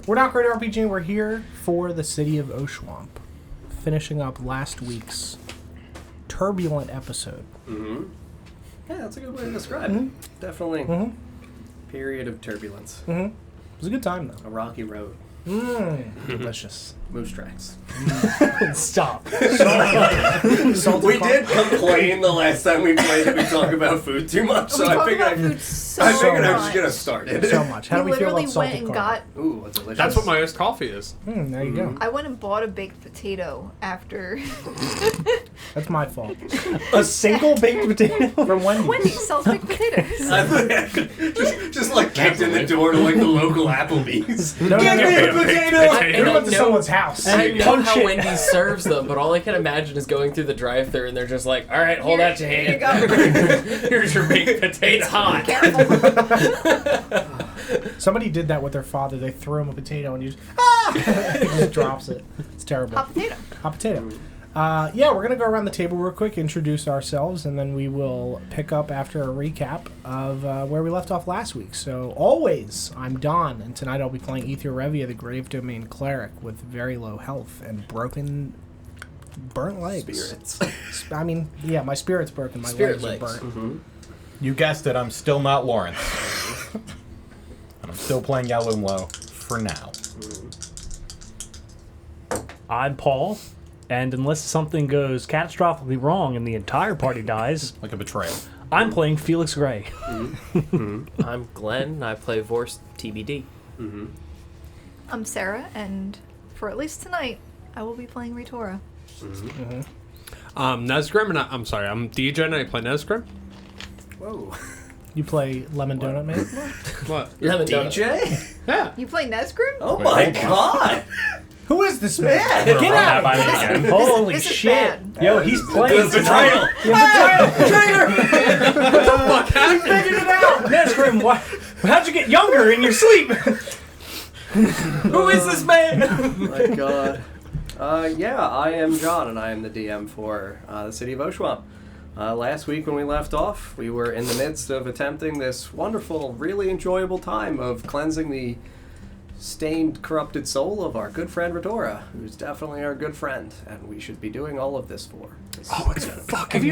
We're Not Great RPG. We're here for the city of Oshuamp, finishing up last week's turbulent episode. Mm-hmm. Yeah, that's a good way to describe it. Definitely. Period of turbulence. It was a good time, though. A rocky road. Delicious. Moose tracks. Stop. We did complain the last time we played that we talk about food too much, so I figured I was just gonna start it. So much. How do we feel about salted went and got. Ooh, delicious. That's what my iced coffee is. There you go. I went and bought a baked potato after. That's my fault. A single baked potato from Wendy's. Wendy's sells baked potatoes. just like kept in the door to like the local Applebee's. No, Give me a potato! We went to someone's house. I know how Wendy's serves them, but all I can imagine is going through the drive-thru and they're just like, all right, hold out your hand. Here you go. Here's your baked potato. It's hot. Careful. Somebody did that with their father. They threw him a potato and he just, he just drops it. It's terrible. Hot potato. Hot potato. Yeah, we're going to go around the table real quick, introduce ourselves, and then we will pick up after a recap of where we left off last week. So, always, I'm Don, and tonight I'll be playing Ether Revia, the Grave Domain Cleric, with very low health and burnt legs. Spirits. I mean, yeah, my spirit's broken, my Spirit legs are legs. burnt. You guessed it, I'm still not Lawrence. And I'm still playing Yalumlo for now. I'm Paul, and unless something goes catastrophically wrong and the entire party dies, Like a betrayal. I'm playing Felix Gray. I'm Glenn, I play Vorst TBD. I'm Sarah, and for at least tonight, I will be playing Ritora. Nesgrim, and I'm DJ, and I play Nesgrim. Whoa. You play Lemon Donut Man? What? You haven't done it. DJ? Yeah. You play Nesgrim? Oh my god! Who is this man? Man! Get out! Holy This is shit. bad. Yo, he's playing The betrayal! Fuck happened? Figured it out! Nesgrim, how'd you get younger in your sleep? Who is this man? Oh my god. Yeah, I am John, and I am the DM for the city of Oshuamp. Last week when we left off, we were in the midst of attempting this wonderful, really enjoyable time of cleansing the stained, corrupted soul of our good friend Ritora, who's definitely our good friend, and we should be doing all of this for. Oh, it's fucking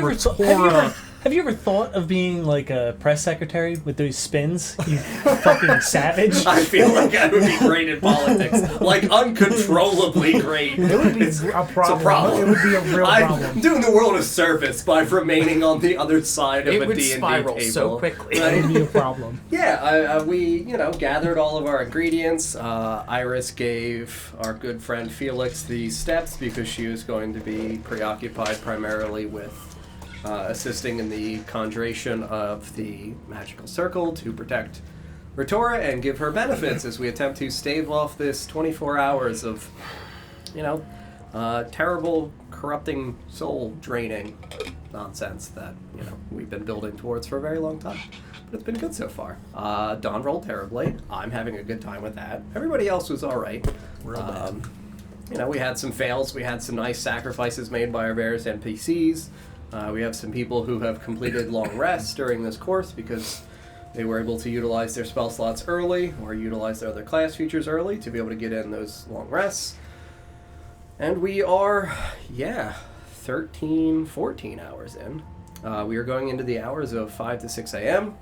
have you ever thought of being like a press secretary with those spins? You fucking savage. I feel like I would be great in politics. Like, uncontrollably great. It would be a problem. It would be a real problem. I'm doing the world a service by remaining on the other side of It a would D&D spiral table. so quickly. It would be a problem. Yeah, we, gathered all of our ingredients. Iris gave our good friend Felix the steps because she was going to be preoccupied primarily with assisting in the conjuration of the magical circle to protect Ritora and give her benefits as we attempt to stave off this 24 hours of, terrible, corrupting, soul-draining nonsense that, we've been building towards for a very long time. But it's been good so far. Dawn rolled terribly. I'm having a good time with that. Everybody else was all right. Real bad. We had some fails. We had some nice sacrifices made by our various NPCs. We have some people who have completed long rests during this course because they were able to utilize their spell slots early or utilize their other class features early to be able to get in those long rests. And we are, 13, 14 hours in. We are going into the hours of 5 to 6 a.m.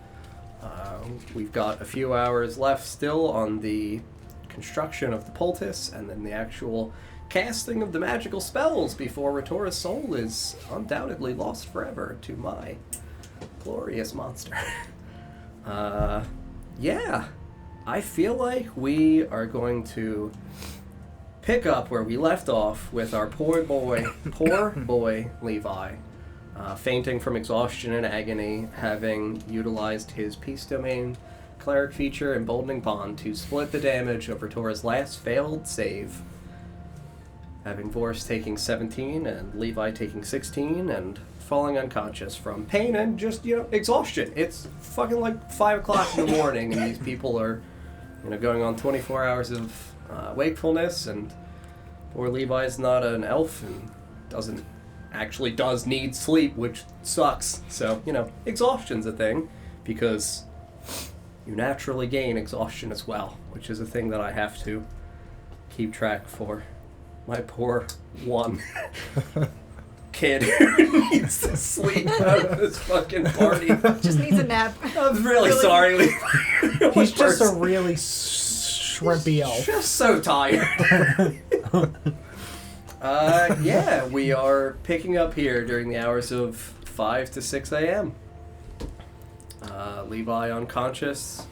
We've got a few hours left still on the construction of the poultice and then the actual casting of the magical spells before Ritora's soul is undoubtedly lost forever to my glorious monster. I feel like we are going to pick up where we left off with our poor boy Levi, fainting from exhaustion and agony, having utilized his Peace Domain Cleric feature Emboldening Bond to split the damage of Ritora's last failed save, having Vorst taking 17 and Levi taking 16 and falling unconscious from pain and just, exhaustion. It's fucking like 5 o'clock in the morning and these people are, going on 24 hours of wakefulness, and poor Levi's not an elf and does need sleep, which sucks. So, exhaustion's a thing because you naturally gain exhaustion as well, which is a thing that I have to keep track for my poor one kid who needs to sleep out of this fucking party. Just needs a nap. I'm really sorry. He's just a really shrimpy elf. Just so tired. Yeah, we are picking up here during the hours of 5 to 6 a.m. Levi unconscious,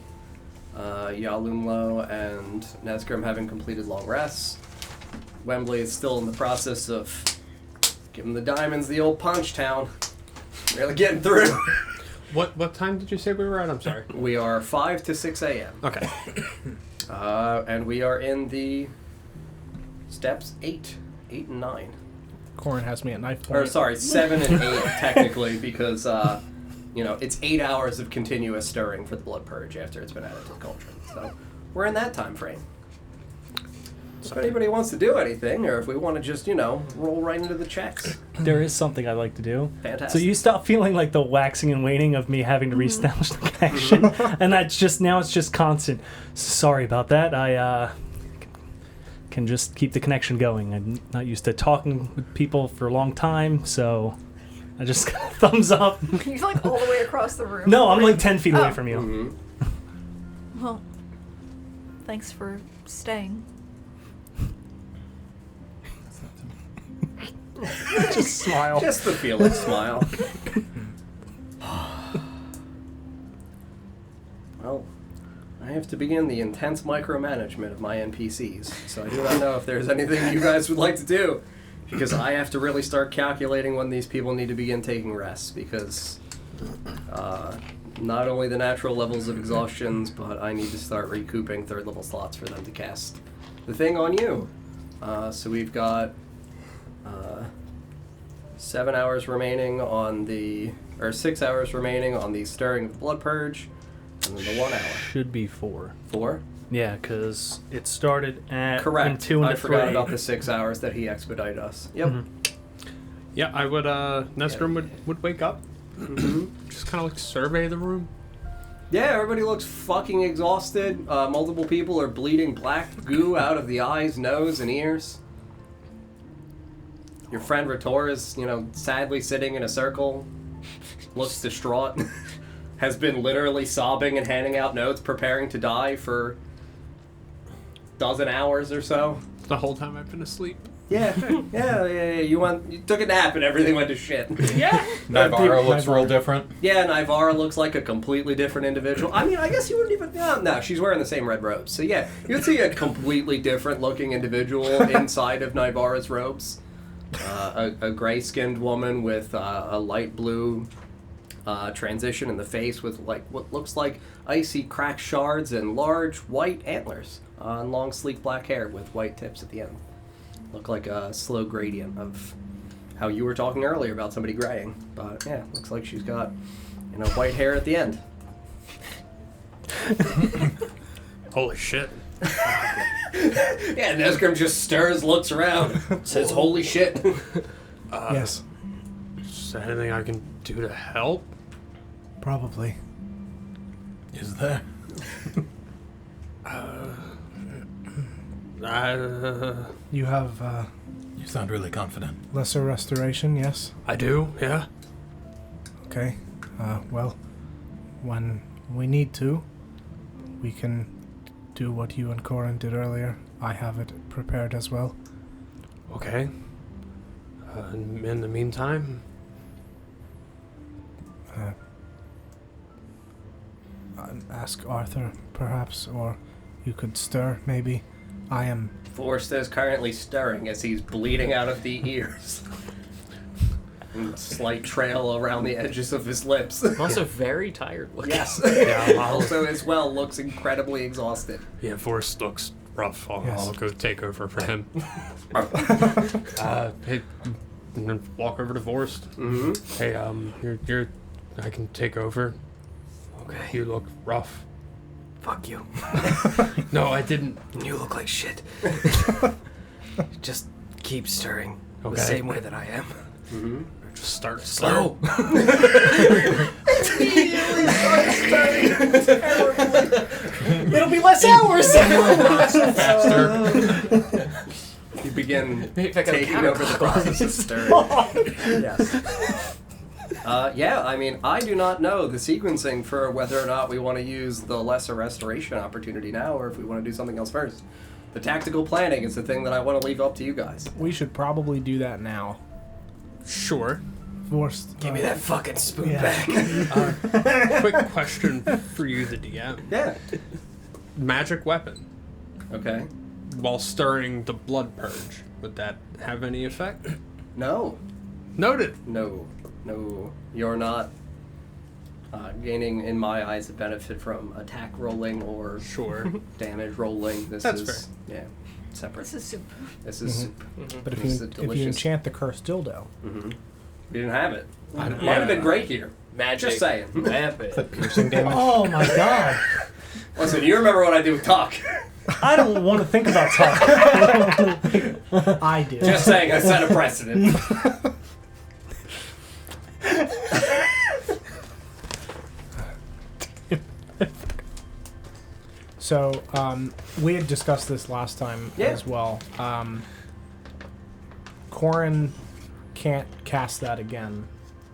Yalunlo and Nesgrim having completed long rests. Wembley is still in the process of giving the diamonds the old punch town. Really getting through. What time did you say we were at? I'm sorry. We are 5 to 6 a.m. Okay. And we are in the steps 8 and 9. Corin has me at knife point. Or sorry, 7 and 8 technically, because it's 8 hours of continuous stirring for the blood purge after it's been added to the cauldron. So we're in that time frame. If anybody wants to do anything, or if we want to just roll right into the checks. There is something I like to do. Fantastic. So you stop feeling like the waxing and waning of me having to reestablish the connection, and that's just now it's just constant. Sorry about that. I can just keep the connection going. I'm not used to talking with people for a long time, so I just thumbs up. You're like all the way across the room. No, I'm like 10 feet away Oh. from you. Mm-hmm. Well, thanks for staying. Just smile. Just the Felix smile. Well, I have to begin the intense micromanagement of my NPCs, so I do not know if there's anything you guys would like to do, because I have to really start calculating when these people need to begin taking rests, because not only the natural levels of exhaustions, but I need to start recouping 3rd level slots for them to cast the thing on you. So we've got 7 hours remaining on the, or 6 hours remaining on the stirring of the blood purge, and then the 1 hour. Should be 4. 4? Yeah, because it started at Correct. 2 and I 3. forgot about the 6 hours that he expedited us. Yep. Yeah, I would. Nesgrim would wake up, just kind of like survey the room. Yeah, everybody looks fucking exhausted. Multiple people are bleeding black goo out of the eyes, nose, and ears. Your friend Ritor is, sadly sitting in a circle, looks distraught, has been literally sobbing and handing out notes, preparing to die for a dozen hours or so. The whole time I've been asleep. Yeah. You took a nap and everything went to shit. Yeah. Navarro looks real different. Yeah, Nivara looks like a completely different individual. I mean, I guess you wouldn't even... No, she's wearing the same red robes. So yeah, you would see a completely different looking individual inside of Nivara's robes. A gray-skinned woman with a light blue transition in the face with what looks like icy cracked shards and large white antlers and long sleek black hair with white tips at the end. Look like a slow gradient of how you were talking earlier about somebody graying. But yeah, looks like she's got white hair at the end. Holy shit. Yeah, Nesgrim just stirs, looks around, says, "Holy shit." Yes, Is there anything I can do to help? probably. Is there? You have You sound really confident. lesser restoration, yes? I do, yeah. Okay. Well, when we need to, we can do what you and Corin did earlier. I have it prepared as well. Okay. In the meantime, Ask Arthur, perhaps, or you could stir, maybe. I am... Forrest is currently stirring as he's bleeding out of the ears. And slight trail around the edges of his lips. I'm also very tired looking. Yes. Yeah, Also, as well, looks incredibly exhausted. yeah, Forrest looks rough. I'll Yes. go take over for him. Hey, and then walk over to Forrest. Mm-hmm. Hey, you're. I can take over. Okay. You look rough. Fuck you. No, I didn't. You look like shit. Just keep stirring. Okay. The same way that I am. Mm-hmm. Just start Slow. It'll be less hours! Faster. You begin Maybe if I got a taking counter over the process of stirring. Yes. Yeah, I mean, I do not know the sequencing for whether or not we want to use the lesser restoration opportunity now or if we want to do something else first. The tactical planning is the thing that I want to leave up to you guys. We should probably do that now. Sure. Forced. Give me that fucking spoon Yeah. back. Quick question for you, the DM. Yeah. Magic weapon. Okay. While stirring the blood purge, would that have any effect? No. Noted. No. You're not gaining, in my eyes, a benefit from attack rolling or Sure. damage rolling. This That's is separate. This is soup. This is soup. But if This you is if delicious. you enchant the cursed dildo, We didn't have it. Might Yeah. have been great here. Magic. Just saying. Vamp The it. piercing damage. Oh my god. Listen, you remember what I do with talk. I don't want to think about talk. I do. Just saying, I set a precedent. So, we had discussed this last time Yeah. as well. Corin can't cast that again,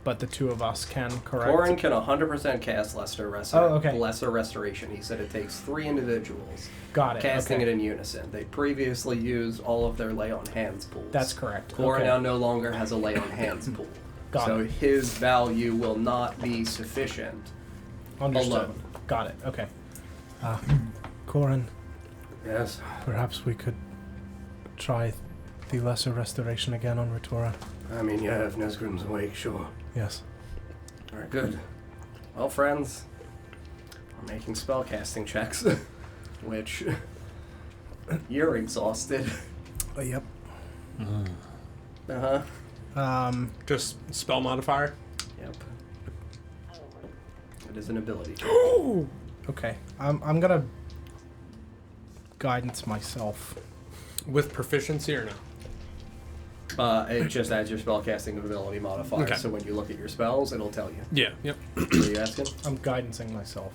but the two of us can, correct? Corin can 100% cast Lesser Lesser Restoration. He said it takes 3 individuals Got it. casting okay. it in unison. They previously used all of their Lay on Hands pools. That's correct. Corin Okay. now no longer has a Lay on Hands pool. Got so it. his value will not be sufficient. Understood. alone. Got it. Okay. Corin, Yes. perhaps we could try the lesser restoration again on Ritora. I mean, yeah, if Nesgrim's awake, sure. Yes. Alright, good. Well, friends, we're making spellcasting checks, which you're exhausted. Yep. Uh-huh. Just spell modifier. Yep. It is an ability check. Okay. I'm gonna guidance myself. With proficiency or no? It just adds your spellcasting ability modifier, Okay. so when you look at your spells, it'll tell you. Yeah, yep. What are you asking? I'm guidancing myself.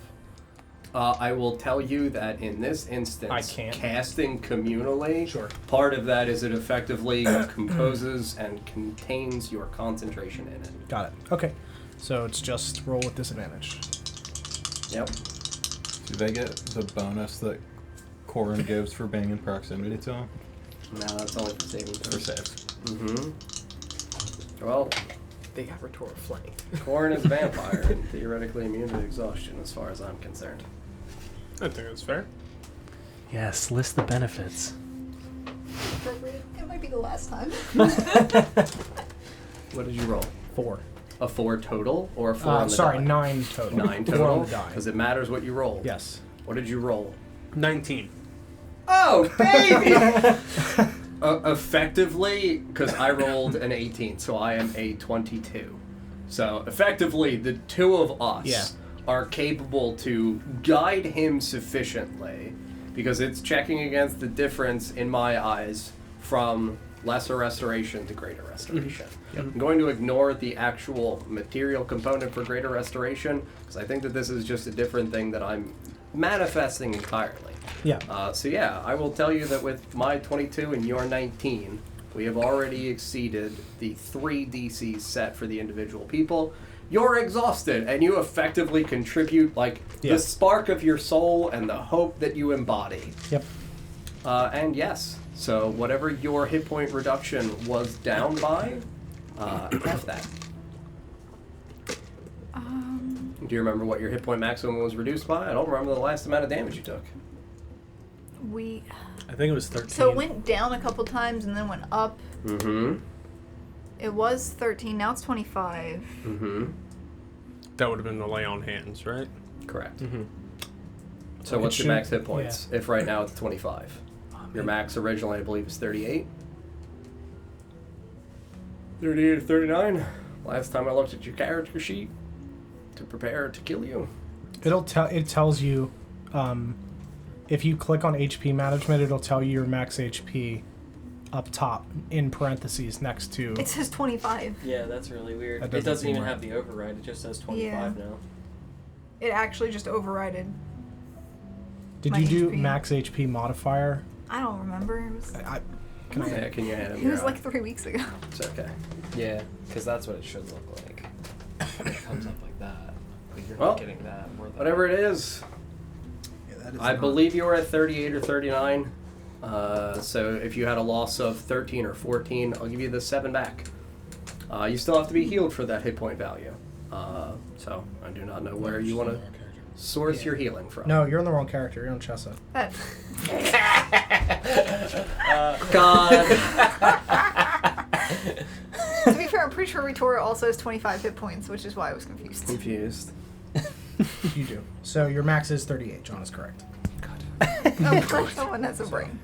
I will tell you that in this instance, I can't. casting communally, Sure. part of that is it effectively composes and contains your concentration in it. Got it. Okay. So it's just roll with disadvantage. Yep. Do they get the bonus that Corin gives for being in proximity to him? No, that's only for saving For throws. saves. Mm-hmm. Well, They got Ritora flanked. Corin is a vampire and theoretically immune to exhaustion as far as I'm concerned. I think that's fair. Yes, list the benefits. Appropriate. It might be the last time. What did you roll? 4. A 4 total or a 4 on the Sorry, die? 9 total. 9 4 on total? the die. Because it matters what you roll. Yes. What did you roll? 19. Oh, baby! Effectively, because I rolled an 18, so I am a 22. So, effectively, the two of us Yeah. are capable to guide him sufficiently, because it's checking against the difference, in my eyes, from lesser restoration to greater restoration. I'm going to ignore the actual material component for greater restoration, because I think that this is just a different thing that I'm manifesting entirely. Yeah. So yeah, I will tell you that with my 22 and your 19, we have already exceeded the 3 DCs set for the individual people. You're exhausted, and you effectively contribute, like, Yeah. the spark of your soul and the hope that you embody. Yep. And yes, so whatever your hit point reduction was down by, half that. Do you remember what your hit point maximum was reduced by? I don't remember the last amount of damage you took. I think it was 13. So it went down a couple times and then went up. Mm-hmm. It was 13. Now it's 25. Mm-hmm. That would have been the lay on hands, right? Correct. Mm-hmm. So what's your should- max hit points? If right now it's 25. Your max originally, I believe, is 38. 38 or 39. Last time I looked at your character sheet to prepare to kill you. It tells you if you click on HP management, it'll tell you your max HP up top in parentheses next to. It says 25. Yeah, that's really weird. That It doesn't doesn't seem even right. have the override. It just says 25 now. It actually just overrided. Did my you do HP. max HP modifier I don't remember. It was, Can I? Yeah, can you hand him it your, was like 3 weeks ago. It's okay. Yeah, because that's what it should look like. It comes up like that. But you're Well, not getting that. Or that. Whatever it is, I believe you were at 38 or 39. So if you had a loss of 13 or 14, I'll give you the 7 back. You still have to be healed for that hit point value. So I do not know where you want to source your healing from. No, you're on the wrong character. You're on Chessa. That, God. to be fair, I'm pretty sure Retora also has 25 hit points, which is why I was confused. Confused. You do. So your max is 38. John is correct. Someone has a brain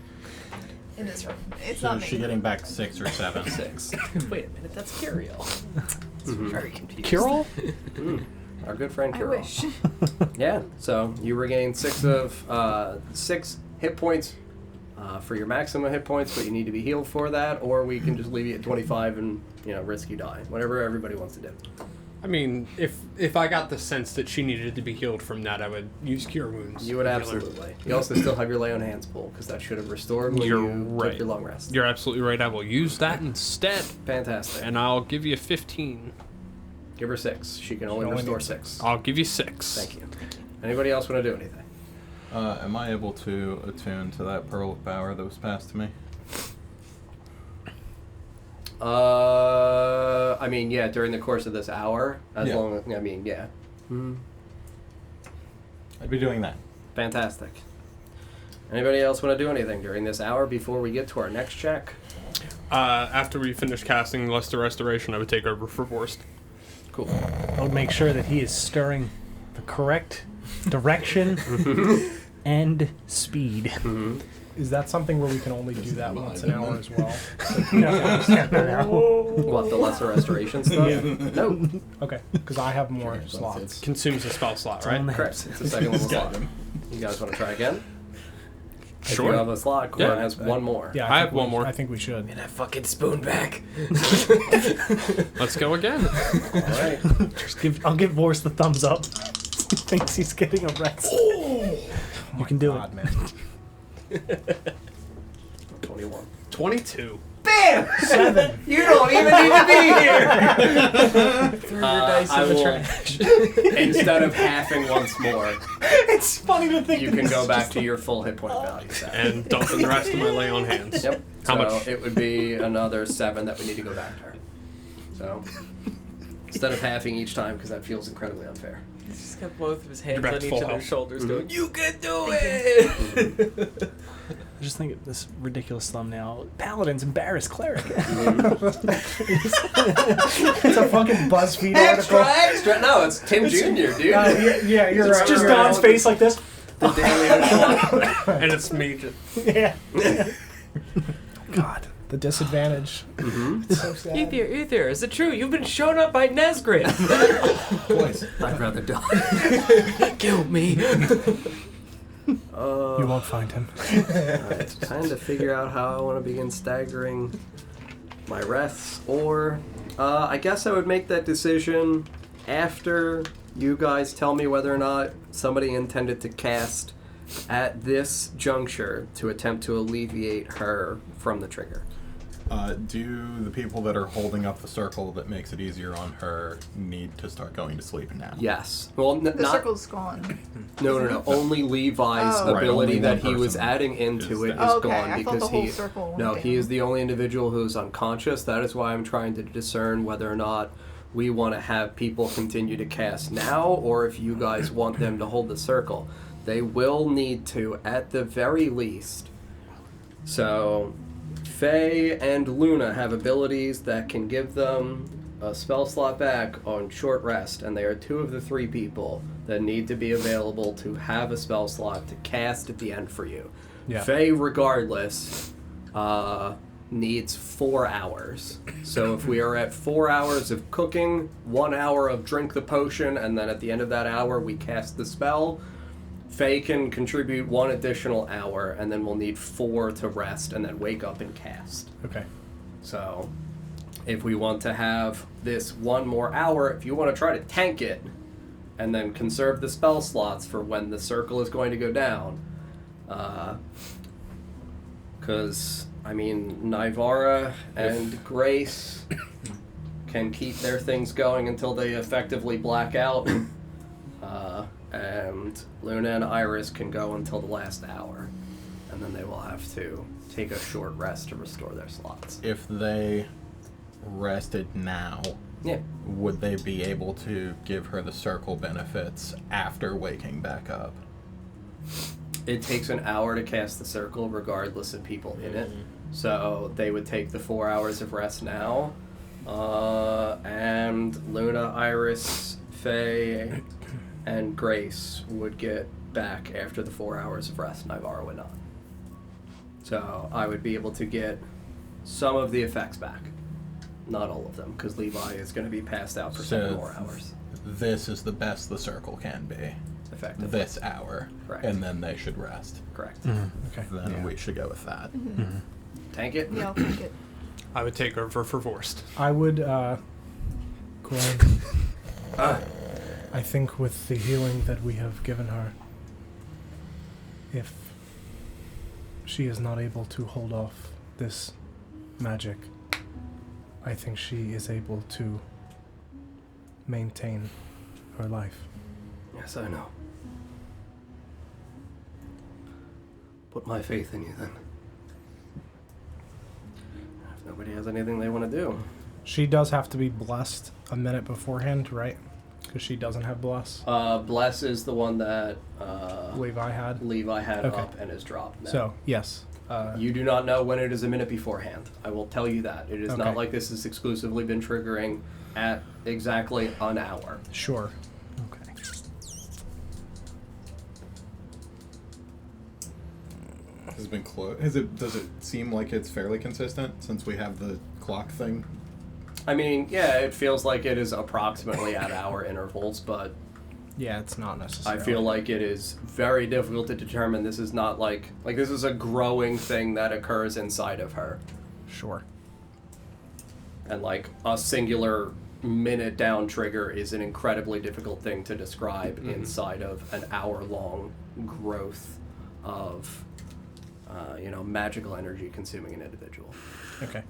in this room. It's So not is me. she getting back 6 or 7? 6. Wait a minute, that's Curiel. Very confused. Kirill? Our good friend I Carol. wish. Yeah, so you regain 6 hit points for your maximum hit points, but you need to be healed for that, or we can just leave you at 25 and risk you die. Whatever everybody wants to do. I mean, if I got the sense that she needed to be healed from that, I would use Cure Wounds. You would and heal her. absolutely. You also still have your lay on hands pull because that should have restored when You're you right. took your long rest. You're absolutely right. I will use that instead, Fantastic. and I'll give you 15. Give her 6. She can only She only restore needs 6. I'll give you 6. Thank you. Anybody else want to do anything? Am I able to attune to that Pearl of Power that was passed to me? I mean, yeah, during the course of this hour, as Yeah. long as, I mean, yeah. I'd be doing that. Fantastic. Anybody else want to do anything during this hour before we get to our next check? After we finish casting Luster Restoration, I would take over for Vorst. Cool. I would make sure that he is stirring the correct direction and speed. Is that something where we can only do that once an hour as well? No. What, the lesser restoration stuff? Yeah. No. Okay, because I have more slots. Consumes a spell slot, right? on the Correct. It's a second level slot. You guys want to try again? If Sure. you have a slot, Corin Yeah. has one more. Yeah, I think have one we- more. I think we should. And I fucking spoon back. Let's go again. All right. I'll give Vorst the thumbs up. He thinks he's getting a rest. You can do God, it. man. 21. 22. Bam! 7. You don't even need to be here! Throw your dice I in the will- trash. Instead of halving once more, It's funny to think you that can this go is back just to your full hit point value set. And dumping the rest of my lay on hands. Yep. How So much? it would be another 7 that we need to go back to. So instead of halving each time, because that feels incredibly unfair. He's just got both of his hands back on to each full other's health. shoulders going, you can do Thank it! I just think of this ridiculous thumbnail. Paladins embarrass cleric. it's a fucking BuzzFeed article. Extra! No, it's Tim Jr., dude. Yeah, you're It's right. just you're right. Don's face like this. The Daily Ocean. And it's me just... Yeah. God, the disadvantage. It's so sad. Ether, is it true? You've been shown up by Nesgrit. Twice. I'd rather die. Kill me. You won't find him. Alright, trying to figure out how I want to begin staggering my rests, or I guess I would make that decision after you guys tell me whether or not somebody intended to cast at this juncture to attempt to alleviate her from the trigger. Do the people that are holding up the circle that makes it easier on her need to start going to sleep now? Yes. Well, The not circle's gone. no. Only Levi's Oh. Right, ability only that one he was person adding into is it is that. Oh, okay. gone I thought because the whole he. circle went No, he down. is the only individual who's unconscious. That is why I'm trying to discern whether or not we want to have people continue to cast now, or if you guys want them to hold the circle. They will need to, at the very least. So, Faye and Luna have abilities that can give them a spell slot back on short rest, and they are 2 of the 3 people that need to be available to have a spell slot to cast at the end for you. Yeah. Faye, regardless, needs 4 hours. So if we are at 4 hours of cooking, 1 hour of drink the potion, and then at the end of that hour we cast the spell, Faye can contribute 1 additional hour, and then we'll need 4 to rest and then wake up and cast. Okay. So if we want to have this 1 more hour, if you want to try to tank it and then conserve the spell slots for when the circle is going to go down, Because, I mean, Nivara and Grace can keep their things going until they effectively black out. And Luna and Iris can go until the last hour. And then they will have to take a short rest to restore their slots. If they rested now, Yeah. would they be able to give her the circle benefits after waking back up? It takes an hour to cast the circle regardless of people in it. So they would take the 4 hours of rest now. And Luna, Iris, Faye, and Grace would get back after the 4 hours of rest. Nivara would not. So I would be able to get some of the effects back. Not all of them, because Levi is going to be passed out for 7 more hours. This is the best the circle can be. Effective. This hour. Correct. And then they should rest. Correct. Okay. Then we should go with that. Tank it? Yeah, I'll take it. I would take over for Vorst. I would, Greg, I think with the healing that we have given her, if she is not able to hold off this magic, I think she is able to maintain her life. Yes, I know. Put my faith in you then. If nobody has anything they want to do. She does have to be blessed a minute beforehand, right? Because she doesn't have bless. Bless is the one that Levi had. Levi had Okay. up and is dropped now. So, yes. You do not know when it is a minute beforehand. I will tell you that. It is Okay. not like this has exclusively been triggering at exactly an hour. Sure. Okay. Has it been close? Does it seem like it's fairly consistent since we have the clock thing? I mean, yeah, it feels like it is approximately at hour intervals, but Yeah, it's not I necessary. feel like it is very difficult to determine. This is not like this is a growing thing that occurs inside of her. Sure. And like a singular minute down trigger is an incredibly difficult thing to describe inside of an hour-long growth of, magical energy consuming an individual. Okay.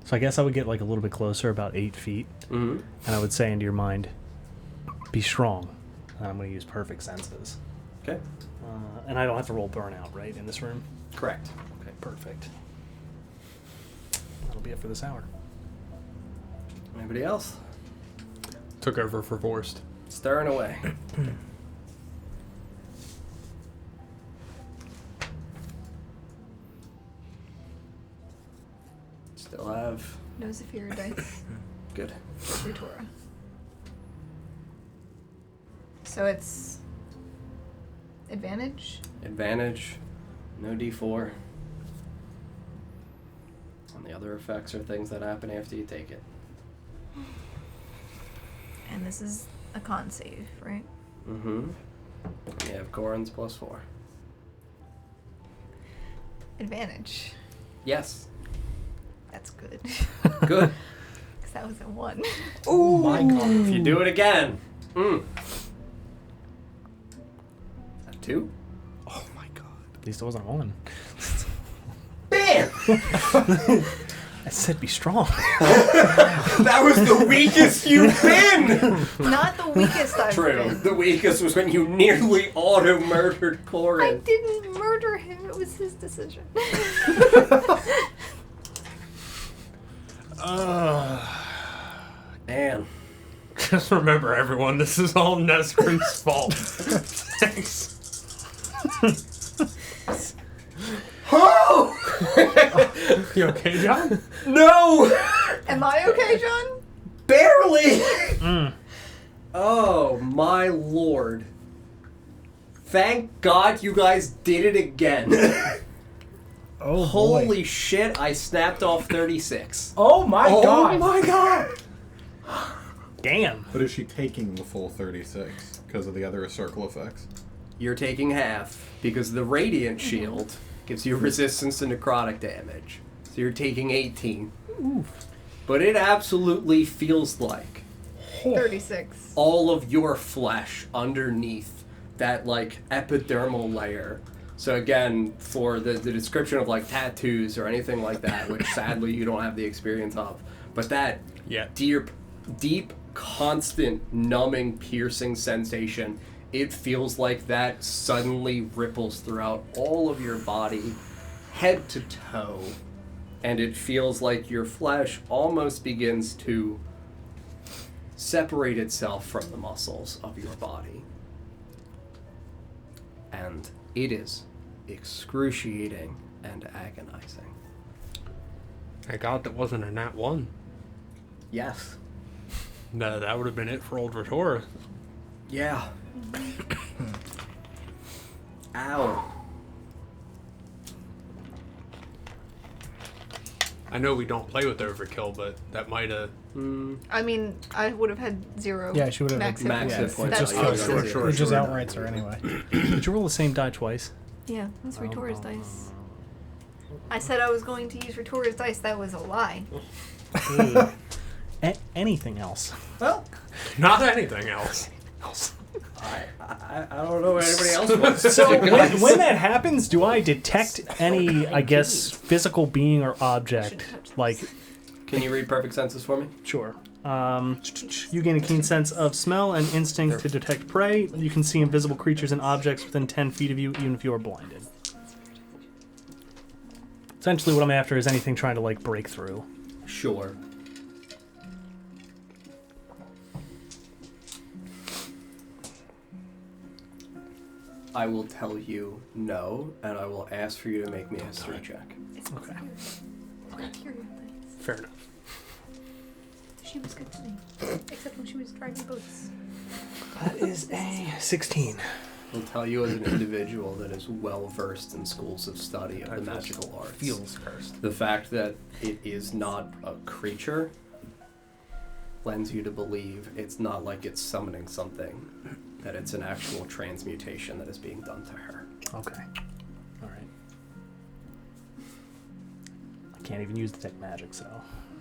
So I guess I would get like a little bit closer, about 8 feet, Mm-hmm. and I would say into your mind, be strong. And I'm going to use perfect senses. Okay. And I don't have to roll burnout, right, in this room? Correct. Okay, perfect. That'll be it for this hour. Anybody else? Took over for Vorst. Stirring away. Still have No Zephyr dice. good. Rutora. So it's advantage. Advantage, no D4. And the other effects are things that happen after you take it. And this is a con save, right? Mm-hmm. You have Goran's +4. Advantage. Yes. That's good. Good. Because that was a 1. Oh my god. If you do it again. That 2? Oh my god. At least it wasn't 1. Bam! I said be strong. That was the weakest you've been! Not the weakest I've True. been. The weakest was when you nearly auto-murdered I Corin. didn't murder him. It was his decision. Man. Just remember, everyone, this is all Nesgrim's fault. Thanks. Oh! You okay, John? No! Am I okay, John? Barely! Oh, my lord. Thank God you guys did it again. Oh, Holy boy. shit, I snapped off 36. Oh my god. Oh my god! Damn. But is she taking the full 36 because of the other circle effects? You're taking half, because the Radiant Shield gives you resistance to necrotic damage. So you're taking 18. But it absolutely feels like 36. all of your flesh underneath that like epidermal layer. So again, for the description of like tattoos or anything like that, which sadly you don't have the experience of, but that deep, constant, numbing, piercing sensation, it feels like that suddenly ripples throughout all of your body, head to toe, and it feels like your flesh almost begins to separate itself from the muscles of your body. And it is excruciating and agonizing. Thank God that wasn't a nat 1. Yes. No, that would have been it for old Retora. Yeah. Ow. I know we don't play with overkill, but that might have... I mean, I would have had 0. Yeah, she would have max had max hit hit points. points. That's Oh, awesome. sure. It just outrights her anyway. Did you roll the same die twice? Yeah, that's Ritora's dice. I said I was going to use Ritora's dice. That was a lie. Anything else? Well, Not anything else. I don't know what anybody else wants. So when that happens, do I detect any, I guess, physical being or object? Like, Can you read perfect senses for me? sure. You gain a keen sense of smell and instinct to detect prey. You can see invisible creatures and objects within 10 feet of you, even if you are blinded. Essentially, what I'm after is anything trying to, like, break through. Sure. I will tell you no, and I will ask for you to make me a history check. Okay. Fair enough. She was good to me. Except when she was driving boats. That is a 16. I'll tell you as an individual that is well versed in schools of study of the magical arts. Feels cursed. The fact that it is not a creature lends you to believe it's not like it's summoning something, that it's an actual transmutation that is being done to her. Okay. Alright. I can't even use detect magic, so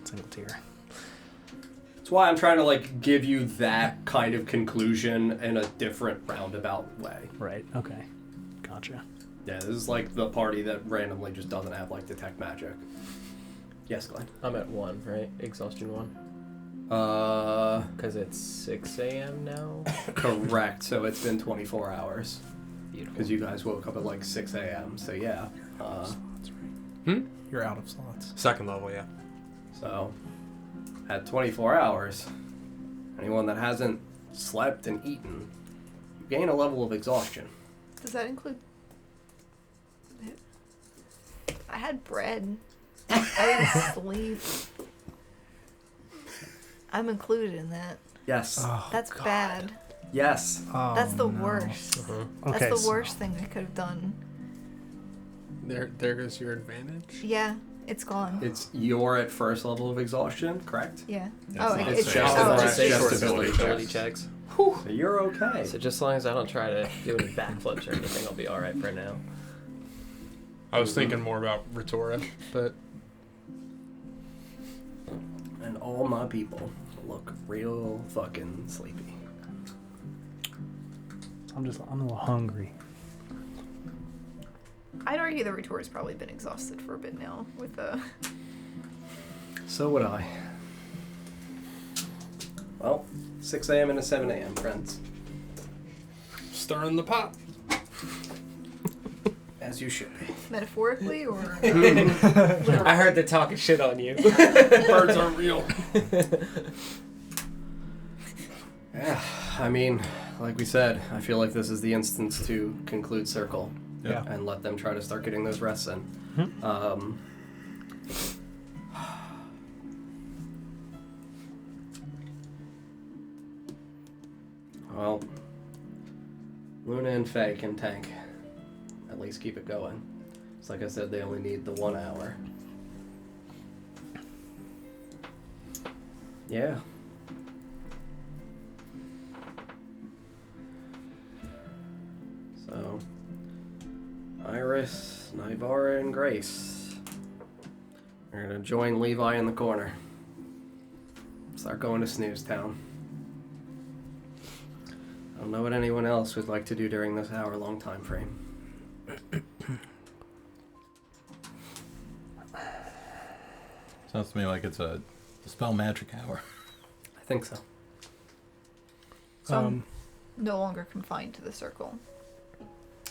single tier. That's why I'm trying to like give you that kind of conclusion in a different roundabout way. Right, okay. Gotcha. Yeah, this is like the party that randomly just doesn't have like detect magic. Yes, Glenn. I'm at 1, right? Exhaustion 1. Because it's 6 a.m. now. correct. So it's been 24 hours. Beautiful. Because you guys woke up at like 6 a.m. So yeah. You're out of slots. Second level, yeah. So at 24 hours, anyone that hasn't slept and eaten, you gain a level of exhaustion. Does that include... I had bread. I didn't sleep. I'm included in that. Yes. Oh, That's bad. Yes. oh, That's the no. worst. Okay, That's the so- worst thing I could have done. There goes your advantage. Yeah, it's gone. It's you're at first level of exhaustion, correct? Yeah. That's Oh, not- it's it's just... just Oh, the just say just short ability ability checks. checks. So you're okay. So just as long as I don't try to do any backflips or anything, I'll be all right for now. I was thinking more about Retora, but And all my people look real fucking sleepy. I'm a little hungry. I'd argue the Retor's probably been exhausted for a bit now with the... So would I. Well, 6 a.m. into 7 a.m., friends. stirring the pot. As you should be. Metaphorically or... I heard the talking shit on you. Birds aren't real. Yeah, I mean, like we said, I feel like this is the instance to conclude Circle. Yeah. And let them try to start getting those rests in. Well, Luna and Faye can tank. At least keep it going. It's like I said, they only need the 1 hour. Yeah. So, Iris, Nivara, and Grace are gonna join Levi in the corner. Start going to Snooze Town. I don't know what anyone else would like to do during this hour-long time frame. Sounds to me like it's a spell magic hour. I think so. So I'm no longer confined to the circle.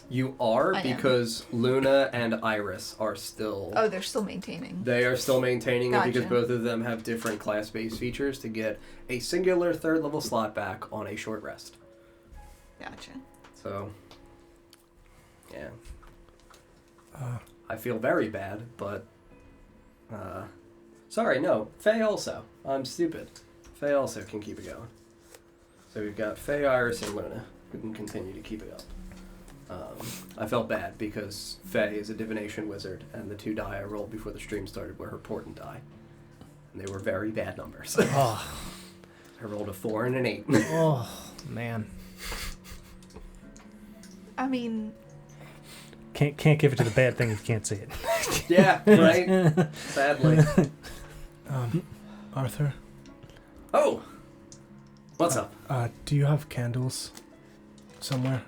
You are, I am. because Luna and Iris are still... Oh, they're still maintaining. They are still maintaining it because Gotcha. both of them have different class-based features to get a singular third-level slot back on a short rest. Gotcha. So, yeah. I feel very bad, but... sorry, no. Faye also. I'm stupid. Faye also can keep it going. So we've got Faye, Iris, and Luna who can continue to keep it up. I felt bad because Faye is a divination wizard, and the 2 die I rolled before the stream started were her portent die. And they were very bad numbers. Oh, I rolled a 4 and an 8. oh man. I mean, Can't give it to the bad thing if you can't see it. Yeah, right? Sadly. Arthur, Oh! What's up? do you have candles somewhere?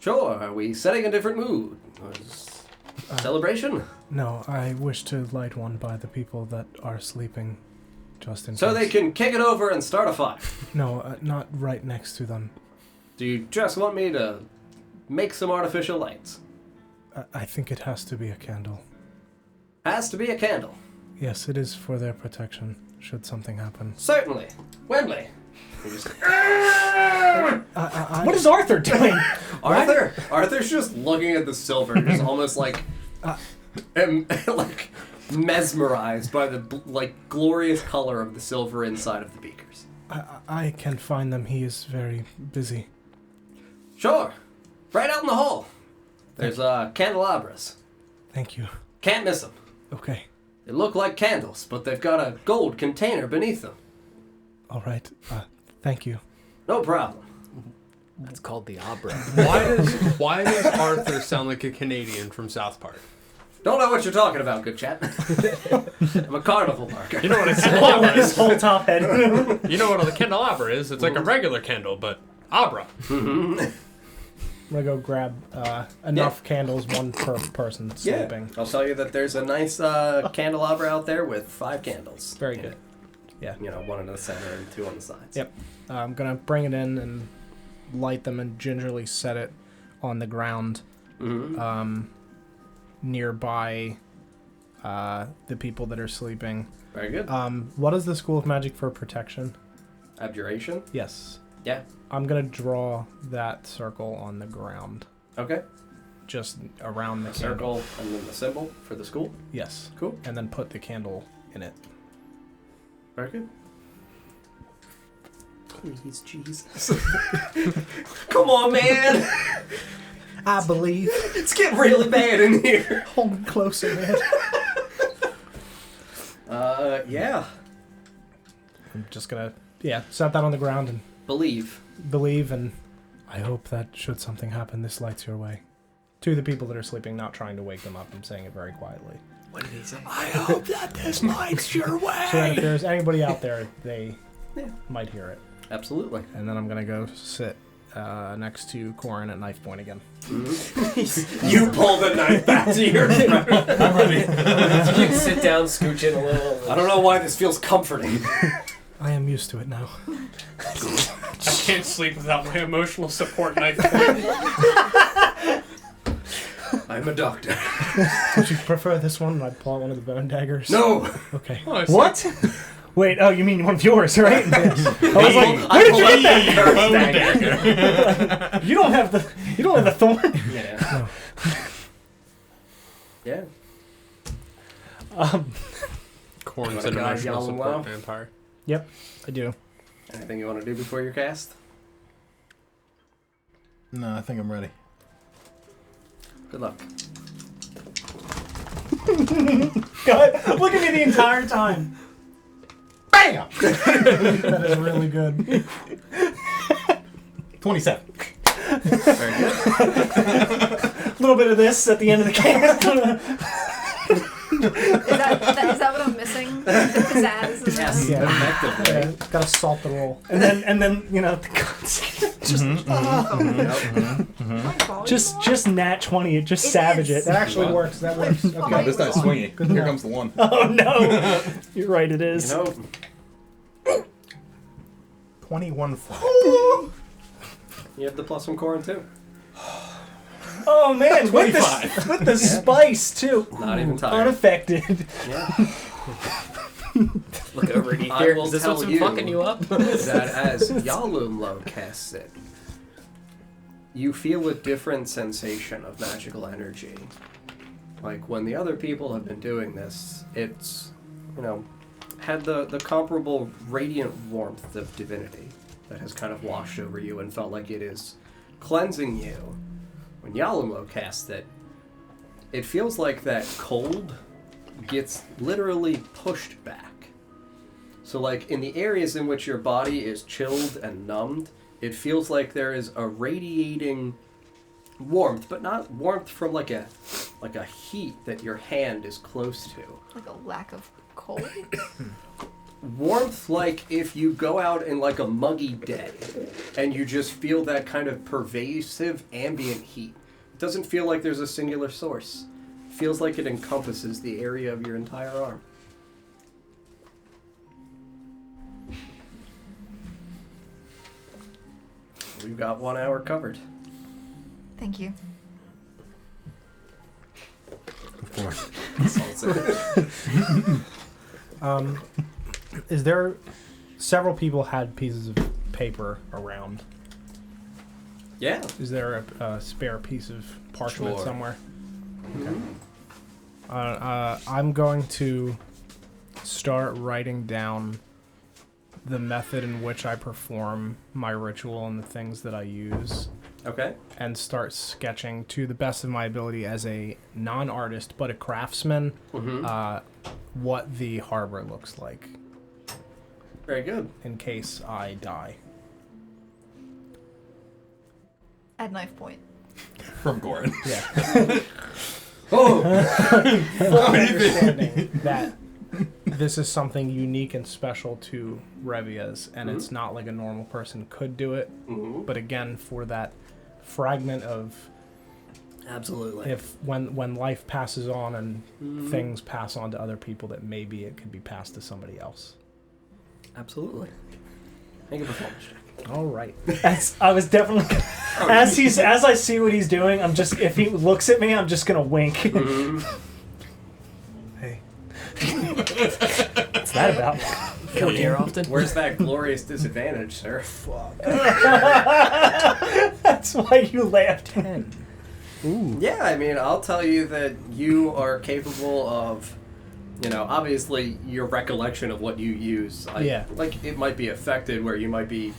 Sure, are we setting a different mood? Celebration? No, I wish to light one by the people that are sleeping, just in So case. they can kick it over and start a fire. No, not right next to them. Do you just want me to make some artificial lights? I think it has to be a candle. Has to be a candle. Yes, it is for their protection, should something happen. Certainly. Wembley. You just- What is Arthur doing? Arthur's just looking at the silver, just almost like, like mesmerized by the glorious color of the silver inside of the beakers. I can find them. He is very busy. Sure, right out in the hall. There's candelabras. Thank you. Can't miss them. Okay. They look like candles, but they've got a gold container beneath them. All right. Thank you. No problem. That's called the opera. Why does Arthur sound like a Canadian from South Park? Don't know what you're talking about, good chap. I'm a carnival barker. You know what a candelabra His is? whole top head. You know what a candelabra is? It's like a regular candle, but abra. I'm gonna go grab enough candles, one per person sleeping. I'll tell you that there's a nice candelabra out there with 5 candles. Very good. Yeah. You know, 1 in the center and 2 on the sides. Yep. I'm gonna bring it in and light them and gingerly set it on the ground nearby the people that are sleeping. Very good. What is the School of Magic for protection? Abjuration? Yes. Yeah. I'm gonna draw that circle on the ground, Okay. just around the Circle and then the symbol for the school. Yes. Cool. And then put the candle in it. Very good. Please, Jesus. Come on, man. I believe. It's getting really bad in here. Hold me closer, man. Yeah. I'm just gonna, set that on the ground and Believe. believe, and I hope that should something happen, this lights your way. To the people that are sleeping, not trying to wake them up. I'm saying it very quietly. What did he say? I hope that this lights your way. So that if there's anybody out there, they might hear it. Absolutely. And then I'm gonna go sit next to Corin at knife point again. You pull the knife back to your throat. I'm ready. You can sit down, scooch in a little. I don't know why this feels comforting. I am used to it now. I can't sleep without my emotional support knife. I'm a doctor. Would you prefer this one? I'd pull out one of the bone daggers. No. Okay. Oh, What? Wait, oh, you mean one of yours, right? I was like, Where did you get that? you don't have the thorn. Yeah. Yeah. Corn's Wanna an go emotional yellow support wow? vampire. Yep, I do. Anything you want to do before your cast? No, I think I'm ready. Good luck. God, look at me the entire time. Bam! That is really good. 27. Very good. A little bit of this at the end of the cast. is that what I'm missing? Because Pizzazz. Yes, Yeah. effectively. Yeah, gotta salt the roll. And then you know the just nat 20 it, just It savage is. it. That actually works. That works. Oh, Okay. No, this guy's swinging. Good Here enough. comes the one. Oh no! You're right, it is. You know, 21 flat. you have the plus one Corin too. Oh man, with 25. the spice too. Not even tired. Unaffected. Yeah. Look over at I Ether. will Is this tell what's you fucking you up? that as Yalumlo casts it, you feel a different sensation of magical energy. Like when the other people have been doing this, it's, had the comparable radiant warmth of divinity that has kind of washed over you and felt like it is cleansing you. When Yalumlo casts it, it feels like that cold gets literally pushed back. So like in the areas in which your body is chilled and numbed, it feels like there is a radiating warmth, but not warmth from like a heat that your hand is close to. Like a lack of cold. Warmth like if you go out in like a muggy day and you just feel that kind of pervasive ambient heat. It doesn't feel like there's a singular source. It feels like it encompasses the area of your entire arm. We've got 1 hour covered. Thank you. Of course. Is there several people had pieces of paper around? Yeah. Is there a spare piece of parchment Sure. somewhere? Okay. I'm going to start writing down the method in which I perform my ritual and the things that I use, Okay. and start sketching to the best of my ability as a non-artist but a craftsman what the harbor looks like Very good. in case I die. At knife point. From Gorin. Yeah. Oh! Understanding that this is something unique and special to Revia's, and it's not like a normal person could do it. Mhm. But again, for that fragment of Absolutely. if when life passes on and things pass on to other people, that maybe it could be passed to somebody else. Absolutely. Make a performance check. All right. I was definitely as I see what he's doing, I'm just if he looks at me, I'm just gonna wink. Hey. What's that about? Come here often. Where's that glorious disadvantage, sir? That's why you laughed. 10. Yeah, I mean, I'll tell you that you are capable of, obviously your recollection of what you use. Yeah. Like, it might be affected where you might be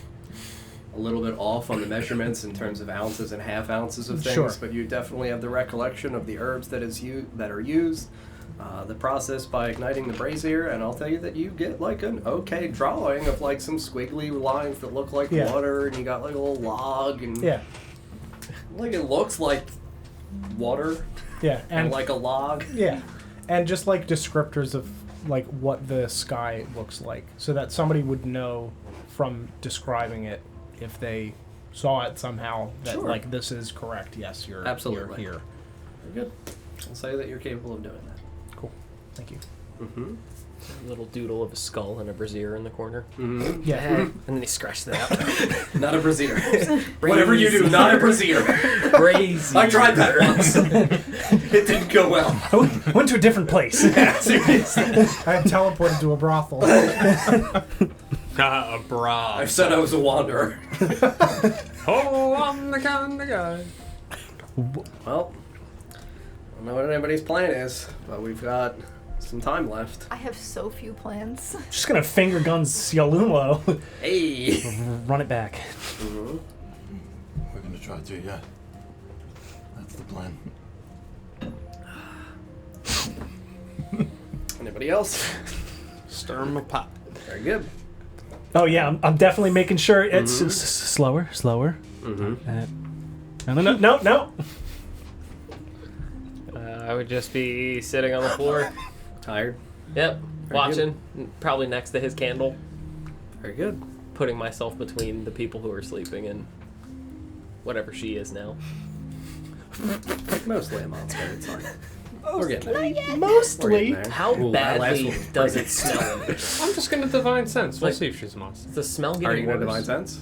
a little bit off on the measurements in terms of ounces and half ounces of things, Sure. but you definitely have the recollection of the herbs that are used, the process by igniting the brazier, and I'll tell you that you get like an okay drawing of like some squiggly lines that look like Yeah. water, and you got like a little log, and Yeah. like it looks like water Yeah. and like a log. Yeah, and just like descriptors of like what the sky looks like, so that somebody would know from describing it if they saw it somehow that Sure. like this is correct. Yes, you're Absolutely. you're here. Very good. I'll say that you're capable of doing that. Cool. Thank you. Mm-hmm. A little doodle of a skull and a brazier in the corner. Mm-hmm. Yeah. And then he scratched that out. Not a brazier. Whatever you do, not a brazier. Crazy. I tried that once. It didn't go well. I went to a different place. Yeah, seriously. I teleported to a brothel. A bra. I said I was a wanderer. Oh, I'm the kind of guy. Well, I don't know what anybody's plan is, but we've got some time left. I have so few plans. Just gonna finger guns Yalumo. Hey. Run it back. Mm-hmm. We're gonna try to, yeah. That's the plan. Anybody else? Stir 'em a pot. Very good. Oh yeah, I'm definitely making sure it's slower. Mm-hmm. No. I would just be sitting on the floor. Tired? Yep. Very Watching, probably next to his candle, Very good. putting myself between the people who are sleeping and whatever she is now. Mostly a monster. It's fine. We're getting there. We're Mostly. getting there. How Ooh, that last badly one was does pretty it smell? in here? I'm just gonna divine sense. We'll Like- see if she's a monster. Does the smell Are getting you going to worse? divine sense?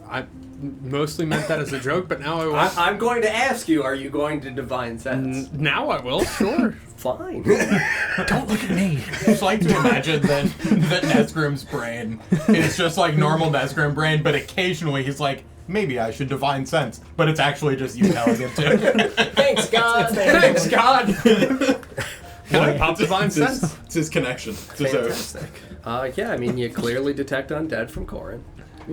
I mostly meant that as a joke, but now I will. I'm going to ask you, are you going to divine sense? Now I will. Sure. Fine. Don't look at me. I just like to imagine that Nesgrim's brain is just like normal Nesgrim brain, but occasionally he's like, maybe I should divine sense, but it's actually just you telling him to. Thanks, God. Thanks, God. Can I pop divine sense? It's his connection. It's his oath. Fantastic. Yeah, I mean, you clearly detect undead from Corin.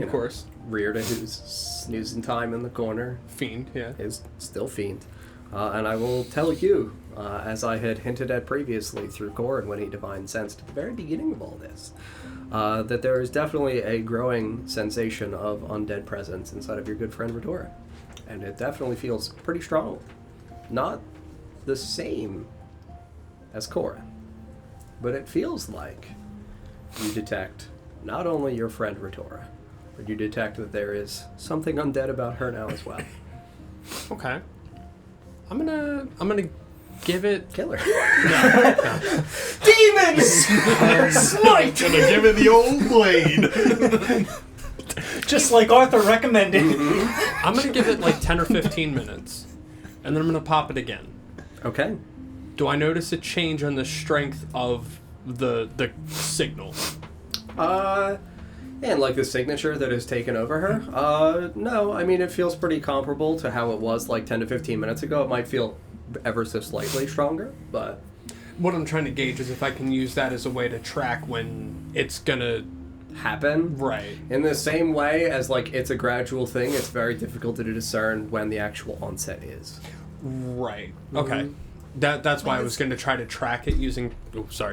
Of course. Rearda, who's snoozing time in the corner, Fiend. Yeah. is still Fiend. And I will tell you, as I had hinted at previously through Corin when he divine sensed at the very beginning of all this, that there is definitely a growing sensation of undead presence inside of your good friend Redora. And it definitely feels pretty strong. Not the same as Corin, but it feels like you detect not only your friend Redora, but you detect that there is something undead about her now as well. Okay. I'm gonna give it. Killer. Demons! Smite! Gonna give it the old blade. Just like Arthur recommended. I'm gonna give it like 10 or 15 minutes, and then I'm gonna pop it again. Okay. Do I notice a change on the strength of the signal? And like the signature that has taken over her? No, I mean, it feels pretty comparable to how it was like 10 to 15 minutes ago. It might feel ever so slightly stronger, but What I'm trying to gauge is if I can use that as a way to track when it's gonna. happen. Right. In the same way as like it's a gradual thing, it's very difficult to discern when the actual onset is. Right. Okay. That's why I was going to try to track it using,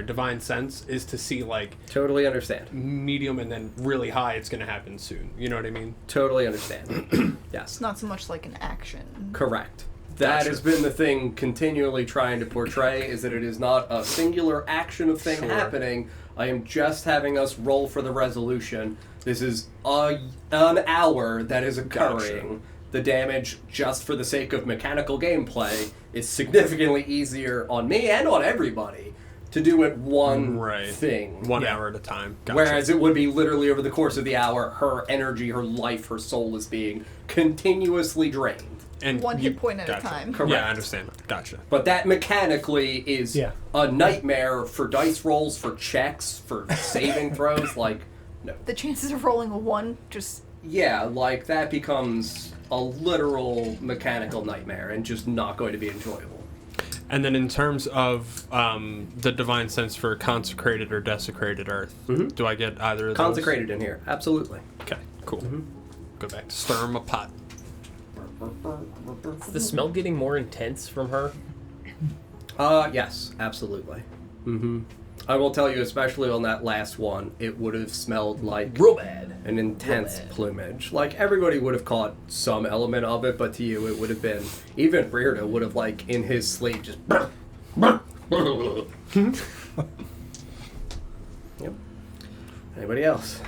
divine sense, is to see like Totally understand. medium and then really high. It's going to happen soon. You know what I mean? Totally understand. Yes. It's not so much like an action. Correct. That Gotcha. has been the thing continually trying to portray, is that it is not a singular action of thing Sure. happening. I am just having us roll for the resolution. This is an hour that is occurring. Gotcha. The damage, just for the sake of mechanical gameplay, is significantly easier on me and on everybody to do it one Right. thing. 1 hour at a time. Gotcha. Whereas it would be literally over the course of the hour, her energy, her life, her soul is being continuously drained. and One you- hit point at a gotcha. time. Correct. Yeah, I understand. Gotcha. But that mechanically is Yeah. a nightmare for dice rolls, for checks, for saving throws. Like, no. The chances of rolling a 1 just Yeah, like that becomes a literal mechanical nightmare and just not going to be enjoyable. And then in terms of the divine sense for consecrated or desecrated earth, do I get either of those? Consecrated in here, absolutely. Okay, cool. Go back to stir 'em a pot. Is the smell getting more intense from her? Yes, absolutely. I will tell you, especially on that last one, it would have smelled like Real bad. an intense Real bad. plumage. Like, everybody would have caught some element of it, but to you it would have been, even Rearda would have, like, in his sleep, just Yep. Anybody else?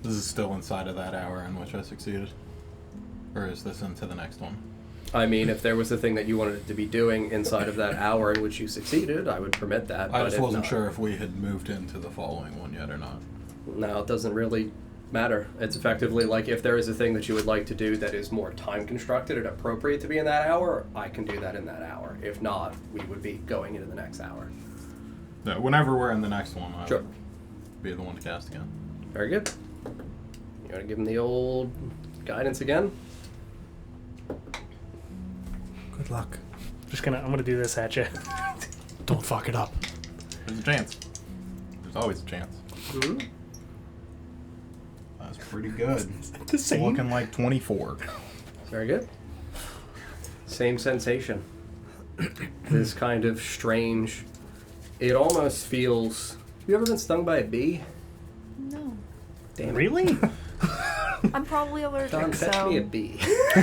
This is still inside of that hour in which I succeeded. Or is this into the next one? I mean, if there was a thing that you wanted it to be doing inside of that hour in which you succeeded, I would permit that. I but just if wasn't not- sure if we had moved into the following one yet or not. No, it doesn't really matter. It's effectively like if there is a thing that you would like to do that is more time constructed and appropriate to be in that hour, I can do that in that hour. If not, we would be going into the next hour. No, whenever we're in the next one, I Sure. would be the one to cast again. Very good. You want to give him the old guidance again? Good luck. I'm gonna do this at you. Don't fuck it up. There's a chance. There's always a chance. Mm-hmm. That's pretty good. The same. Looking like 24. Very good. Same sensation. This kind of strange. It almost feels. You ever been stung by a bee? no. Damn it. Really? I'm probably allergic, Don, fetch so. me a bee.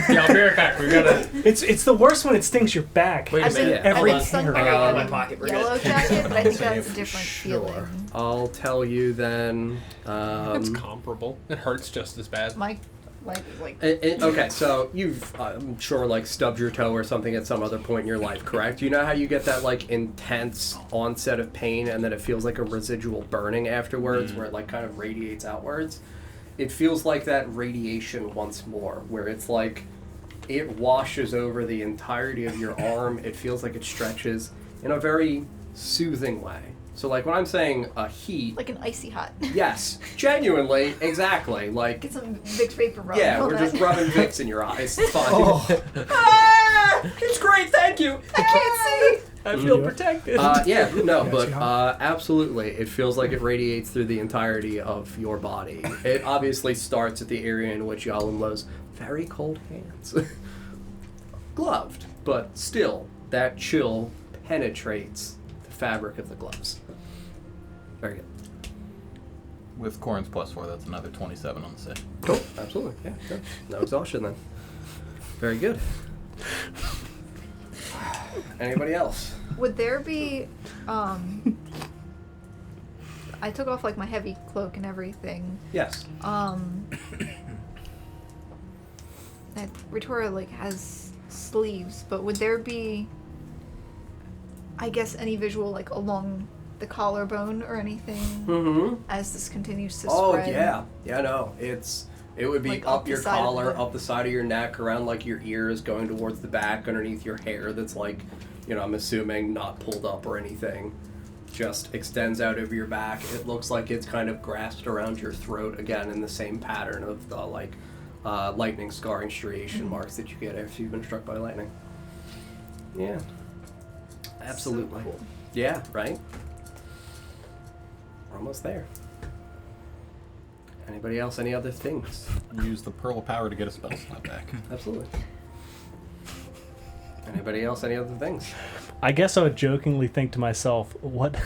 Yeah, I'll be right back. We gotta. It's the worst when it stings your back. Wait a I've been, minute. Every I've been stung by hair. I got it in a my pocket. We're yellow good. jacket, but I think that's a Safe. different Sure. feeling. I'll tell you then. It's comparable. It hurts just as bad. My like Okay, so you've, I'm sure, like, stubbed your toe or something at some other point in your life, correct? You know how you get that, like, intense onset of pain and then it feels like a residual burning afterwards where it, like, kind of radiates outwards? It feels like that radiation once more, where it's like it washes over the entirety of your arm. It feels like it stretches in a very soothing way. So, like, when I'm saying a heat, an icy hot. yes, genuinely, exactly, like, Get some Vicks Vapor Rub. yeah, on we're that. just rubbing Vicks in your eyes. It's fine. Oh. It's great, thank you. I can't see. I feel protected. Yeah, no, but Yeah. absolutely, it feels like it radiates through the entirety of your body. It obviously starts at the area in which Yalimlo's very cold hands, gloved, but still, that chill penetrates the fabric of the gloves. Very good. With Corn's +4, that's another 27 on the save. Cool, absolutely, yeah, good. No exhaustion then. Very good. Anybody else? Would there be, I took off, like, my heavy cloak and everything. Yes. That Ritora, like, has sleeves, but would there be, I guess, any visual, like, along the collarbone or anything Mm-hmm. as this continues to Oh spread? yeah, no, it would be Like, up up the your side of collar, the- up the side of your neck, around like your ears, going towards the back, underneath your hair. That's like, I'm assuming not pulled up or anything. Just extends out over your back. It looks like it's kind of grasped around your throat again in the same pattern of the lightning scarring striation marks that you get after you've been struck by lightning. Yeah, absolutely. So cool. Yeah, right. We're almost there. Anybody else? Any other things? Use the Pearl of Power to get a spell slot back. Absolutely. Anybody else? Any other things? I guess I would jokingly think to myself, what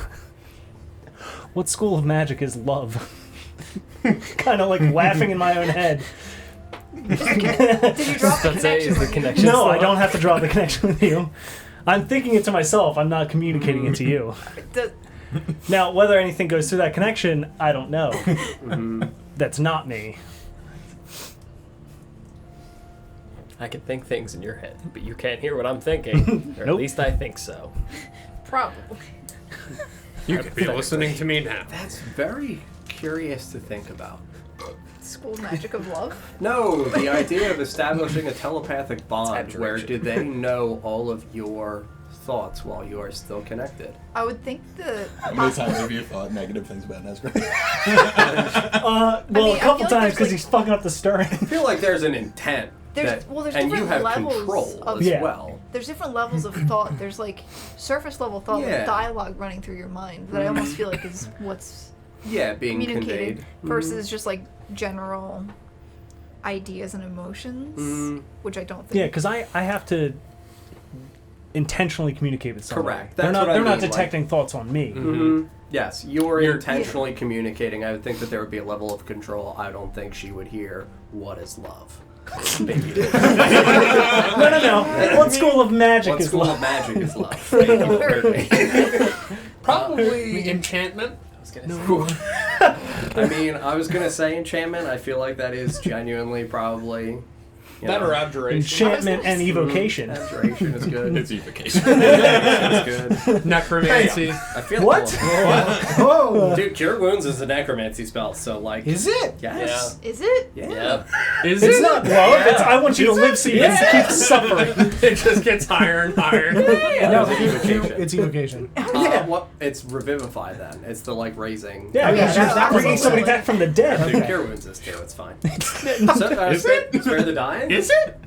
school of magic is love? Kind of like laughing in my own head. Did you drop the Let's say connection? is the when you- connection. No, I slot. don't have to draw the connection with you. I'm thinking it to myself. I'm not communicating it to you. The- Now, whether anything goes through that connection, I don't know. That's not me. I can think things in your head, but you can't hear what I'm thinking. Or at Nope. least I think so. Probably. You could be listening to me now. That's very curious to think about. School of Magic of Love. No, the idea of establishing a telepathic bond Abjuration. where do they know all of your thoughts while you are still connected? I would think the How many times have you thought negative things about Nesgrim? Well, mean, I a couple feel like times there's, because like- he's fucking up the stirring. I feel like there's an intent. There's and you different have levels control of as Yeah. well. there's different levels of thought. There's like surface level thought, Yeah. like dialogue running through your mind that I almost feel like is what's Yeah, being communicated conveyed. versus just like general ideas and emotions, Mm. which I don't think. Yeah, because I have to intentionally communicate with someone. Correct. They're That's not what I they're not mean, detecting thoughts on me. Mm-hmm. Yes, you're You're- intentionally communicating. I would think that there would be a level of control. I don't think she would hear, "What is love?" Maybe. No. What school of magic What is school love? of magic is love? Thank you for heard me. Probably enchantment. I was gonna say. I mean, I was gonna say enchantment. I feel like that is genuinely probably That or abjuration. Enchantment and evocation. Abjuration is good. It's evocation. Evocation is good. Necromancy. I feel What? Whoa! Dude, Cure Wounds is a necromancy spell, so like. Is it? Yes. Is it? Yeah. Yep. Is It's it? not love. It's I want you to live so you can keep suffering. It just gets higher and higher. No, It's evocation. it's evocation. What? It's revivify then. It's the like raising. Yeah, Oh, yeah, because that- you're that was bringing a somebody silly- back from the dead. Dude, Okay. Cure Wounds is too. It's fine. Is So, Is spare, it? spare the dying? Is it?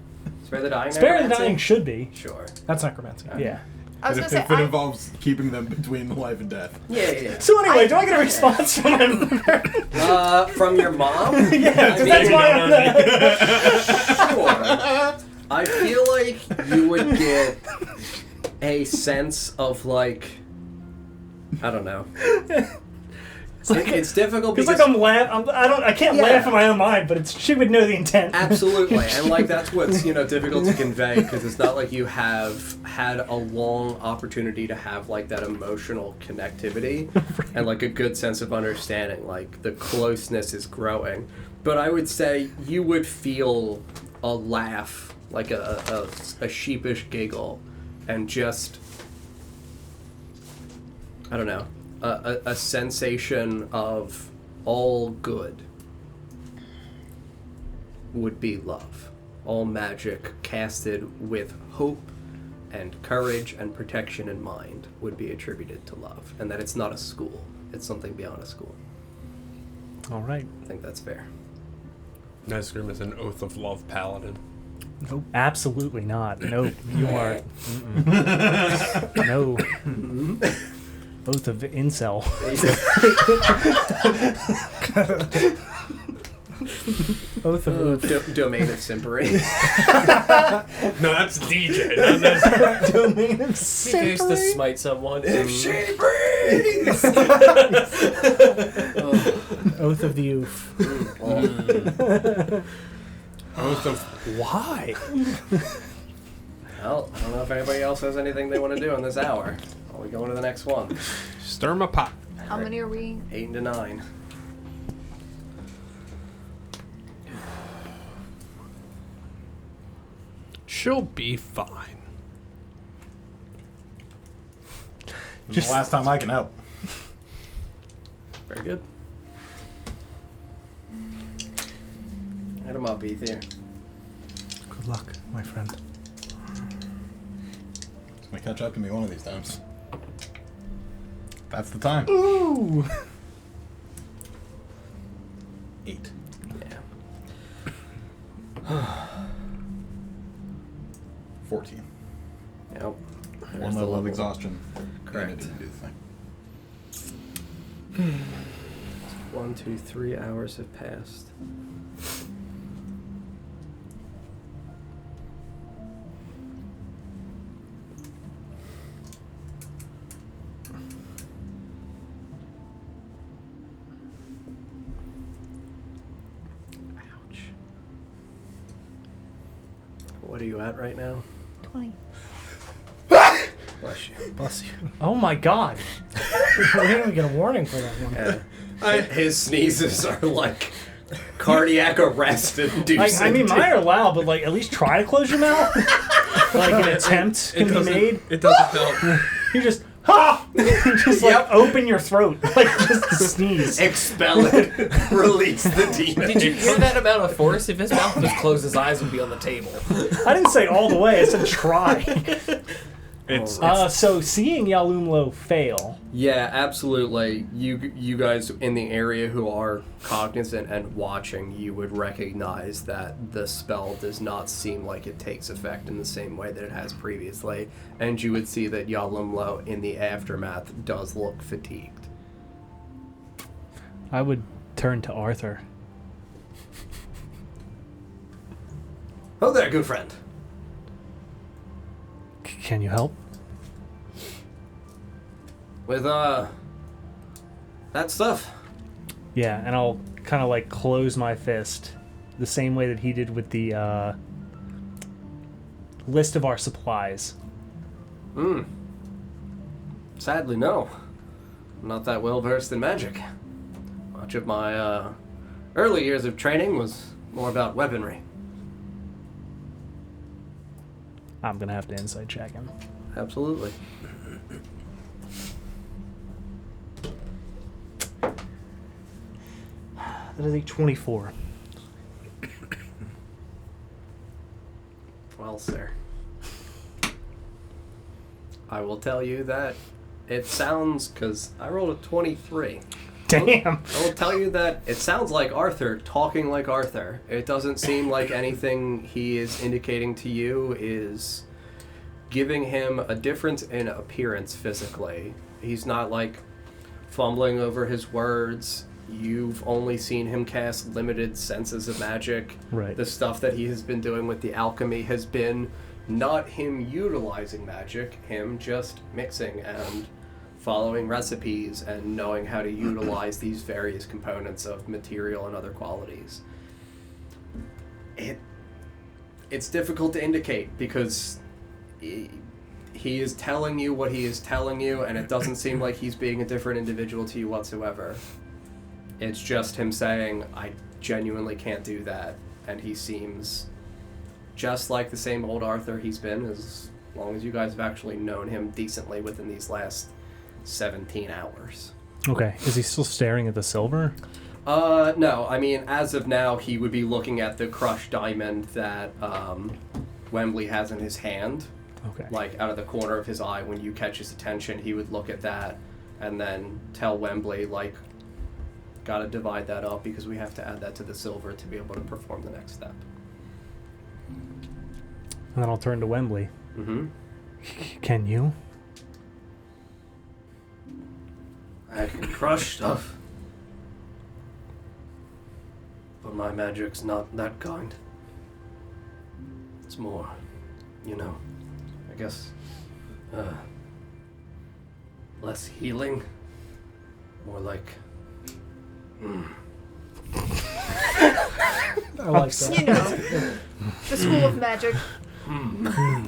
Spare the dying. Spare the necromancy? dying should be. Sure. That's necromancy. Yeah. I was But gonna if say it I, involves keeping them between life and death. Yeah. So anyway, do I get a response from him? From your mom? Yeah, because that's mean, why I'm the... Sure. I feel like you would get a sense of like, I don't know. It's difficult It's because like I'm I can't Yeah. laugh in my own mind, but she would know the intent. absolutely, and like that's what's difficult to convey because it's not like you have had a long opportunity to have like that emotional connectivity and like a good sense of understanding. Like the closeness is growing, but I would say you would feel a laugh, like a sheepish giggle, and just I don't know, a sensation of all good would be love. All magic casted with hope and courage and protection in mind would be attributed to love. And that it's not a school, it's something beyond a school. All right. I think that's fair. Nesgrim is an Oath of Love paladin. Nope. Absolutely not. No, you are. Mm-mm. No. Oath of incel. Oath of Domain of Simpery. No, that's DJ. Not Nesgrim. Domain of He goes to smite someone. If she breathes! Oath of the Oof. Oath of why? Well, I don't know if anybody else has anything they want to do in this hour. Are we going to the next one? Stir 'em a pot. How many are we? 8 to 9. She'll be fine. Just the last time I can help. Very good. Hit him up, Ether. Good luck, my friend. It's gonna catch up to me one of these times. That's the time. Ooh. 8. Yeah. 14. Yep. One There's the level of exhaustion. Correct. And it didn't do the thing. 1, 2, 3 hours have passed. Ouch. What are you at right now? 20. Bless you. Bless you. Oh my god. We didn't even get a warning for that one. Yeah. His sneezes are like cardiac arrest inducing. I mean, mine are loud, but like at least try to close your mouth. Like an attempt can be made. It doesn't help. You just just like open your throat, like just to sneeze. Expel it. Release the demon. Did you hear that amount of force? If his mouth was closed, his eyes would be on the table. I didn't say all the way. I said try. It's So seeing Yalumlo fail. Yeah, absolutely. You guys in the area who are cognizant and watching, you would recognize that the spell does not seem like it takes effect in the same way that it has previously, and you would see that Yalumlo in the aftermath does look fatigued. I would turn to Arthur. Oh there, good friend. Can you help? With that stuff. Yeah, and I'll kind of like close my fist the same way that he did with the list of our supplies. Sadly, no. I'm not that well versed in magic. Much of my early years of training was more about weaponry. I'm gonna have to insight check him. Absolutely. That is a 24. Well, sir. I will tell you that it sounds, because I rolled a 23. Damn. I will tell you that it sounds like Arthur talking like Arthur. It doesn't seem like anything he is indicating to you is giving him a difference in appearance physically. He's not like fumbling over his words. You've only seen him cast limited senses of magic. Right. The stuff that he has been doing with the alchemy has been not him utilizing magic, him just mixing and following recipes and knowing how to utilize these various components of material and other qualities. It's difficult to indicate because he is telling you what he is telling you, and it doesn't seem like he's being a different individual to you whatsoever. It's just him saying, I genuinely can't do that, and he seems just like the same old Arthur he's been as long as you guys have actually known him decently within these last 17 hours. Okay. Is he still staring at the silver? No. I mean, as of now, he would be looking at the crushed diamond that Wembley has in his hand. Okay. Like, out of the corner of his eye. When you catch his attention, he would look at that and then tell Wembley, like, gotta divide that up because we have to add that to the silver to be able to perform the next step. And then I'll turn to Wembley. Mm-hmm. Can you? I can crush stuff. But my magic's not that kind. It's more, I guess, less healing. More like, I like that. You know, the school of magic.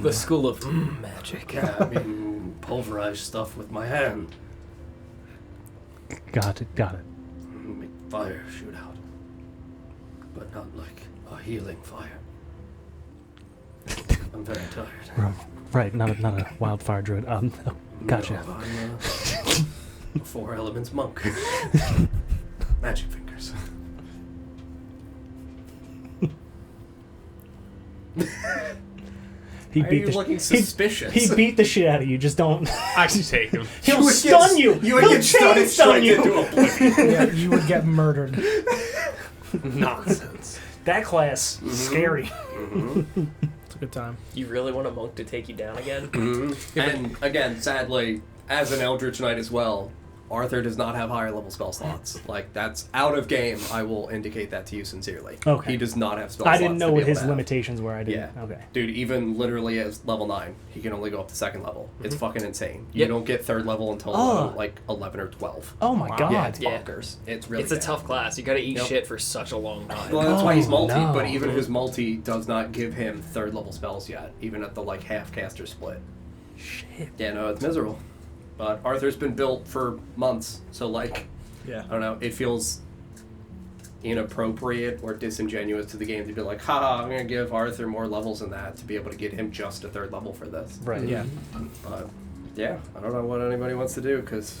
The school of magic. yeah, I mean, pulverize stuff with my hand. Got it. Make fire shoot out. But not like a healing fire. I'm very tired. Right, not a wildfire druid. Gotcha. No, I'm a 4 elements monk. Magic fingers. He Why are you looking suspicious? He beat the shit out of you. Just don't. I can take him. He'll stun you. You would He'll get stunned stun straight you. into oblivion. Yeah, you would get murdered. Nonsense. That class, scary. It's a good time. You really want a monk to take you down again? And again, sadly, as an Eldritch Knight as well, Arthur does not have higher level spell slots. Like, that's out of game. I will indicate that to you sincerely. Okay. He does not have spell I slots. didn't know to be what able his to have. limitations were. I didn't. Yeah. Okay. Dude, even literally as level 9, he can only go up to 2nd level. It's fucking insane. You Yep. don't get 3rd level until Oh. like 11 or 12. Oh my god. Yeah, it's Yeah. bonkers. It's really It's a bad. tough class. You gotta eat Yep. shit for such a long time. Well, that's why he's Oh, multi, no. but even his multi does not give him 3rd level spells yet, even at the like half caster split. Shit. Yeah, no, it's miserable. But Arthur's been built for months, so like, Yeah. I don't know, it feels inappropriate or disingenuous to the game to be like, haha, I'm gonna give Arthur more levels than that to be able to get him just a 3rd level for this. Right. Yeah. But yeah, I don't know what anybody wants to do because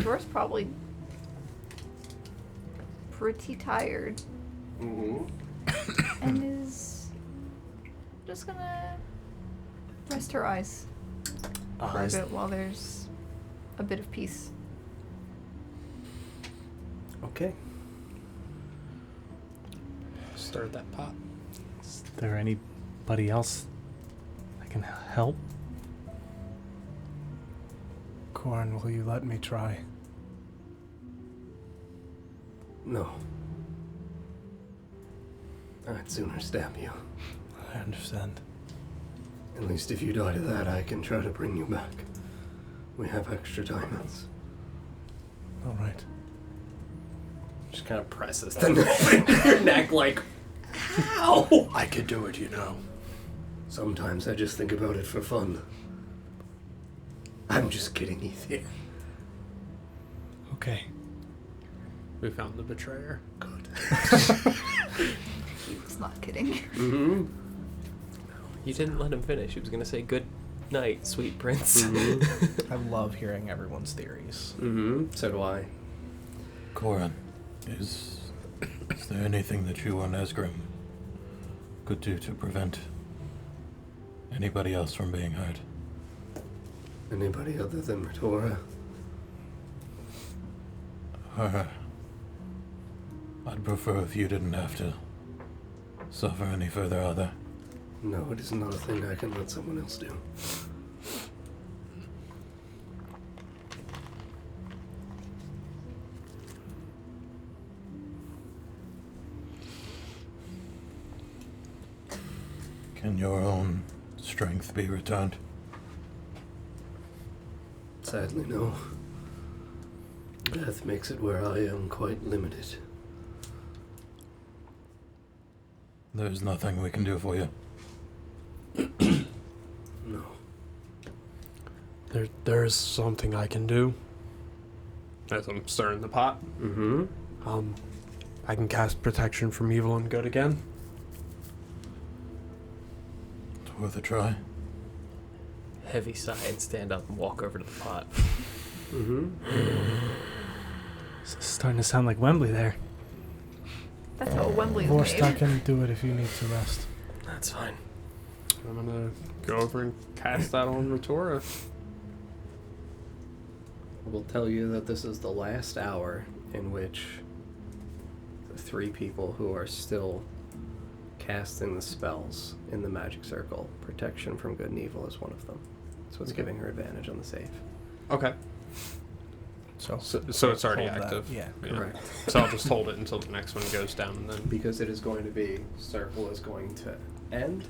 Dora's probably pretty tired and is just gonna rest her eyes for a bit while there's a bit of peace. okay. Stir that pot. Is there anybody else that can help? Corn, will you let me try? No. I'd sooner stab you. I understand. At least if you die to that, I can try to bring you back. We have extra diamonds. All right. Just kind of presses the knife into your neck like, ow! I could do it, you know. Sometimes I just think about it for fun. I'm just kidding, Ethan. Okay. We found the betrayer. Good. He was not kidding. Mm-hmm. You didn't let him finish. He was gonna say good night, sweet prince. I love hearing everyone's theories. Mm-hmm. So do I. Corin, is there anything that you or Nesgrim could do to prevent anybody else from being hurt? Anybody other than Retora? I'd prefer if you didn't have to suffer any further either. No, it is not a thing I can let someone else do. Can your own strength be returned? Sadly, no. Death makes it where I am quite limited. There's nothing we can do for you. No. There's something I can do. As I'm stirring the pot. Mm-hmm. I can cast protection from evil and good again. It's worth a try. Heavy sigh and stand up and walk over to the pot. Mm-hmm. It's starting to sound like Wembley there. That's how Wembley is Vorst, I made. can do it if you need to rest. That's fine. I'm gonna go over and cast that on Retora. I will tell you that this is the last hour in which the 3 people who are still casting the spells in the magic circle, protection from good and evil is one of them. That's what's giving her advantage on the save. Okay. So So it's already hold that. active. Yeah. Correct. So I'll just hold it until the next one goes down and then. Because it is going to be, circle is going to end.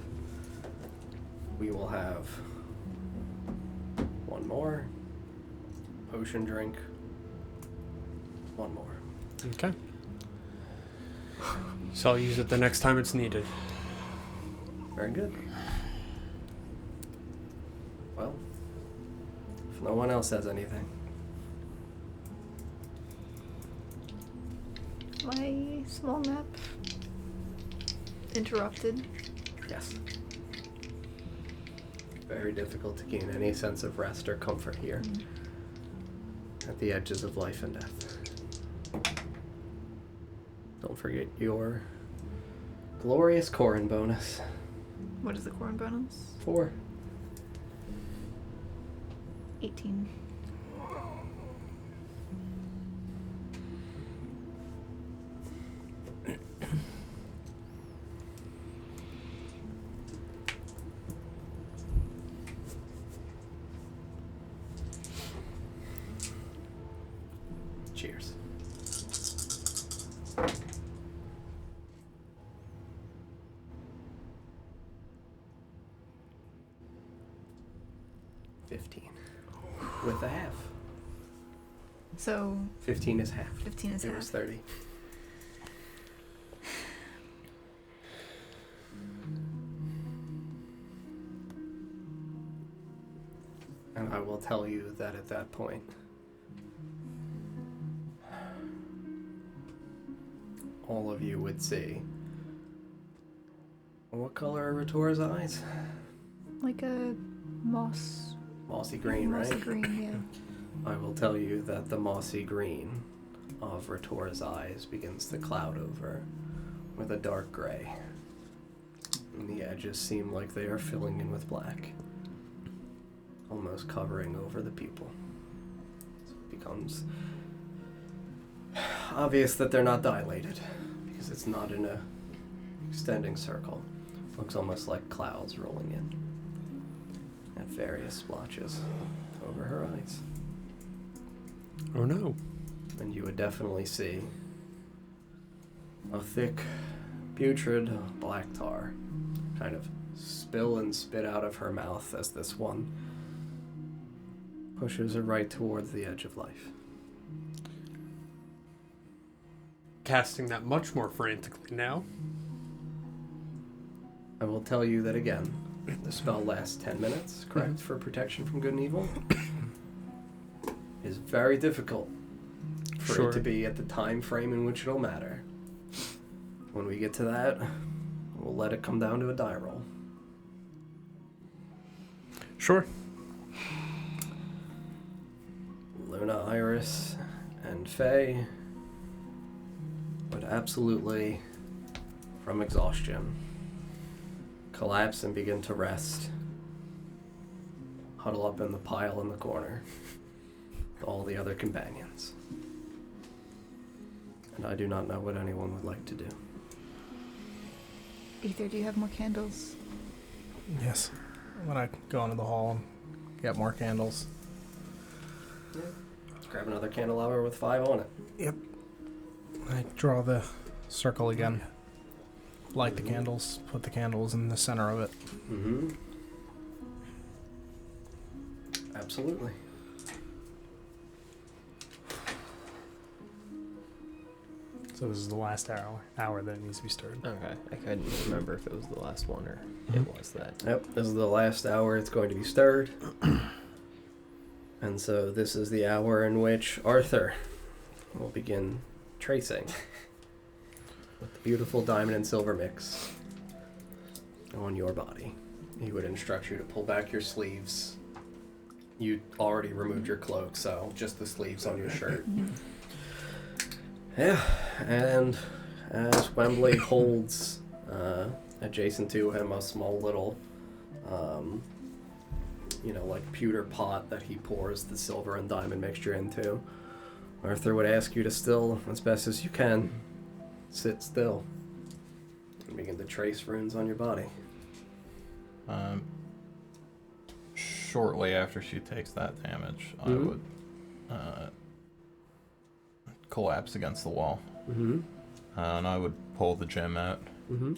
We will have one more potion drink. One more. Okay. So I'll use it the next time it's needed. Very good. Well, if no one else has anything. My small nap interrupted. Yes. Very difficult to gain any sense of rest or comfort here. At the edges of life and death. Don't forget your glorious Corin bonus. What is the corn bonus? 4. 18. Cheers. With a half. So 15 is half. 15 is It half. was 30. And I will tell you that at that point, all of you would see. What color are Ratora's eyes? Like a mossy Mossy green, right? green, yeah. I will tell you that the mossy green of Ratora's eyes begins to cloud over with a dark gray. And the edges seem like they are filling in with black, almost covering over the pupil. So it becomes obvious that they're not dilated, because it's not in a extending circle. Looks almost like clouds rolling in at various splotches over her eyes. Oh no. And you would definitely see a thick, putrid black tar kind of spill and spit out of her mouth as this one pushes her right towards the edge of life. Casting that much more frantically now. I will tell you that again, the spell lasts 10 minutes, correct, for protection from good and evil. It is very difficult for it to be at the time frame in which it'll matter. When we get to that, we'll let it come down to a die roll. Sure. Luna, Iris, and Faye would absolutely, from exhaustion, collapse and begin to rest, huddle up in the pile in the corner with all the other companions. And I do not know what anyone would like to do. Ether, do you have more candles? Yes. When I go into the hall and get more candles. Let's grab another candelabra with 5 on it. Yep. I draw the circle again. Light the candles, put the candles in the center of it. Mm-hmm. Absolutely. So this is the last hour that it needs to be stirred. Okay, I couldn't remember if it was the last one or it was that. Yep, this is the last hour it's going to be stirred. And so this is the hour in which Arthur will begin tracing with the beautiful diamond and silver mix on your body. He would instruct you to pull back your sleeves. You already removed your cloak, so just the sleeves on your shirt. Yeah, and as Wembley holds adjacent to him a small little, like pewter pot that he pours the silver and diamond mixture into, Arthur would ask you to still, as best as you can, sit still and begin to trace runes on your body. Shortly after she takes that damage, I would collapse against the wall. Mm-hmm. And I would pull the gem out. Mm-hmm.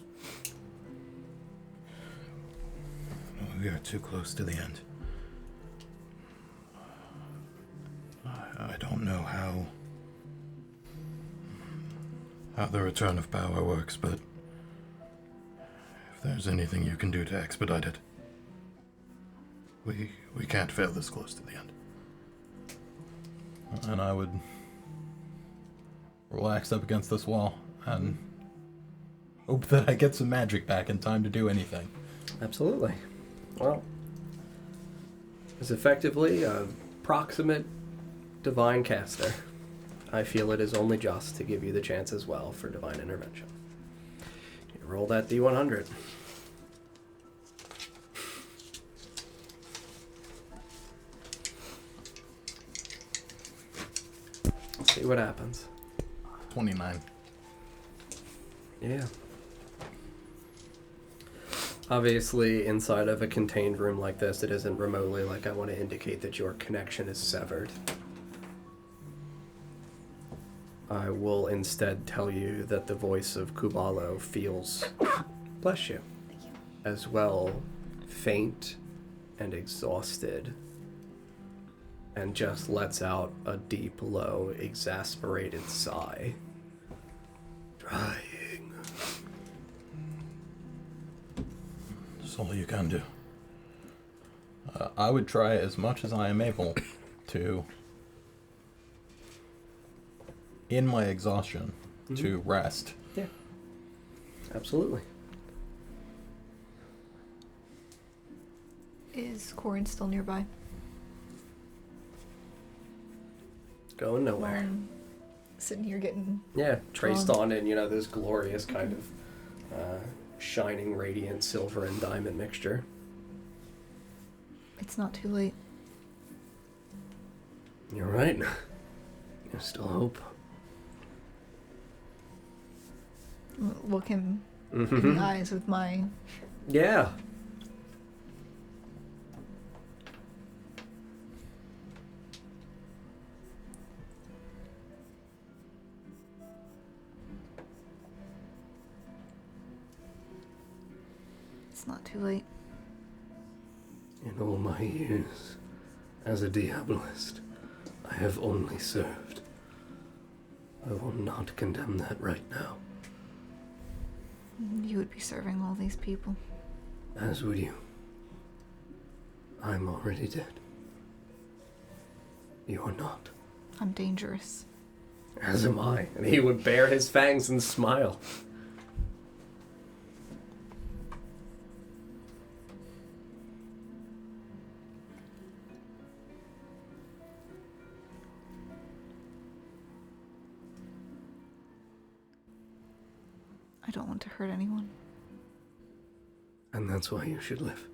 We are too close to the end. I don't know how the return of power works, but if there's anything you can do to expedite it, we can't fail this close to the end. And I would relax up against this wall and hope that I get some magic back in time to do anything. Absolutely. Well, as effectively a proximate divine caster, I feel it is only just to give you the chance as well for divine intervention. You roll that D100. See what happens. 29. Yeah. Obviously, inside of a contained room like this, it isn't remotely like I want to indicate that your connection is severed. I will instead tell you that the voice of Kubalo feels, bless you, as well faint and exhausted, and just lets out a deep, low, exasperated sigh. Trying. That's all you can do. I would try as much as I am able to, in my exhaustion, to rest. Yeah. Absolutely. Is Corin still nearby? Going nowhere. While I'm sitting here getting... Yeah, traced on in, this glorious kind of shining, radiant silver and diamond mixture. It's not too late. You're right. There's still hope. Look him in the eyes with my... Yeah. It's not too late. In all my years as a Diabolist, I have only served. I will not condemn that right now. You would be serving all these people. As would you. I'm already dead. You are not. I'm dangerous. As am I. And he would bare his fangs and smile. I don't want to hurt anyone. And that's why you should live.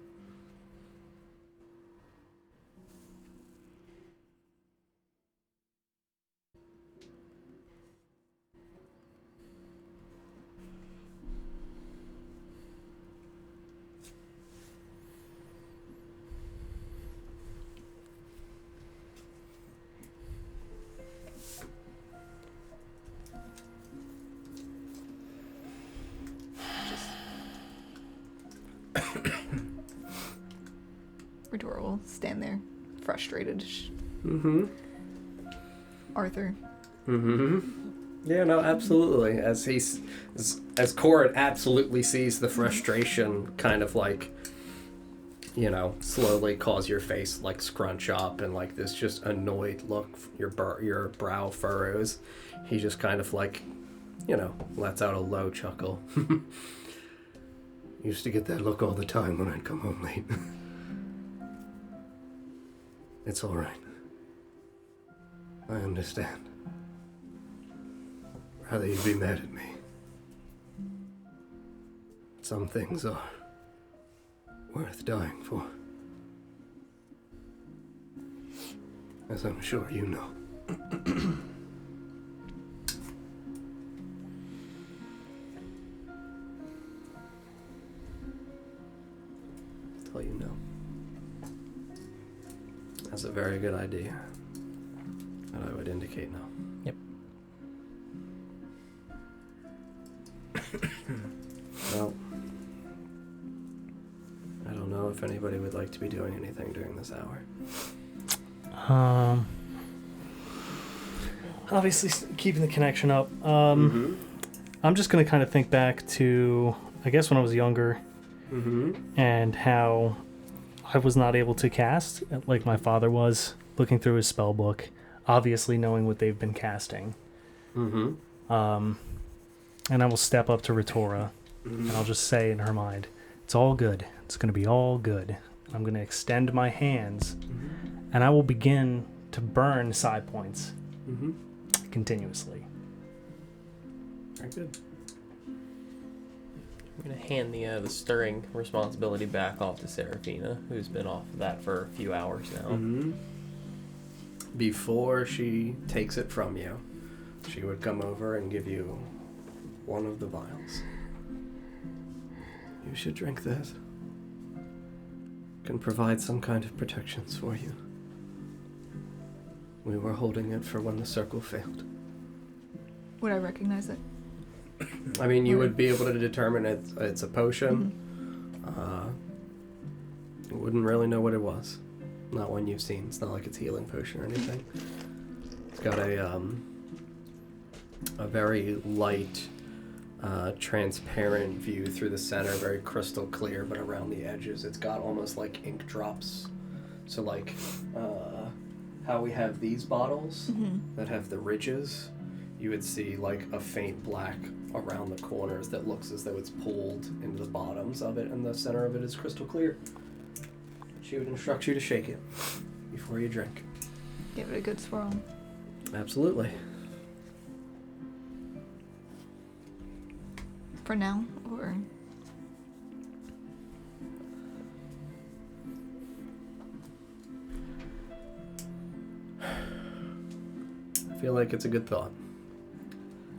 Redora will stand there, frustrated. Mm-hmm. Arthur. Mm-hmm. Yeah, no, absolutely. As Corin absolutely sees the frustration kind of like, slowly cause your face like scrunch up and like this just annoyed look, your brow furrows. He just kind of like, lets out a low chuckle. Used to get that look all the time when I'd come home late. It's all right. I understand. Rather you be mad at me. Some things are worth dying for. As I'm sure you know. That's all you know. That's a very good idea. And I would indicate no. Yep. Well, I don't know if anybody would like to be doing anything during this hour. Obviously keeping the connection up. I'm just gonna kind of think back to, I guess, when I was younger, and how I was not able to cast like my father was, looking through his spell book, obviously knowing what they've been casting. And I will step up to Ritora, and I'll just say in her mind, "It's all good. It's going to be all good." I'm going to extend my hands, and I will begin to burn side points continuously. Very good. I'm gonna hand the stirring responsibility back off to Seraphina, who's been off of that for a few hours now. Before she takes it from you, she would come over and give you one of the vials. You should drink this. Can provide some kind of protections for you. We were holding it for when the circle failed. Would I recognize it? I mean, you would be able to determine it's a potion. You wouldn't really know what it was. Not one you've seen. It's not like it's healing potion or anything. It's got a very light, transparent view through the center, very crystal clear, but around the edges it's got almost like ink drops. So like how we have these bottles that have the ridges, you would see like a faint black around the corners that looks as though it's pulled into the bottoms of it, and the center of it is crystal clear. She would instruct you to shake it before you drink. Give it a good swirl. Absolutely. For now, or... I feel like it's a good thought.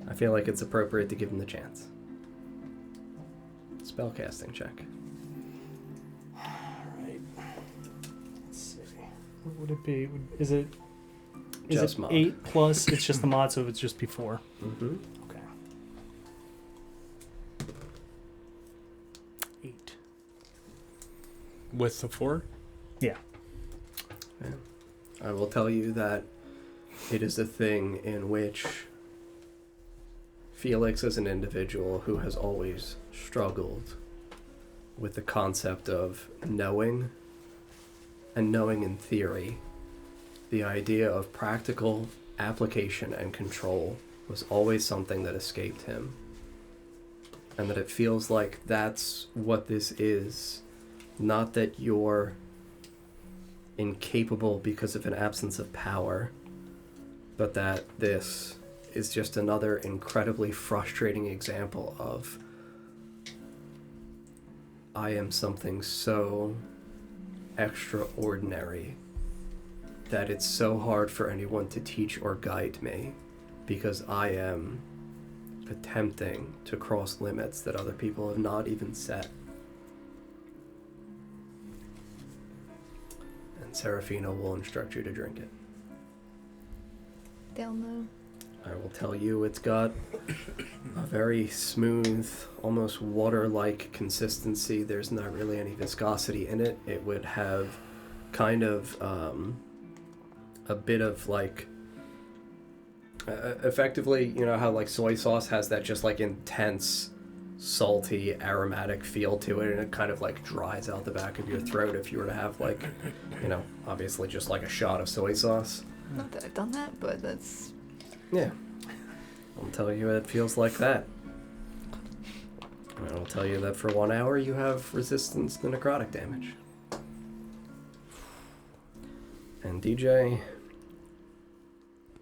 I feel like it's appropriate to give him the chance. Spellcasting check. Alright. Let's see. What would it be? Is it Just mod. 8 plus? It's just the mod, so it's just before. Okay. 8. With the 4? Yeah. Yeah. I will tell you that it is a thing in which Felix is an individual who has always struggled with the concept of knowing, and knowing in theory. The idea of practical application and control was always something that escaped him. And that it feels like that's what this is. Not that you're incapable because of an absence of power, but that this is just another incredibly frustrating example of I am something so extraordinary that it's so hard for anyone to teach or guide me, because I am attempting to cross limits that other people have not even set. And Seraphina will instruct you to drink it. They'll know. I will tell you it's got a very smooth, almost water-like consistency. There's not really any viscosity in it. It would have kind of a bit of like Effectively, you know how like soy sauce has that just like intense, salty, aromatic feel to it, and it kind of like dries out the back of your throat if you were to have like, you know, obviously just like a shot of soy sauce. Not that I've done that, but that's... Yeah. I'll tell you it feels like that. And I'll tell you that for 1 hour you have resistance to necrotic damage. And DJ,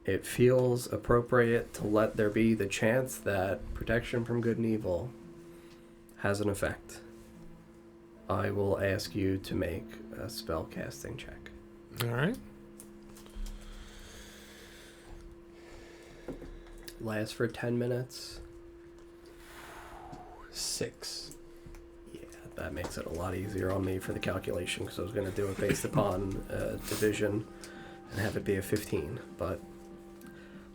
it feels appropriate to let there be the chance that protection from good and evil has an effect. I will ask you to make a spell casting check. All right. Lasts for 10 minutes. 6. Yeah, that makes it a lot easier on me for the calculation because I was going to do it based upon division and have it be a 15. But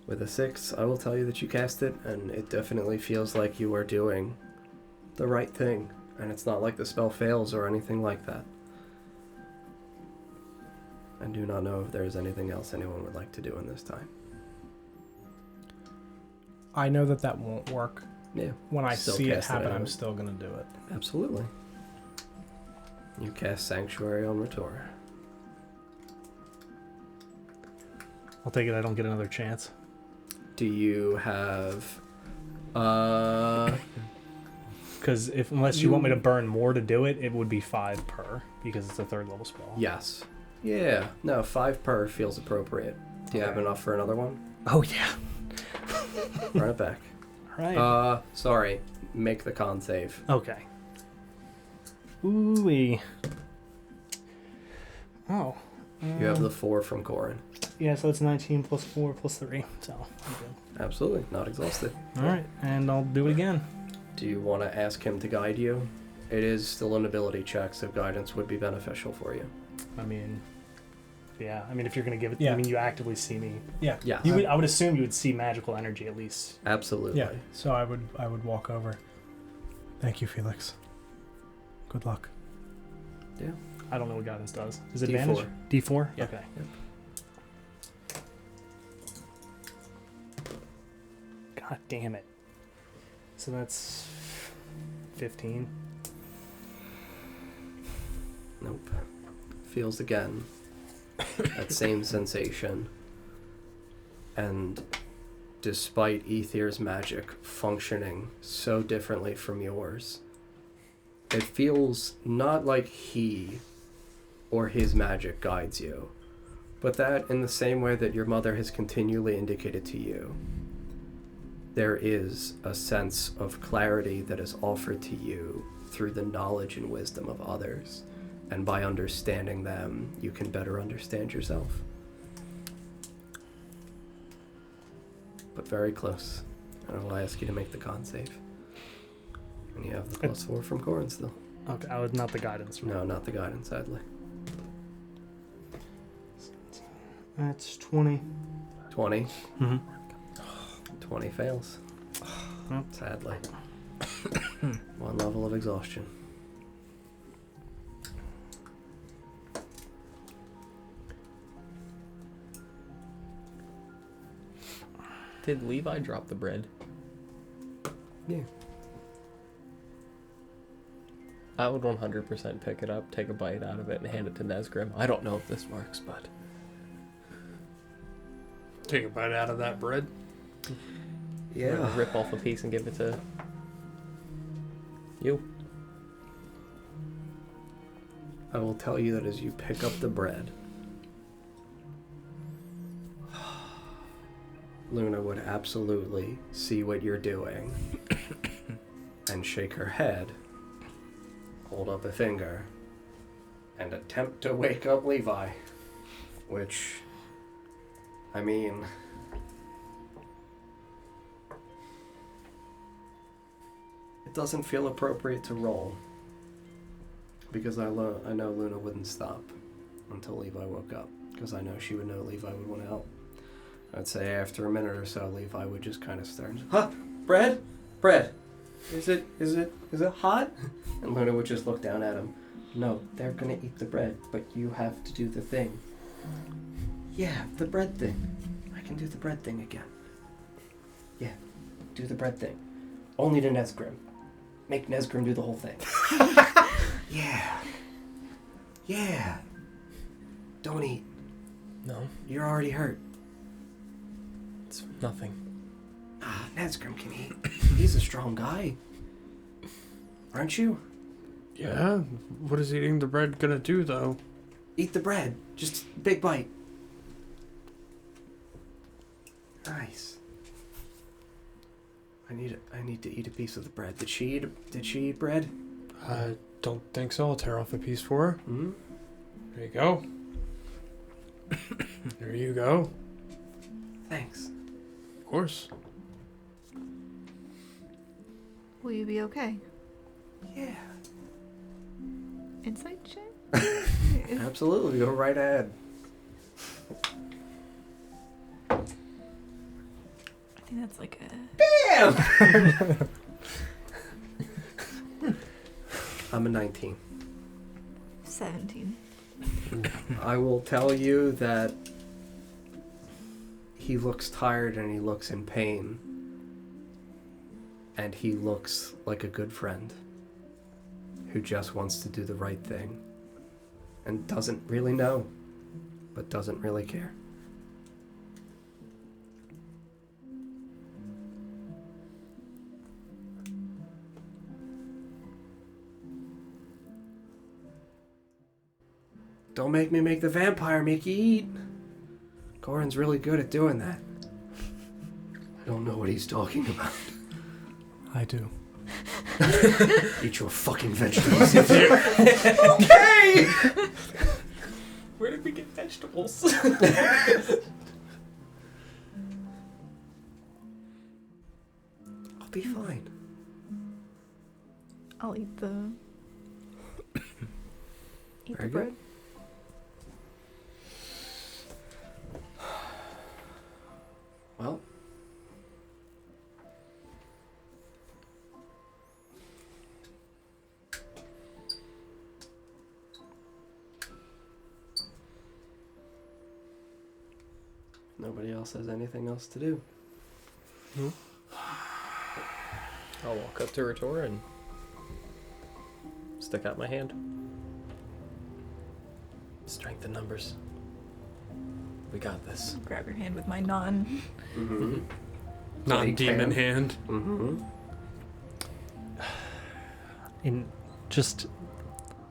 with a 6, I will tell you that you cast it, and it definitely feels like you are doing the right thing. And it's not like the spell fails or anything like that. I do not know if there is anything else anyone would like to do in this time. I know that won't work. Yeah. When I Still see it cast it happen, I'm anyway. still going to do it. Absolutely. You cast Sanctuary on Ritor. I'll take it I don't get another chance. Do you have... Because unless you want me to burn more to do it, it would be 5 per, because it's a 3rd level spell. Yes. Yeah. No, 5 per feels appropriate. Do you have Okay. enough for another one? Oh, yeah. Run it back. Right. Sorry. Make the con save. Okay. Ooh-wee. Oh. You have the 4 from Corin. Yeah, so it's 19 plus 4 plus 3, so I'm good. Absolutely. Not exhausted. Alright, and I'll do it again. Do you want to ask him to guide you? It is still an ability check, so guidance would be beneficial for you. I mean, yeah, if you're going to give it, Yeah. I mean, you actively see me. Yeah. Yes. I would assume you would see magical energy at least. Absolutely. Yeah. So I would walk over. Thank you, Felix. Good luck. Yeah. I don't know what guidance does. Is it D4. advantage? D4? Yeah. Okay. Yep. God damn it. So that's 15. Nope. Feels again. That same sensation. And despite Aether's magic functioning so differently from yours, it feels not like he or his magic guides you, but that in the same way that your mother has continually indicated to you, there is a sense of clarity that is offered to you through the knowledge and wisdom of others. And by understanding them, you can better understand yourself. But very close. And I will ask you to make the con save. And you have the +4 from Corin still. Okay, I would not the guidance. Right? No, not the guidance, sadly. That's 20. 20. Mm-hmm. 20 fails. Yep. Sadly. 1 level of exhaustion. Did Levi drop the bread? Yeah. I would 100% pick it up, take a bite out of it, and hand it to Nesgrim. I don't know if this works, but... Take a bite out of that bread. I'm gonna rip off a piece and give it to... you. I will tell you that as you pick up the bread, Luna would absolutely see what you're doing and shake her head, hold up a finger, and attempt to wake up Levi. Which, I mean... it doesn't feel appropriate to roll. Because I know Luna wouldn't stop until Levi woke up. Because I know she would know Levi would want to help. I'd say after a minute or so, Levi would just kind of start and, huh? Bread? Bread. Is it hot? And Luna would just look down at him. No, they're gonna eat the bread, but you have to do the thing. Yeah, the bread thing. I can do the bread thing again. Yeah. Do the bread thing. Only to Nesgrim. Make Nesgrim do the whole thing. Yeah. Yeah. Don't eat. No, You're already hurt. it's nothing. Ah, Nesgrim can eat. He's a strong guy. Aren't you? Yeah. What is eating the bread gonna do, though? Eat the bread. Just big bite. Nice. I need to eat a piece of the bread. Did she eat bread? I don't think so. I'll tear off a piece for her. Hmm? There you go. There you go. Thanks. Of course. Will you be okay? Yeah. Insight check? Absolutely. Go right ahead. I think that's like a... Damn! I'm a 19. 17. I will tell you that he looks tired and he looks in pain. And he looks like a good friend who just wants to do the right thing and doesn't really know, but doesn't really care. Don't make me make the vampire make you eat. Goran's really good at doing that. I don't know what he's talking about. I do. Eat your fucking vegetables. Okay! Where did we get vegetables? I'll be fine. I'll eat the... eat Very the bread. Well. Nobody else has anything else to do. I'll walk up to Ritor and stick out my hand. Strength in numbers. We got this. Grab your hand with my non... Mm-hmm. Non-demon hand. Mm-hmm. In just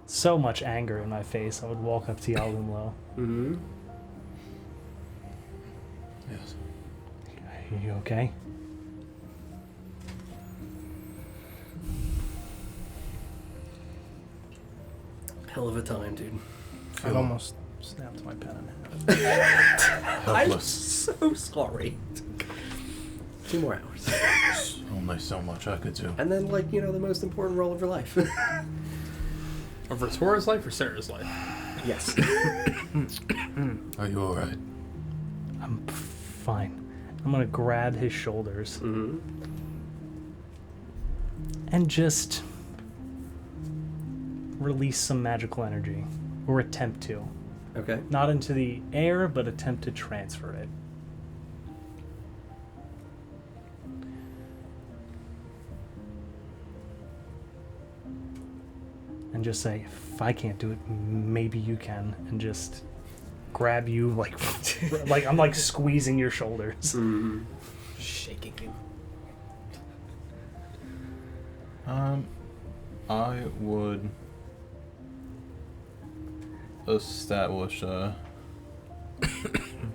so much anger in my face, I would walk up to Yalumlo. Mm-hmm. Yes. Are you okay? Hell of a time, dude. I almost snapped my pen in half. Helpless. So sorry. 2 more hours. Only so much I could do. And then, like, you know, the most important role of your life. Of Ritora's life or Sarah's life? Yes. Are you alright? I'm fine. I'm gonna grab his shoulders Mm-hmm. and just release some magical energy, or attempt to. Okay. Not into the air, but attempt to transfer it. And just say, if I can't do it, maybe you can. And just grab you like, like I'm like squeezing your shoulders. Mm-hmm. Shaking you. I would establish a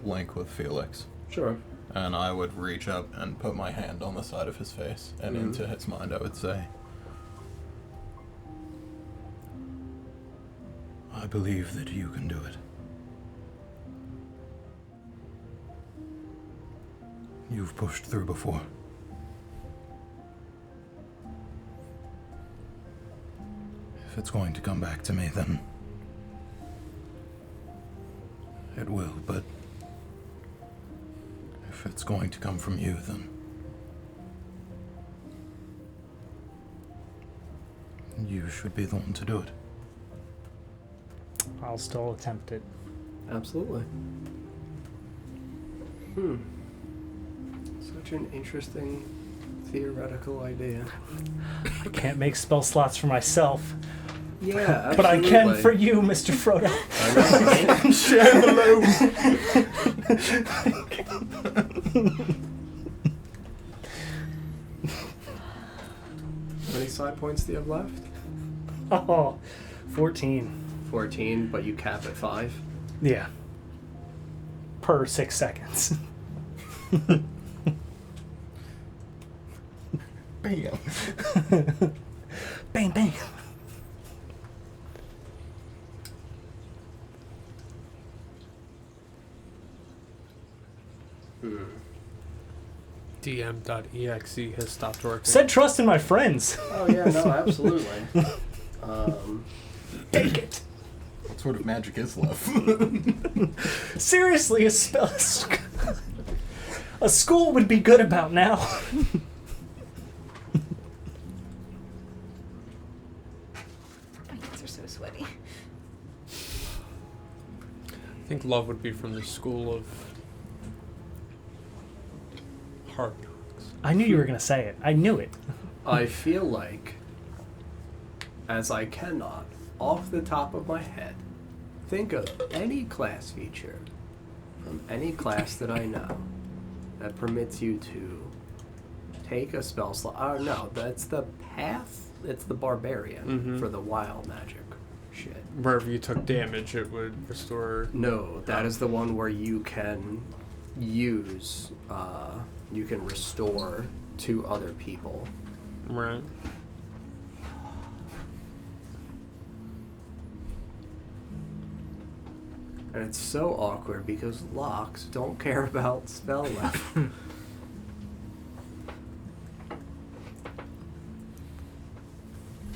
link with Felix, Sure. and I would reach up and put my hand on the side of his face, and into his mind I would say, I believe that you can do it. You've pushed through before. If it's going to come back to me, then it will, but if it's going to come from you, then you should be the one to do it. I'll still attempt it. Absolutely. So such an interesting theoretical idea. I can't make spell slots for myself, Yeah, absolutely. but I can for you, Mr. Frodo. Share the How many side points do you have left? Oh, 14. 14, but you cap at 5. Yeah. Per 6 seconds. Bam. Bang, bang. DM.exe has stopped working. Said trust in my friends. Oh yeah, no, absolutely. Take it. What sort of magic is love? Seriously, a school would be good about now. My hands are so sweaty. I think love would be from the school of hard knocks. I knew you were going to say it. I knew it. I feel like, as I cannot, off the top of my head, think of any class feature from any class that I know that permits you to take a spell slot. Oh no, that's the path. It's the barbarian for the wild magic shit. Wherever you took damage, it would restore. No, that is the one where you can use, you can restore to other people. Right. And it's so awkward because locks don't care about spell level.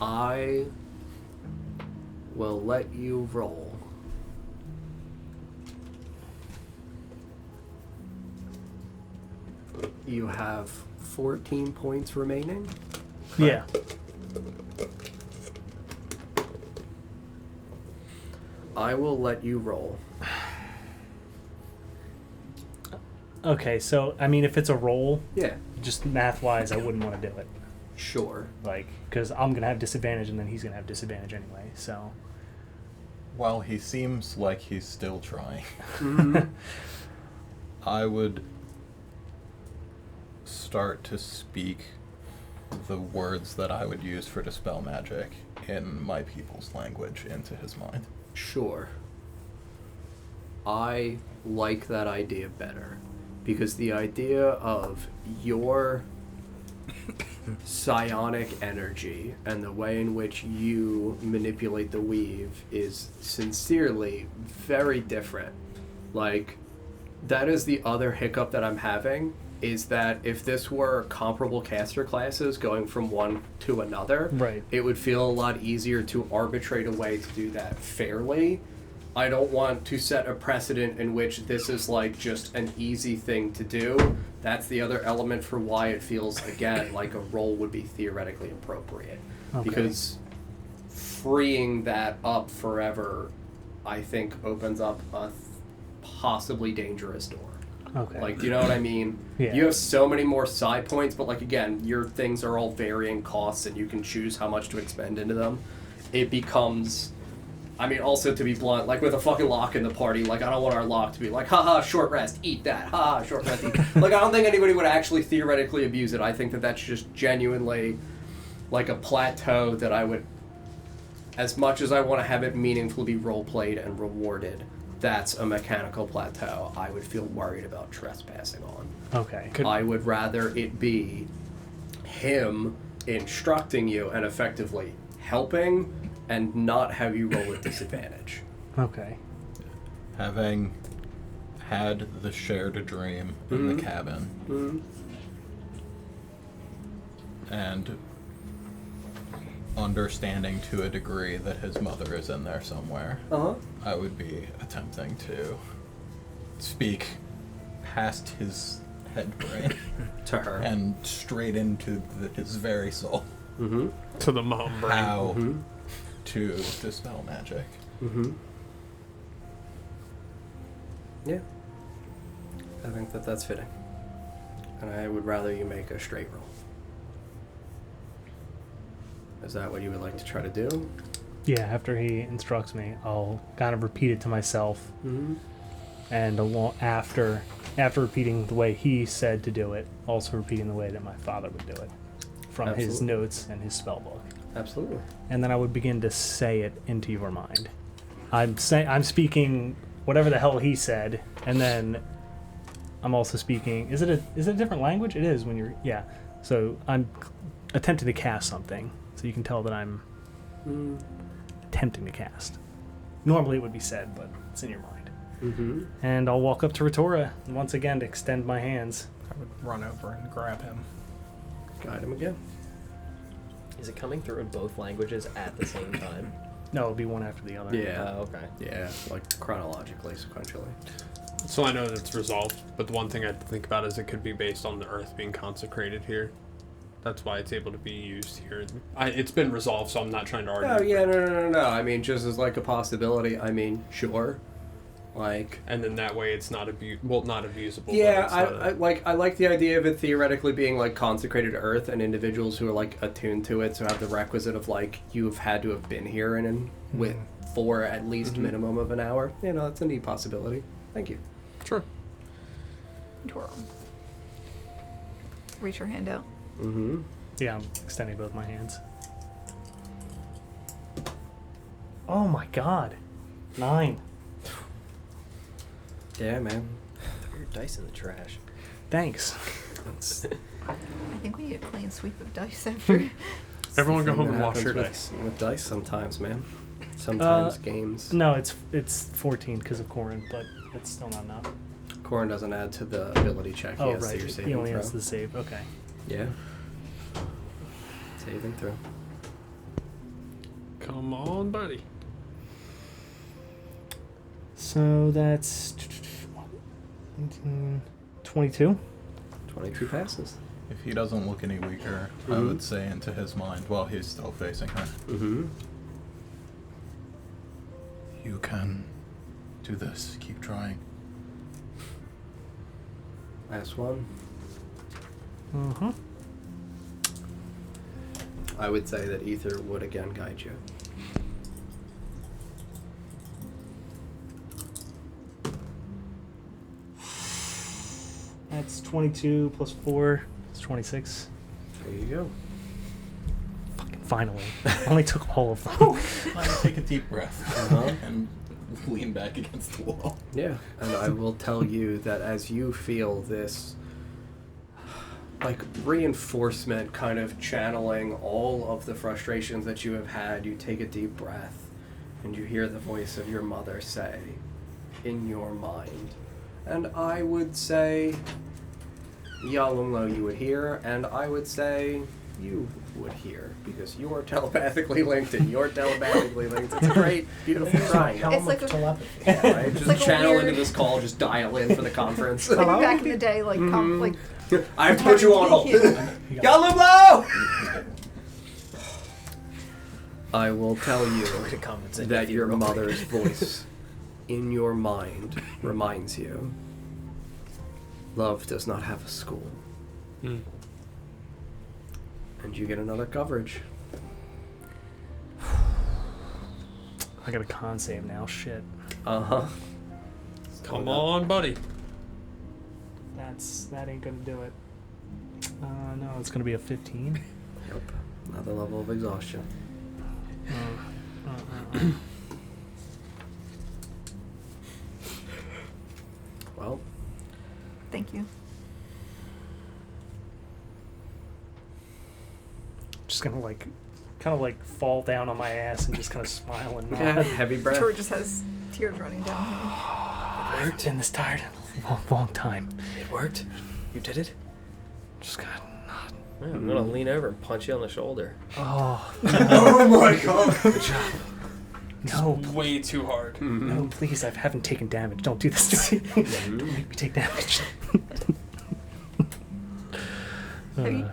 I will let you roll. You have 14 points remaining. Yeah. I will let you roll. Okay, so, I mean, if it's a roll, Yeah, just math-wise, I wouldn't want to do it. sure. Like, because I'm going to have disadvantage and then he's going to have disadvantage anyway, so. While he seems like he's still trying, I would start to speak the words that I would use for dispel magic in my people's language into his mind. Sure. I like that idea better because the idea of your psionic energy and the way in which you manipulate the weave is sincerely very different. Like, that is the other hiccup that I'm having, is that if this were comparable caster classes going from one to another, Right. it would feel a lot easier to arbitrate a way to do that fairly. I don't want to set a precedent in which this is like just an easy thing to do. That's the other element for why it feels, again, like a roll would be theoretically appropriate. Okay. Because freeing that up forever, I think, opens up a possibly dangerous door. Okay. Like, do you know what I mean? Yeah. You have so many more side points, but like, again, your things are all varying costs and you can choose how much to expend into them. It becomes, I mean, also to be blunt, like with a fucking lock in the party, like I don't want our lock to be like, haha, short rest, eat that, haha, short rest, eat. Like, I don't think anybody would actually theoretically abuse it. I think that that's just genuinely like a plateau that I would, as much as I want to have it meaningfully be role played and rewarded, that's a mechanical plateau I would feel worried about trespassing on. Okay. I would rather it be him instructing you and effectively helping and not have you roll at disadvantage. Okay. Having had the shared dream in the cabin and understanding to a degree that his mother is in there somewhere, I would be attempting to speak past his head brain To her. and straight into his very soul. To the mom brain. How to dispel magic. Yeah. I think that that's fitting. And I would rather you make a straight roll. Is that what you would like to try to do? Yeah, after he instructs me, I'll kind of repeat it to myself. Mm-hmm. And after repeating the way he said to do it, also repeating the way that my father would do it from his Absolutely. notes and his spell book. Absolutely. And then I would begin to say it into your mind. I'm speaking whatever the hell he said, and then I'm also speaking. Is it a different language? It is when you're So I'm attempting to cast something, so you can tell that I'm attempting to cast. Normally it would be said, but it's in your mind. Mm-hmm. And I'll walk up to Ritora once again to extend my hands. I would run over and grab him. Guide him again. Is it coming through in both languages at the same time? No, it'll be one after the other. Yeah. Okay. Yeah, like chronologically, sequentially. So I know that it's resolved, but the one thing I have to think about is it could be based on the earth being consecrated here. That's why it's able to be used here. It's been resolved, so I'm not trying to argue. Oh, yeah, no. I mean, just as like a possibility, I mean, sure. Like, And then that way it's not not abusable. yeah, but it's I like the idea of it theoretically being like consecrated earth and individuals who are like attuned to it, so have the requisite of like you've had to have been here and with for at least minimum of an hour. You know, that's a neat possibility. Thank you. Sure. Twirl. Reach your hand out. Mm-hmm. Yeah, I'm extending both my hands. Oh my god. 9. Yeah, man. Throw your dice in the trash. Thanks. I think we need a clean sweep of dice after. Everyone go Thing home that and wash your happens dice. with dice sometimes, man. Sometimes games. No, it's 14 because of Corin, but it's still not enough. Corin doesn't add to the ability check. He Oh, has to right. your He saving only throw. has the save. Okay. Yeah. Saving throw. Come on, buddy. So that's 22. 22 passes. If he doesn't look any weaker, I would say into his mind while he's still facing her. Mm-hmm. You can do this. Keep trying. Last one. Mm-hmm. I would say that Ether would again guide you. That's 22 plus 4. It's 26. There you go. Fucking finally. I only took all of them. Take a deep breath Uh-huh. and lean back against the wall. Yeah, and I will tell you that as you feel this, like, reinforcement kind of channeling all of the frustrations that you have had, you take a deep breath and you hear the voice of your mother say, in your mind. And I would say, Yalumlo you would hear, and I would say you would hear, because you're telepathically linked and you're telepathically linked. It's a great, beautiful triangle. It's like a- telepathy. Yeah, right? Just like a channel weird- into this call, just dial in for the conference. Like Hello? back in the day, like like I put you on hold. Yeah. Yalumlo! I will tell you that your mother's voice in your mind reminds you love does not have a school. Mm. And you get another coverage. I got a con save now. Shit. Uh-huh. Come on, buddy. That ain't gonna do it. No, it's gonna be a 15. Yep. Another level of exhaustion. Well, Thank you. Just gonna kind of fall down on my ass and just kind of smile and yeah, nod. heavy breath. Tor just has tears running down him. I've been this tired in a long time. It worked. You did it. Just gotta nod. Yeah, I'm gonna lean over and punch you on the shoulder. Oh Oh my god. good job. No, Way too hard. no, please! I haven't taken damage. Don't do this to me. Don't make me take damage. Have you-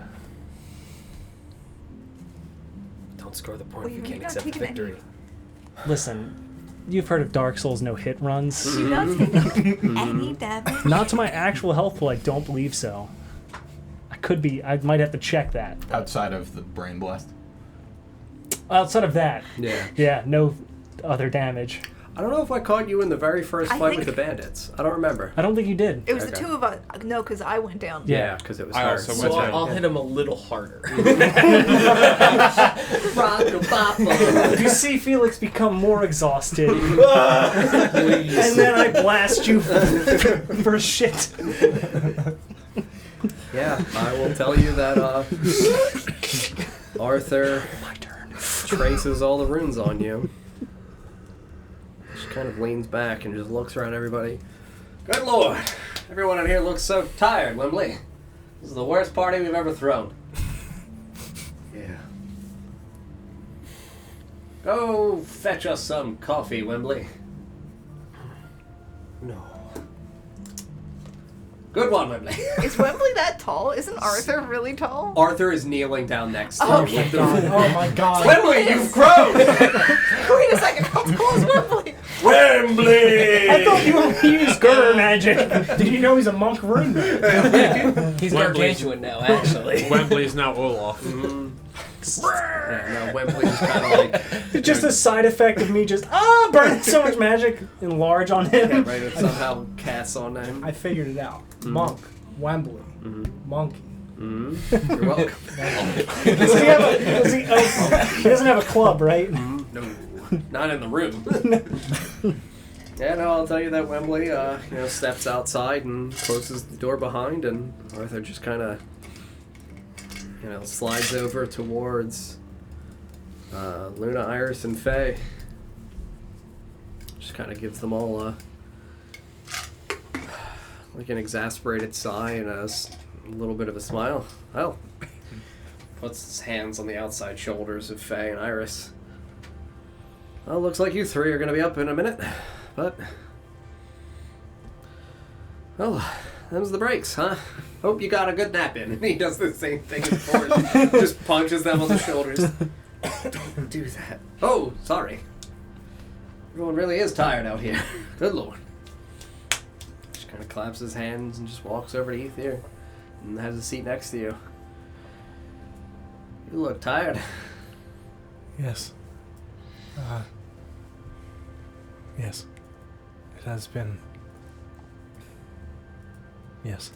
Don't score the point Well, if you you're can't not accept taking any- victory. Listen, you've heard of Dark Souls no hit runs. You're not taking any damage. Not to my actual health pool. I don't believe so. could be. I might have to check that. Outside of the brain blast. Outside of that, Yeah. yeah, no other damage. I don't know if I caught you in the very first I fight with think- the bandits. I don't remember. I don't think you did. It was the Okay. two of us. No, because I went down. Yeah. because it was I her. also So went I'll, down. I'll hit him a little harder. You see Felix become more exhausted, and then I blast you for shit. Yeah, I will tell you that Arthur traces all the runes on you. She kind of leans back and just looks around everybody. Good lord! Everyone in here looks so tired, Wembley. This is the worst party we've ever thrown. Yeah. Go fetch us some coffee, Wembley. No. Good one, Wembley. Is Wembley that tall? Isn't Arthur really tall? Arthur is kneeling down next to Oh, you. with the- Oh my god. Wembley, you've grown! Wait a second. How tall is Wembley? Wembley! I thought you used girder magic. Did you know he's a monk rune? He's Wembley's- gargantuan now, actually. Wembley is now Olaf. Yeah, no, Wembley's kind of like It's just a side effect of me just burning so much magic and large on him. right. It somehow casts on him. I figured it out. Monk, Wembley, monkey. You're welcome. Does he have he doesn't have a club, right? No, not in the room. Yeah, no, I'll tell you that Wembley, steps outside and closes the door behind, and Arthur just kind of, slides over towards Luna, Iris, and Faye. Just kind of gives them all like an exasperated sigh and a little bit of a smile. Oh. Puts his hands on the outside shoulders of Faye and Iris. Well, looks like you three are going to be up in a minute, but... Well, them's the breaks, huh? Hope you got a good nap in. And he does the same thing as before. Just punches them on the shoulders. Don't do that. Oh, sorry. Everyone really is tired out here. Good lord. Just kind of claps his hands and just walks over to Ether and has a seat next to you. You look tired. Yes. Yes. It has been. Yes.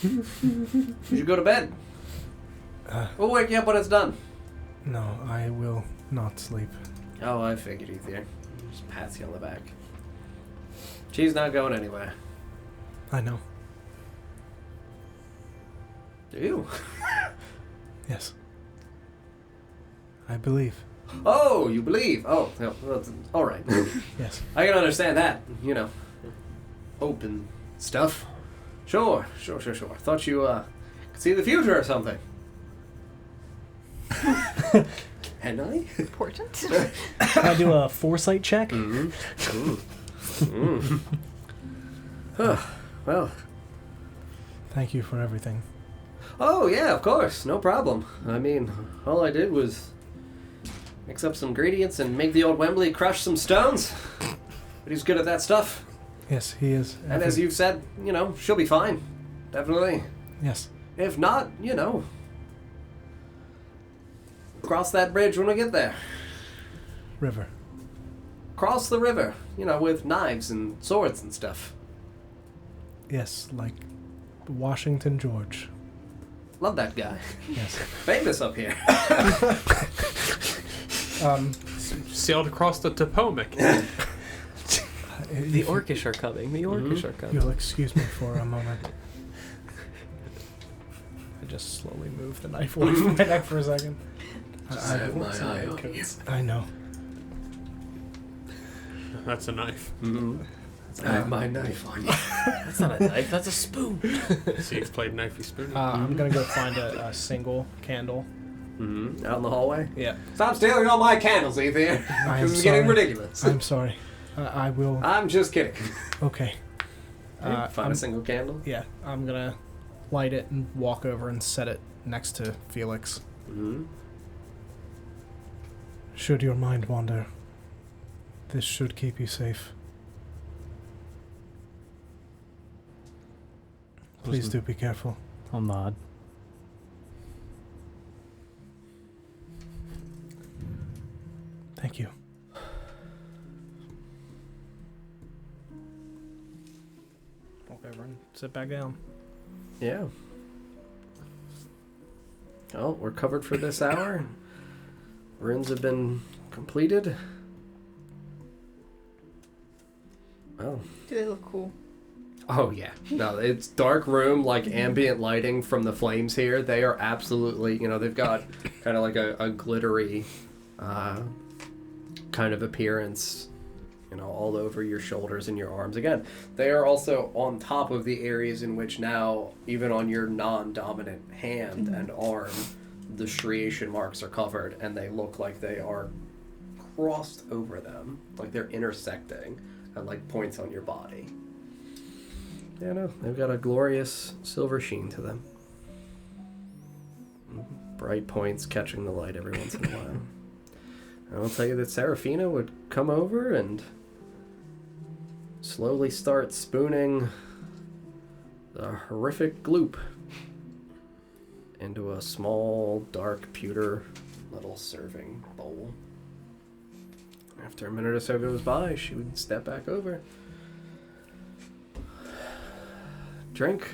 You should go to bed. We'll wake you up when it's done. No, I will not sleep. Oh, I figured Ether. Just pats you on the back. She's not going anywhere. I know. Do you? Yes. I believe. Oh, you believe? Oh, no, well, all right. Yes. I can understand that. Hope and stuff. Sure. Thought you could see the future or something. And I? Important. Can I do a foresight check? Well. Thank you for everything. Oh, yeah, of course. No problem. I mean, all I did was mix up some ingredients and make the old Wembley crush some stones. But he's good at that stuff. Yes, he is. And as you've said, she'll be fine. Definitely. Yes. If not, cross that bridge when we get there. River. Cross the river, with knives and swords and stuff. Yes, like Washington George. Love that guy. Yes. Famous up here. Sailed across the Potomac. The Orcish are coming. The Orcish are coming. You'll excuse me for a moment. I just slowly move the knife away from my neck for a second. I have my eye on you. I know. That's a knife. I have my knife on you. That's not a knife. That's a spoon. See, you've played knifey spoon. I'm gonna go find a single candle. Out in the hallway? Yeah. Stop stealing all my candles, Ethan. I am This is getting sorry. ridiculous. I'm sorry. I will. I'm just kidding. Okay. Find I'm- a single candle. Yeah, I'm gonna light it and walk over and set it next to Felix. Should your mind wander, this should keep you safe. Please do be careful. I'll nod. Thank you. Walk over and sit back down. Yeah. Oh, we're covered for this hour. Runes have been completed. Oh. Do they look cool? Oh, yeah. No, it's dark room, like ambient lighting from the flames here. They are absolutely, they've got kind of like a glittery kind of appearance, all over your shoulders and your arms. Again, they are also on top of the areas in which now, even on your non-dominant hand and arm, the striation marks are covered, and they look like they are crossed over them, like they're intersecting at like points on your body. Yeah, no, they've got a glorious silver sheen to them. Bright points catching the light every once in a while. And I'll tell you that Seraphina would come over and slowly start spooning the horrific gloop into a small, dark, pewter little serving bowl. After a minute or so goes by, she would step back over. Drink,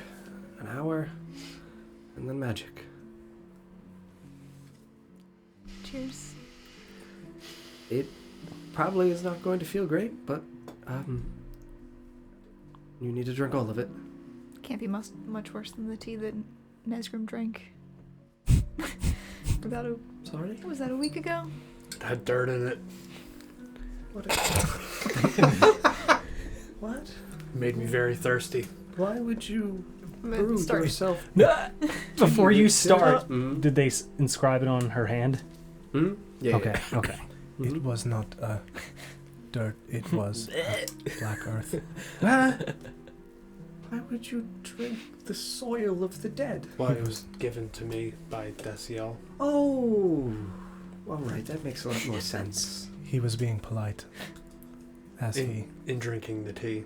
an hour, and then magic. Cheers. It probably is not going to feel great, but you need to drink all of it. Can't be much worse than the tea that Nesgrim drank. Sorry? Was that a week ago? It had dirt in it. What? What? Made me very thirsty. Why would you Start. brew yourself? Before you start, Mm-hmm. did they inscribe it on her hand? Hmm? Yeah. Okay, okay. Mhm. It was not dirt. It was black earth. Why would you drink the soil of the dead? Well, it was given to me by Desiel. Oh, all right, that makes a lot more sense. He was being polite. As he. In drinking the tea,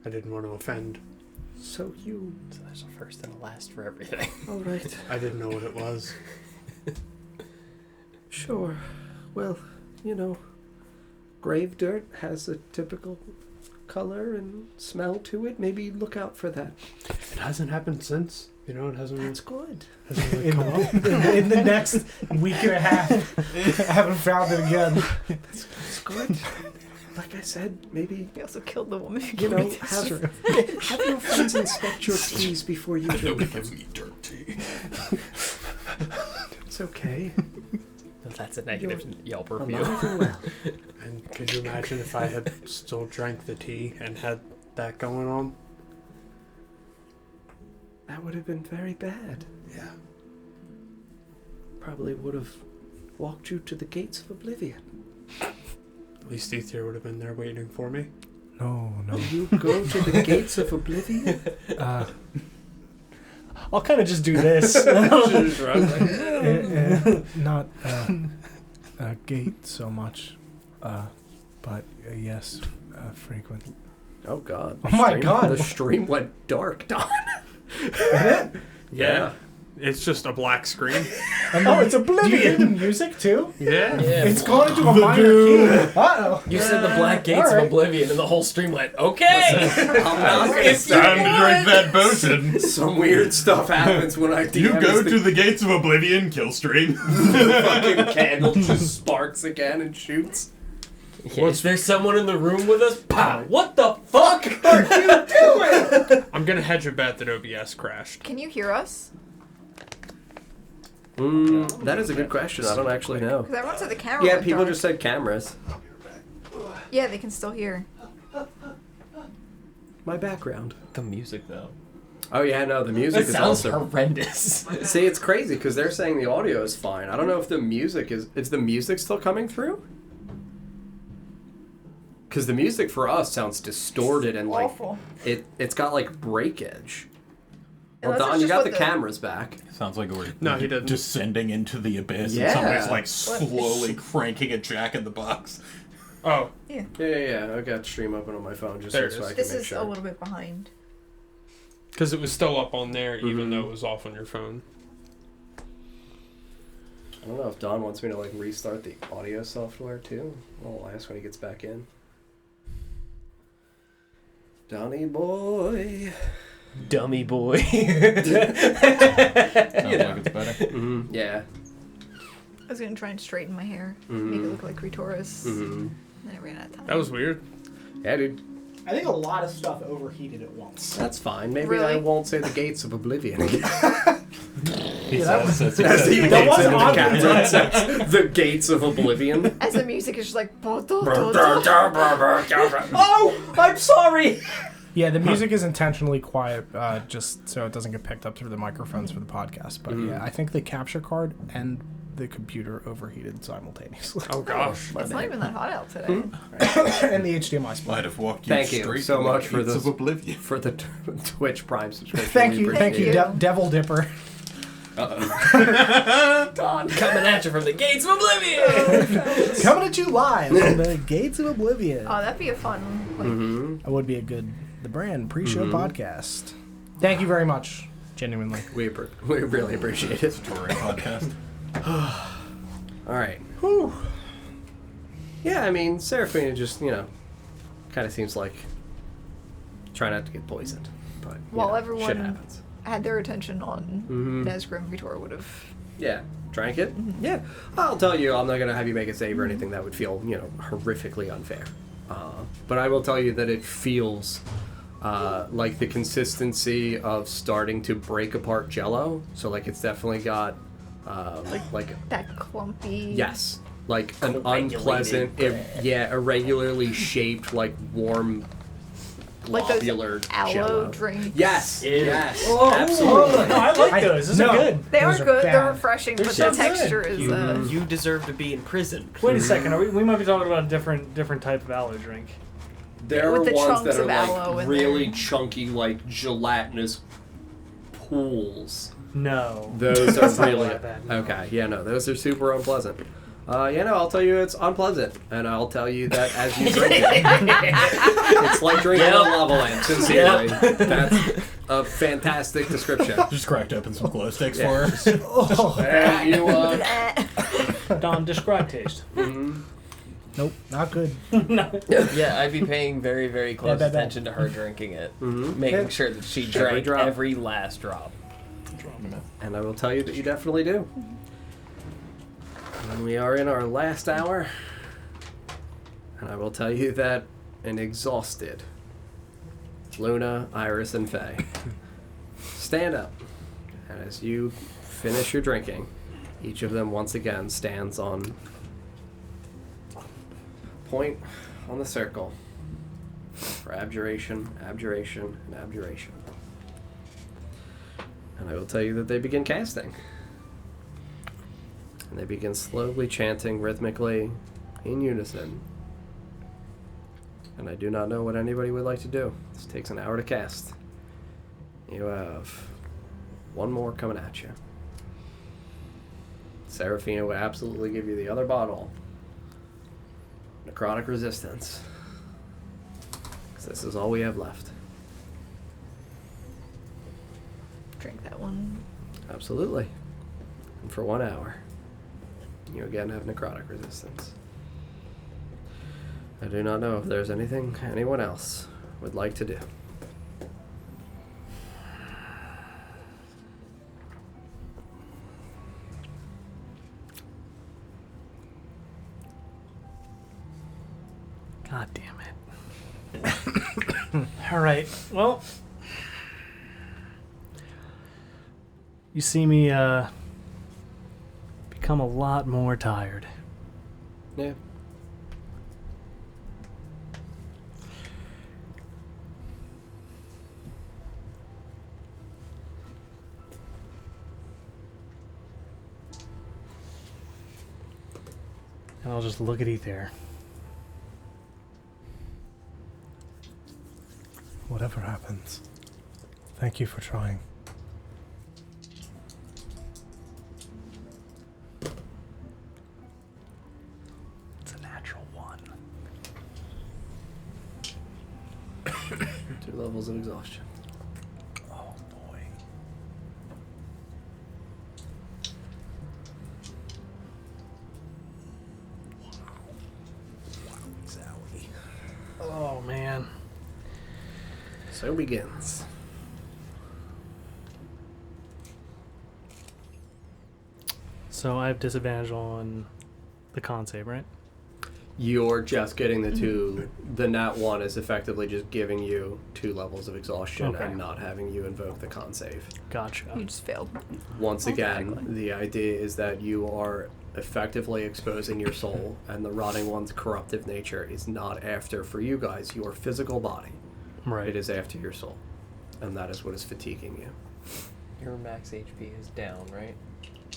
I didn't want to offend. So there's a first and a last for everything. all right, I didn't know what it was. sure. Well, grave dirt has a typical color and smell to it. Maybe look out for that. It hasn't happened since. It hasn't. That's good. Hasn't really come up. In the next week and a half, I haven't found it again. That's good. Like I said, maybe We also killed the woman who you gave me know this. have your friends inspect your teas before you drink them. me dirt tea. It's okay. That's a negative Yelp review. Alive and well. And could you imagine if I had still drank the tea and had that going on? That would have been very bad. Yeah. Probably would have walked you to the gates of oblivion. At least Ether would have been there waiting for me. No. You go to the gates of oblivion? I'll kind of just do this. Not a gate so much, but yes, frequent. Oh God. Oh my God. The stream went dark, Don. Yeah. It's just a black screen. Oh, it's oblivion. Do you hear the music too? Yeah. Yeah. It's gone into a minor key. Uh-oh. You said the black gates Alright. of oblivion, and the whole stream went, okay! I'm not It's time to drink that potion. Some weird stuff happens when I DM. You go as to the gates of oblivion, kill stream. the fucking candle just sparks again and shoots. Yeah, is there someone in the room with us? Pow! What the fuck? Are you doing? I'm gonna hedge a bet that OBS crashed. Can you hear us? That is a good question. I don't actually know. Because everyone said the camera Yeah, went people dark. just said cameras. Yeah, they can still hear. My background. The music, though. Oh yeah, no, the music That is sounds also. horrendous. See, it's crazy because they're saying the audio is fine. I don't know if the music is. Is the music still coming through? Because the music for us sounds distorted and like Awful. it's got like breakage. Well, Unless Don, it's you just got what the cameras back. Sounds like we're No, he didn't. descending into the abyss. Yeah. And somebody's like slowly cranking a jack in the box. Oh, Yeah. I got stream open on my phone just There so it I is. can This make is sure. a little bit behind. because it was still up on there, even Mhm. though it was off on your phone. I don't know if Don wants me to like restart the audio software too. I'll ask when he gets back in. Donny boy. Dummy boy. Sounds like it's better. Yeah. I was gonna try and straighten my hair, make it look like Ritora's, and then I ran out of time. That was weird. Yeah, dude. I think a lot of stuff overheated at once. That's fine. Maybe Really? I won't say the gates of oblivion again. He that says was- that's As he That walks wasn't into the on captain says, the gates of oblivion. As the music is just like. Oh, I'm sorry. Yeah, the music is intentionally quiet, just so it doesn't get picked up through the microphones for the podcast. But yeah, I think the capture card and the computer overheated simultaneously. Oh gosh. It's not even that hot out today. And the HDMI split. Might have walked you Thank you straight so to the much for gates this- of oblivion. For the Twitch Prime subscription. Thank We you, thank you, appreciate it. Devil Dipper. Don coming at you from the gates of oblivion. Coming at you live from the gates of oblivion. Oh, that'd be a fun. Like, That would be a good, the brand pre-show podcast. Thank you very much, genuinely. We really appreciate it. Story podcast. All right. Yeah, I mean, Seraphina just, kind of seems like try not to get poisoned. But While shit everyone- happens. had their attention on Nesgrim, Vitor would have. Yeah, drank it. Yeah, I'll tell you, I'm not gonna have you make a save or anything that would feel, horrifically unfair. But I will tell you that it feels like the consistency of starting to break apart Jello. So like it's definitely got like That clumpy. yes, like an Regulated unpleasant, irregularly shaped like warm. Like those globular aloe Jell-O. drinks. Yes, yes, Oh, absolutely. no, I like those. Those are good. They Those are are good. They're bad. refreshing, They're but so the good. texture is. You deserve to be in prison. Wait a second. We might be talking about a different type of aloe drink. There With are the ones chunks that are of aloe like in really there. chunky, like gelatinous pools. No. Those That's are not really that bad, no. okay. Yeah, no, those are super unpleasant. I'll tell you it's unpleasant, and I'll tell you that as you drink it, it's like drinking a lava lamp. Sincerely, that's a fantastic description. Just cracked open some glow sticks Yeah. for her. And you, Don, describe taste. Nope, not good. Yeah, I'd be paying very, very close bad. attention to her drinking it, making sure that she drank drop. every last drop. and I will tell you that you definitely do. And we are in our last hour, and I will tell you that an exhausted Luna, Iris, and Faye stand up, and as you finish your drinking, each of them once again stands on point on the circle for abjuration, abjuration, and abjuration. And I will tell you that they begin casting. And they begin slowly chanting rhythmically in unison. And I do not know what anybody would like to do. This takes an hour to cast. You have one more coming at you. Seraphina will absolutely give you the other bottle. Necrotic resistance. Because this is all we have left. Drink that one. Absolutely. And for 1 hour, you again have necrotic resistance. I do not know if there's anything anyone else would like to do. God damn it. All right. Well, you see me become a lot more tired. Yeah. And I'll just look at Ether. Whatever happens, thank you for trying. It's a natural one. 2 levels of exhaustion. Oh boy. So begins. So I have disadvantage on the con save, right? You're just getting the two. The nat 1 is effectively just giving you 2 levels of exhaustion Okay. and not having you invoke the con save. Gotcha. You just failed. Once again, Exactly. the idea is that you are effectively exposing your soul, and the rotting one's corruptive nature is not after, for you guys, your physical body. Right. It is after your soul. And that is what is fatiguing you. Your max HP is down, right?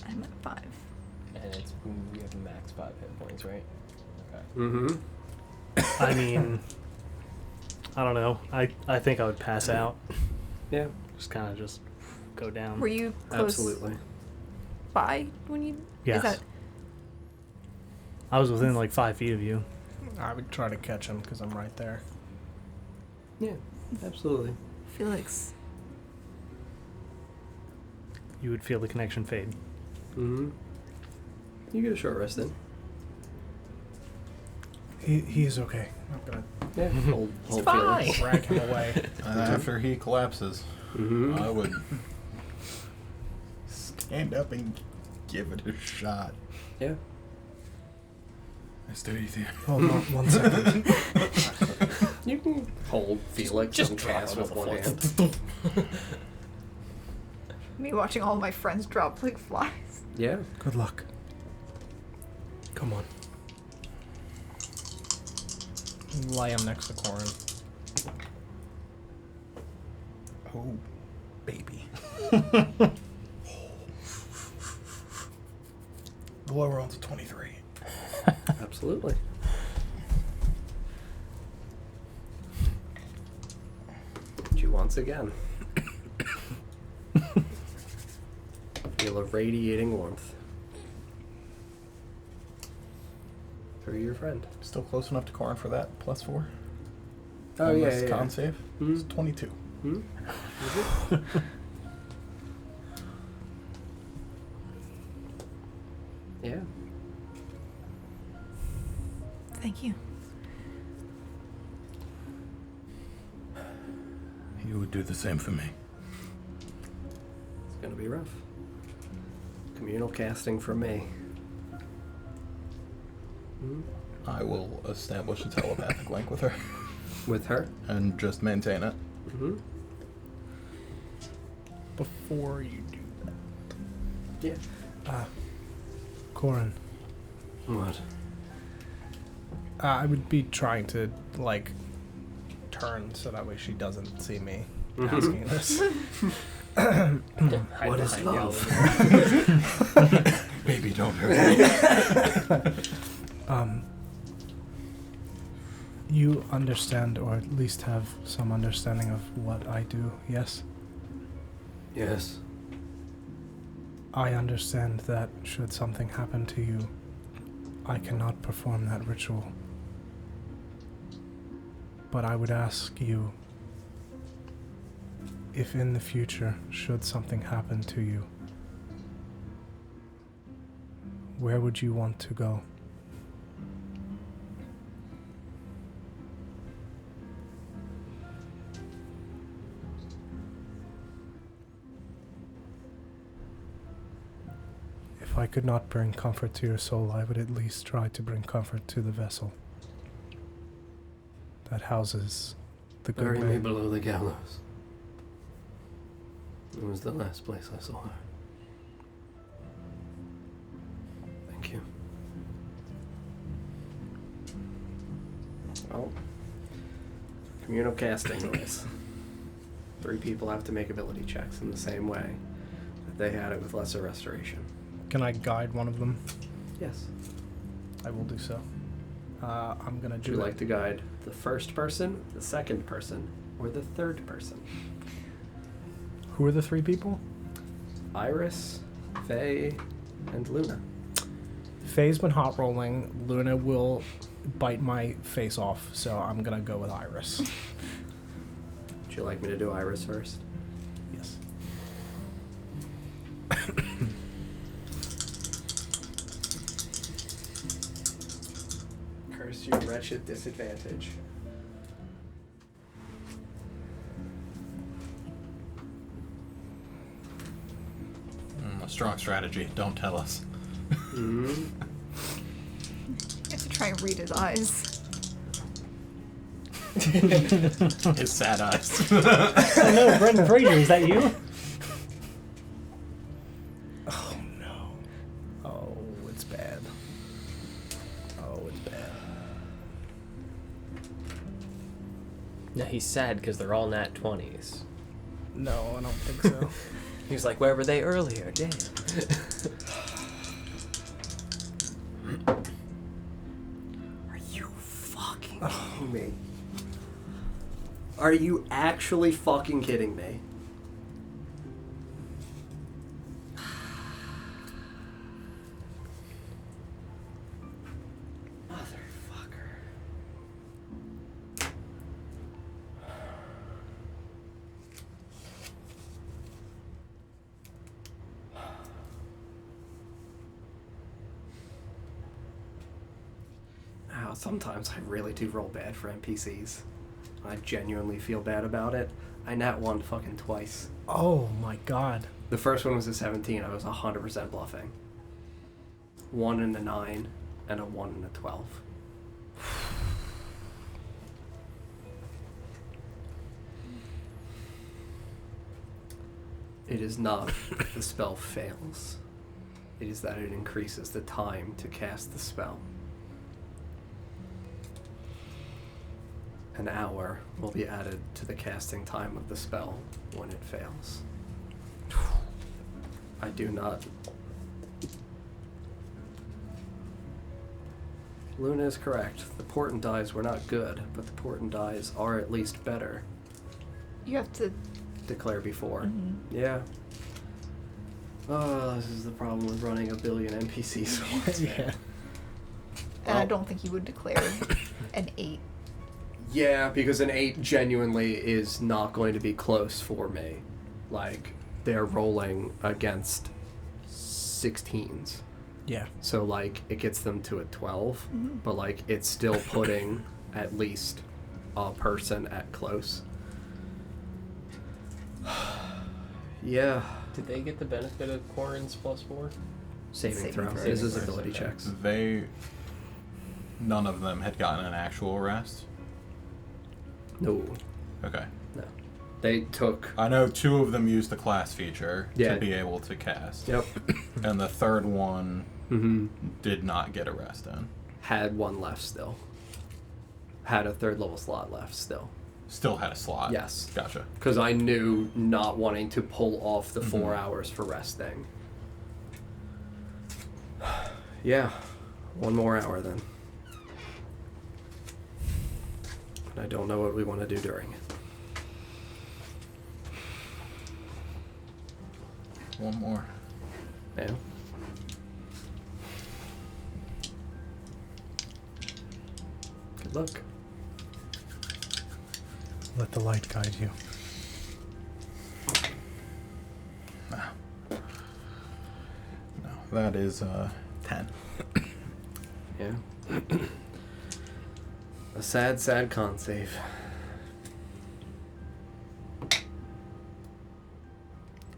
I'm at 5. And it's you have max 5 hit points, right? Okay. Mm-hmm. I mean, I don't know. I think I would pass out. Yeah, Just kind of just go down. Were you close absolutely. by when you? Yes. Is that, I was within like 5 feet of you. I would try to catch him because I'm right there. Yeah, absolutely. Felix? You would feel the connection fade. Mm-hmm. You get a short rest then. He is okay. I'm gonna Yeah, hold fine. feelings. drag him away. After he collapses, Mm-hmm. I would stand up and give it a shot. Yeah. Mr. Ethan. Hold on 1 second. You can hold Felix and cast with one hand. Me watching all my friends drop like flies. Yeah. Good luck. Come on. Lay him next to Corin. Oh, baby. The lower roll's a 23. Absolutely. You once again feel a radiating warmth through your friend. Still close enough to Corin for that, +4. Oh On yeah, this yeah. con save. Hmm? It's 22. Hmm? Yeah. Thank you. You would do the same for me. It's gonna be rough. Communal casting from me. Hmm? I will establish a telepathic link with her With her. and just maintain it. Mm-hmm. Before you do Yeah. that. Corin. What? I would be trying to, like, turn so that way she doesn't see me asking this. What is love? Baby, don't hurt me. You understand, or at least have some understanding of what I do, yes? Yes. I understand that should something happen to you, I cannot perform that ritual. But I would ask you, if in the future, should something happen to you, where would you want to go? If I could not bring comfort to your soul, I would at least try to bring comfort to the vessel that houses the good Bury me man. below the gallows. It was the last place I saw her. Thank you. Well, communal casting rules. 3 people have to make ability checks in the same way that they had it with lesser restoration. Can I guide one of them? Yes. I will do so. I'm gonna Would do you it. like to guide the first person, the second person, or the third person? Who are the 3 people? Iris, Faye, and Luna. Faye's been hot rolling. Luna will bite my face off, so I'm gonna go with Iris. Would you like me to do Iris first? Yes. Curse you, wretched disadvantage. A strong strategy. Don't tell us. Mm-hmm. You have to try and read his eyes. His sad eyes. Oh no, Brendan Fraser, is that you? Oh no. Oh, it's bad. Oh, it's bad. No, he's sad because they're all nat 20s. No, I don't think so. He was like, where were they earlier? Damn. Are you fucking kidding me? Are you actually fucking kidding me? Motherfucker. Now, sometimes I really do roll bad for NPCs. I genuinely feel bad about it. I nat one fucking twice. Oh my god. The first one was a 17. I was 100% bluffing. 1 and a 9, and a 1 and a 12. It is not that the spell fails. It is that it increases the time to cast the spell. An hour will be added to the casting time of the spell when it fails. I do not... Luna is correct. The portent dies were not good, but the portent dies are at least better. You have to. Declare before. Mm-hmm. Yeah. Oh, this is the problem with running a billion NPCs at once. Yeah. And I don't think you would declare an 8. Yeah, because an 8 genuinely is not going to be close for me. Like, they're rolling against 16s. Yeah. So, like, it gets them to a 12, Mhm. but, like, it's still putting at least a person at close. Yeah. Did they get the benefit of Corin's +4? Saving Saving throw. throws. This is Saving ability throws, checks. None of them had gotten an actual rest. No. Okay. No. They took... I know 2 of them used the class feature Yeah. to be able to cast. Yep. And the third one Mm-hmm. did not get a rest in. Had one left still. Had a 3rd level slot left still. Still had a slot. Yes. Gotcha. Because I knew not wanting to pull off the 4 Mhm. hours for resting. Yeah. 1 more hour then. I don't know what we want to do during it. 1 more. Yeah. Good luck. Let the light guide you. No, that is 10. Yeah. A sad, sad con save.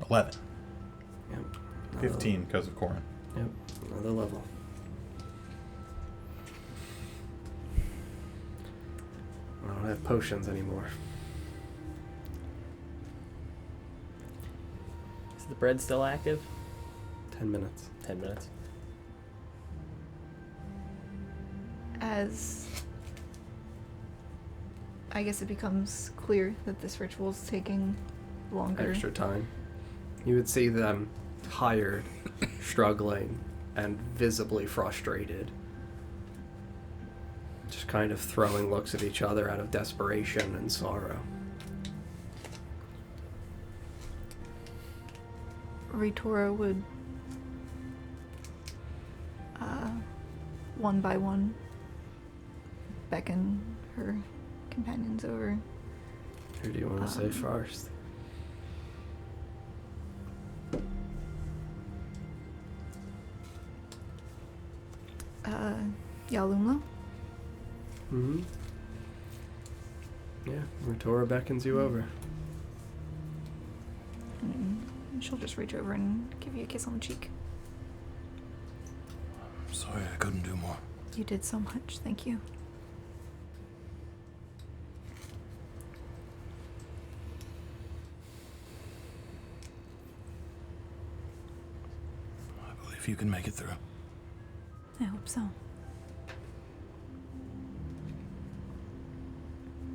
11. Yep. 15 because of Corin. Yep. Another level. I don't have potions anymore. Is the bread still active? 10 minutes. 10 minutes. As I guess it becomes clear that this ritual is taking longer. Extra time. You would see them tired, struggling, and visibly frustrated. Just kind of throwing looks at each other out of desperation and sorrow. Ritora would, one by one, beckon her companions over. Who do you want to say first? Yalumla. Mm-hmm. Yeah, Ritora beckons you over. And she'll just reach over and give you a kiss on the cheek. I'm sorry I couldn't do more. You did so much. Thank you. I believe you can make it through. I hope so.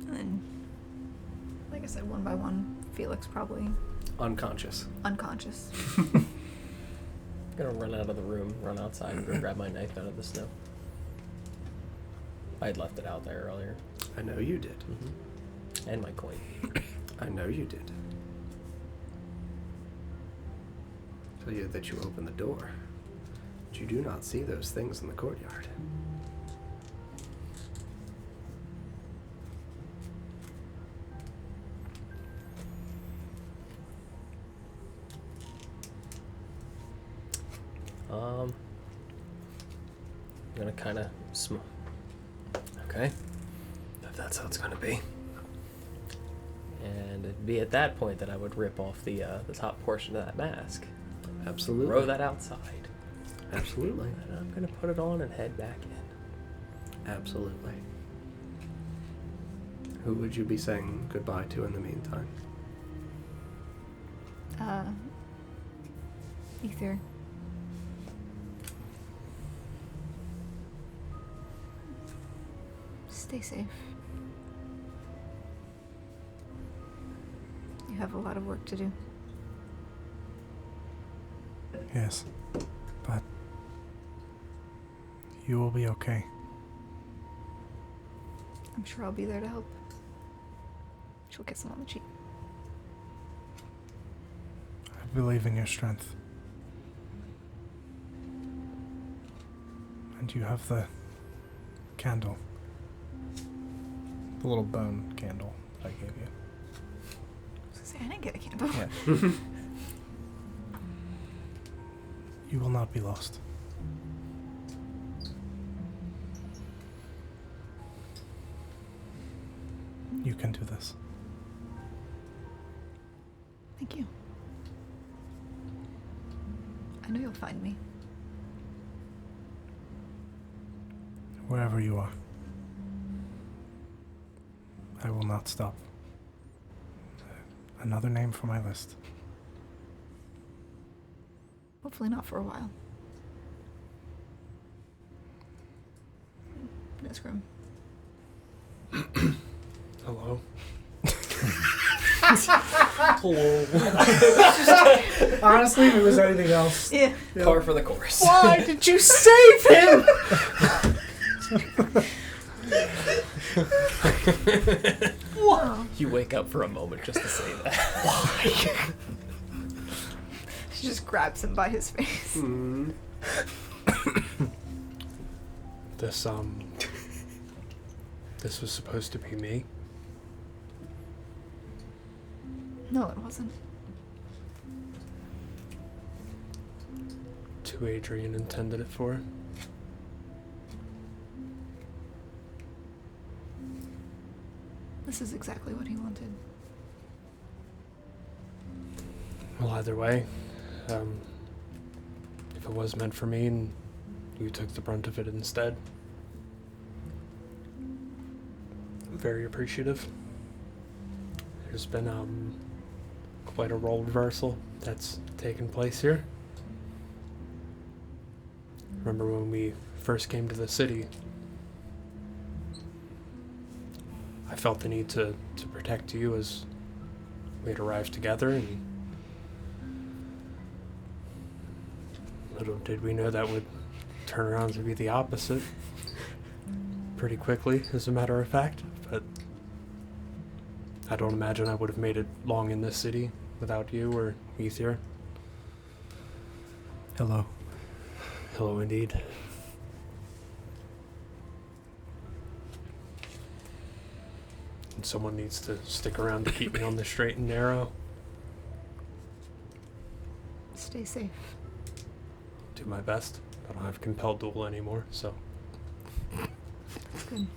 And then, like I said, one by one, Felix probably Unconscious. unconscious. I'm gonna run out of the room, run outside, and go grab my knife out of the snow. I had left it out there earlier. I know you did. And my coin. I know you did. Tell you that you open the door, but you do not see those things in the courtyard. I'm gonna kind of Okay. If that's how it's gonna be. And it'd be at that point that I would rip off the top portion of that mask. Absolutely. Throw that outside. Absolutely. And I'm gonna put it on and head back in. Absolutely. Who would you be saying goodbye to in the meantime? Ether. Stay safe. You have a lot of work to do. Yes, but you will be okay. I'm sure I'll be there to help. She'll kiss him on the cheek. I believe in your strength. And you have the candle. The little bone candle that I gave you. I was gonna say, I didn't get a candle. Yeah. You will not be lost. You can do this. Thank you. I know you'll find me. Wherever you are. I will not stop. Another name for my list. Hopefully not for a while. Nesgrim. Hello. Hello. Honestly, if it was anything else. Yeah. Car for the course. Why did you save him? Wow. You wake up for a moment just to say that. She just grabs him by his face. This was supposed to be me. No, it wasn't. It's who Adrian intended it for. This is exactly what he wanted. Well, either way, if it was meant for me and you took the brunt of it instead, I'm very appreciative. There's been quite a role reversal that's taken place here. Remember when we first came to the city, I felt the need to protect you as we had arrived together, and little did we know that would turn around to be the opposite pretty quickly, as a matter of fact. But I don't imagine I would have made it long in this city without you or Ether. Hello. Hello, indeed. And someone needs to stick around to keep me on the straight and narrow. Stay safe. Do my best. I don't have compelled duel anymore, so. That's good.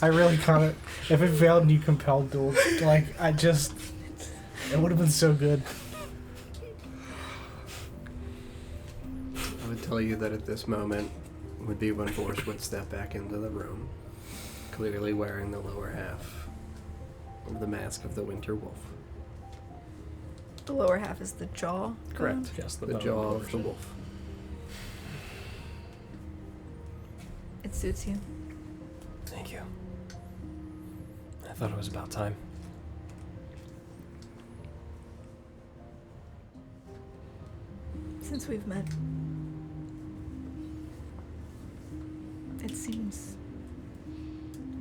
I really kind of. If it failed and you compelled duel, like, I just. It would have been so good. I would tell you that at this moment would be when Vorse would step back into the room, clearly wearing the lower half of the mask of the Winter Wolf. The lower half is the jaw. Correct. Just the The bone jaw of the portion. wolf. It suits you. Thank you. I thought it was about time. Since we've met, it seems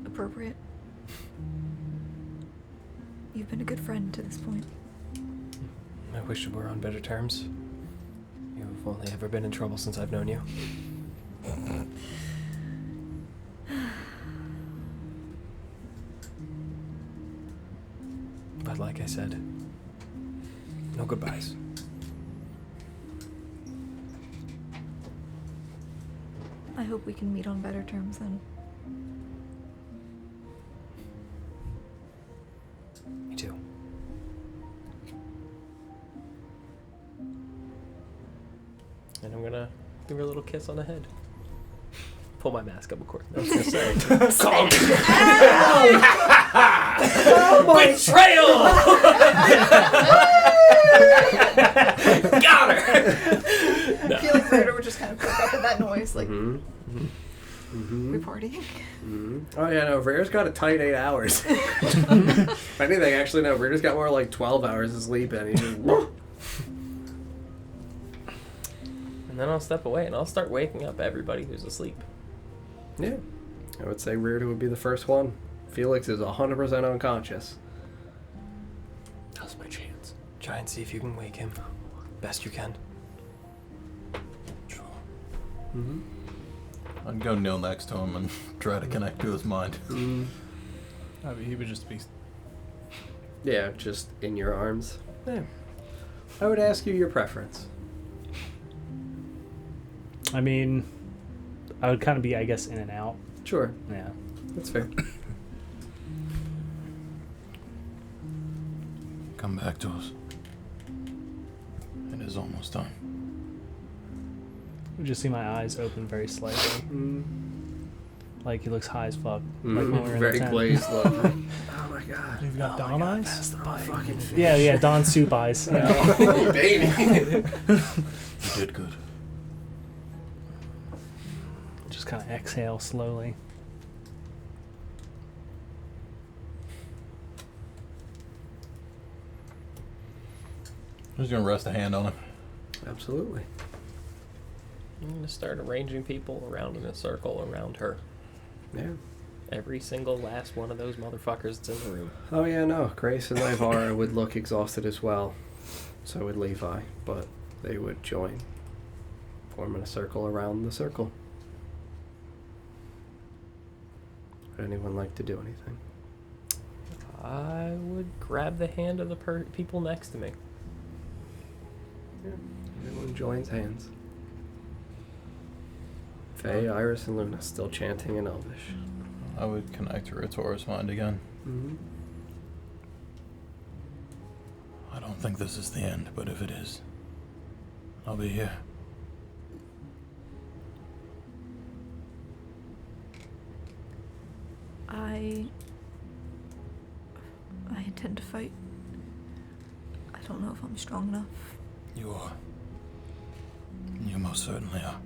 appropriate. You've been a good friend to this point. I wish we were on better terms. You've only ever been in trouble since I've known you. But like I said, no goodbyes. I hope we can meet on better terms then. Me too. And I'm gonna give her a little kiss on the head. Pull my mask up, of course. I was gonna say. Betrayal! Got her! I feel like Rita would just kind of perk up at that noise, like, Mm-hmm. we partying? Mm-hmm. Oh yeah, no, Rare's got a tight 8 hours. If anything, actually, no, Rare's got more like 12 hours of sleep, and he's just... And then I'll step away and I'll start waking up everybody who's asleep. Yeah. I would say Reardon would be the first one. Felix is 100% unconscious. Now's my chance. Try and see if you can wake him. Best you can. Sure. Mm-hmm. I'd go kneel next to him and try to connect to his mind. Mm. I mean, he would just be. Yeah, just in your arms. Yeah. I would ask you your preference. I mean, I would kind of be, I guess, in and out. Sure, Yeah. that's fair. Come back to us. It is almost time. You just see my eyes open very slightly. Mm. Like he looks high as fuck. Mm. Like when we were in Very the tent. glazed look. Oh my god. You've got Don eyes? Fucking fish. Yeah, Don soup eyes. Yeah. Oh, baby. You did good. Just kind of exhale slowly. I'm just gonna rest a hand on him. Absolutely. I'm gonna start arranging people around in a circle around her. Yeah. Every single last one of those motherfuckers that's in the room. Oh yeah, no. Grace and Ivara would look exhausted as well. So would Levi, but they would join, forming a circle around the circle. Would anyone like to do anything? I would grab the hand of the people next to me. Yeah. Everyone joins hands. Faye, Iris, and Luna still chanting in Elvish. I would connect to Ritora's mind again. Mm-hmm. I don't think this is the end, but if it is, I'll be here. I intend to fight. I don't know if I'm strong enough. You are. You most certainly are.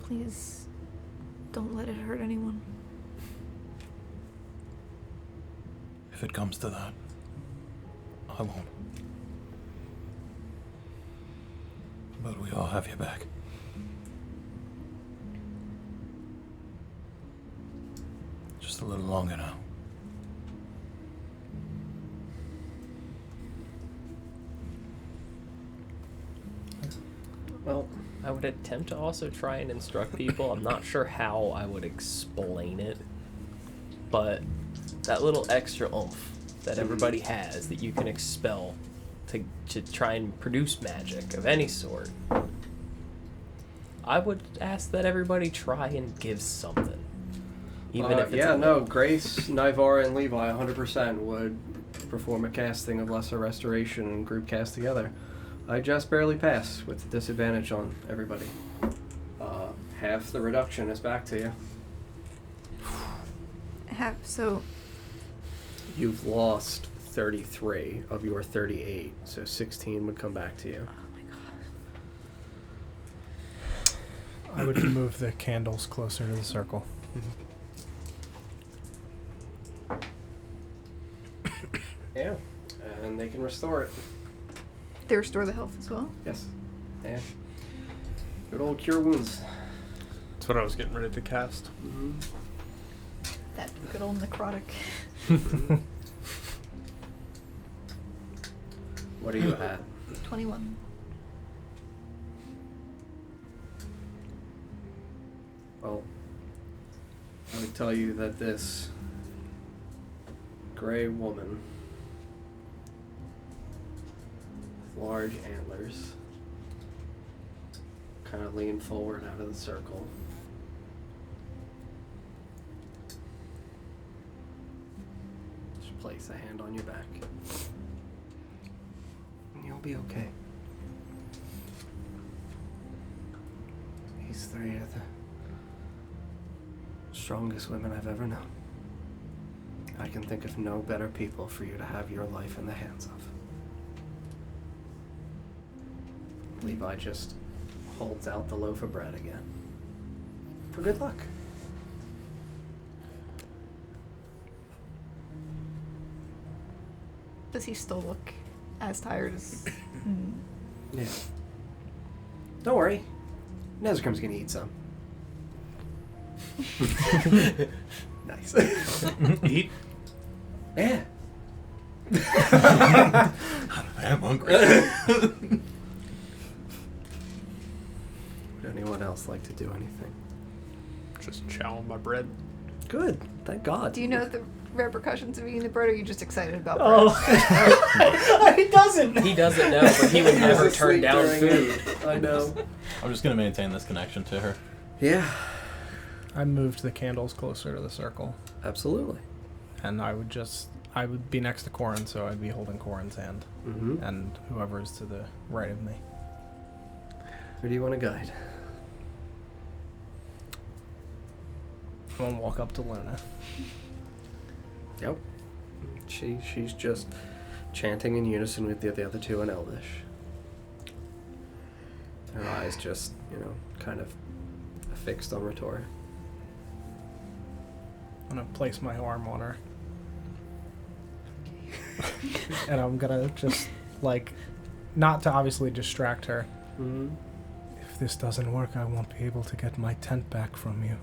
Please, don't let it hurt anyone. If it comes to that, I won't. But we all have your back. Just a little longer now. Well, I would attempt to also try and instruct people. I'm not sure how I would explain it, but that little extra oomph that everybody has that you can expel to try and produce magic of any sort, I would ask that everybody try and give something. Even if it's yeah, a no, little. Grace, Nivara, and Levi 100% would perform a casting of Lesser Restoration and group cast together. I just barely pass with the disadvantage on everybody. Half the reduction is back to you. So You've lost 33 of your 38, so 16 would come back to you. oh my god. I would move the candles closer to the circle. Yeah, and they can restore it. They restore the health as well. Yes. Yeah. Good old cure wounds. That's what I was getting ready to cast. Mm-hmm. That good old necrotic. What are you at? 21. Well, I would tell you that this gray woman with large antlers kind of leaned forward out of the circle. Just place a hand on your back. And you'll be okay. These three are the strongest women I've ever known. I can think of no better people for you to have your life in the hands of. Levi just holds out the loaf of bread again. For good luck. Does he still look as tired as... Yeah. Don't worry. Nezgrim's gonna eat some. Nice. Eat. Yeah. I am hungry. Would anyone else like to do anything? Just chow on my bread. Good. Thank God. Do you know the repercussions of eating the bread, or are you just excited about bread? Oh, he doesn't. He doesn't know, but he would never He's turn asleep down during food. it. I know. I'm just gonna maintain this connection to her. Yeah. I moved the candles closer to the circle, Absolutely. and I would be next to Corin, so I'd be holding Corin's hand, Mm-hmm. and whoever is to the right of me. Who do you want to guide? I'm gonna walk up to Luna. Yep. She's just chanting in unison with the other two in Elvish. Her eyes just, kind of fixed on Ritor. I'm gonna place my arm on her. And I'm gonna just, not to obviously distract her. Mm-hmm. If this doesn't work, I won't be able to get my tent back from you.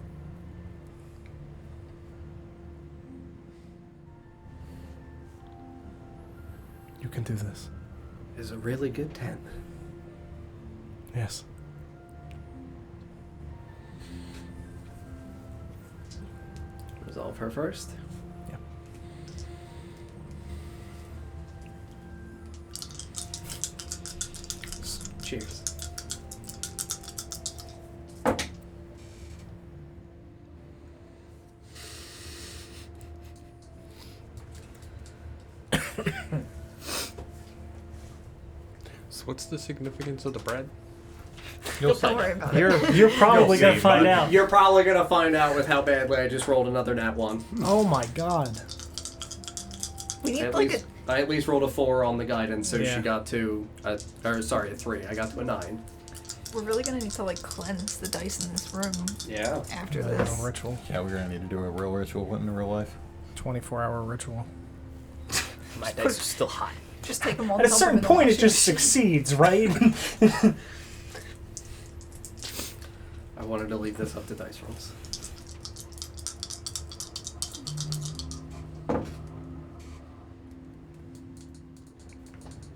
You can do this. Is a really good tent. Yes. Resolve her first. Yep. Cheers. So what's the significance of the bread? Don't worry about it. You're probably You'll gonna see, find bud. out. You're probably gonna find out with how badly I just rolled another nat 1. Oh my god. We need At like least, I at least rolled a 4 on the guidance, so Yeah. she got to, a 3. I got to a 9. we're really gonna need to cleanse the dice in this room Yeah. after A this. ritual. Yeah, we're gonna need to do a real ritual in real life. 24-hour ritual. My dice are still hot. Just take them all. At a dump them certain in the point, it washing just machine. succeeds, right? I wanted to leave this up to dice rolls.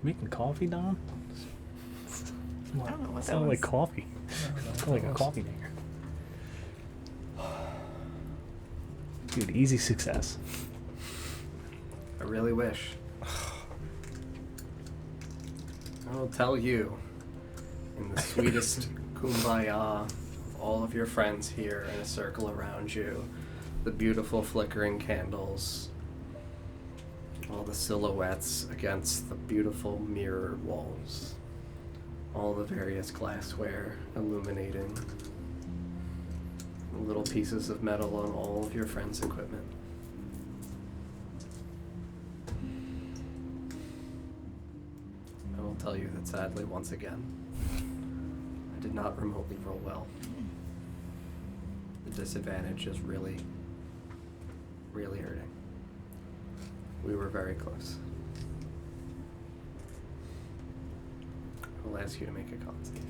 Making coffee, Don? I don't know what that Sounded was. like coffee. Like a coffee maker. Dude, easy success. I really wish. I'll tell you, in the sweetest kumbaya of all of your friends here in a circle around you, the beautiful flickering candles, all the silhouettes against the beautiful mirrored walls, all the various glassware illuminating, little pieces of metal on all of your friends' equipment. I will tell you that sadly, once again, I did not remotely roll well. The disadvantage is really, really hurting. We were very close. I'll ask you to make a con save.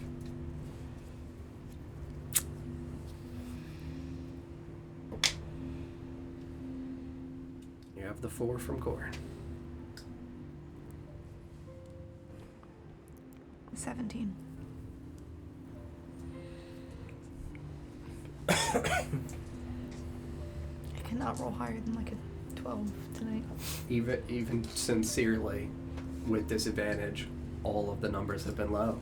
You have the 4 from Core. 17. I cannot roll higher than like a 12 tonight. Even sincerely, with disadvantage, all of the numbers have been low.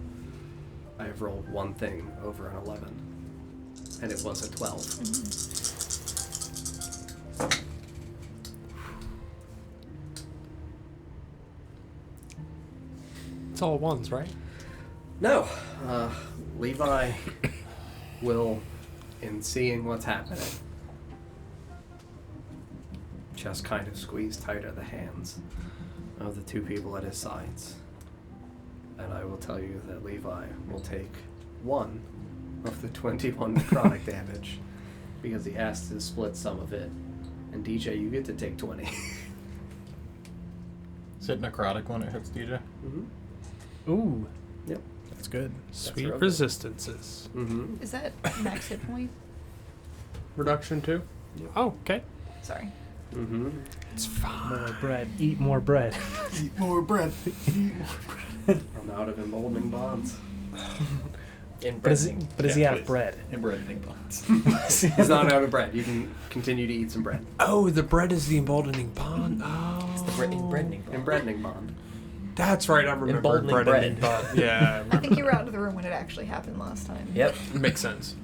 I have rolled one thing over an 11, and it was a 12. Mm-hmm. It's all ones, right? No, Levi will, in seeing what's happening, just kind of squeeze tighter the hands of the 2 people at his sides. And I will tell you that Levi will take 1 of the 21 necrotic damage because he has to split some of it. And DJ, you get to take 20. Is it necrotic when it hits DJ? Mm-hmm. Ooh. Yep. That's good. Sweet real good. resistances. Mm-hmm. Is that max hit point? Reduction 2? Oh, okay. Sorry. Mm-hmm. It's fine. More bread. Eat more bread. Eat more bread. I'm out of emboldening bonds. But is he out of bread? Emboldening bonds. He's not out of bread. You can continue to eat some bread. Oh, the bread is the emboldening bond. Oh. It's the emboldening bond. Emboldening bond. That's right, I remember Emboldening bread. bond. Yeah, I think you were out of the room when it actually happened last time. Yep. makes sense.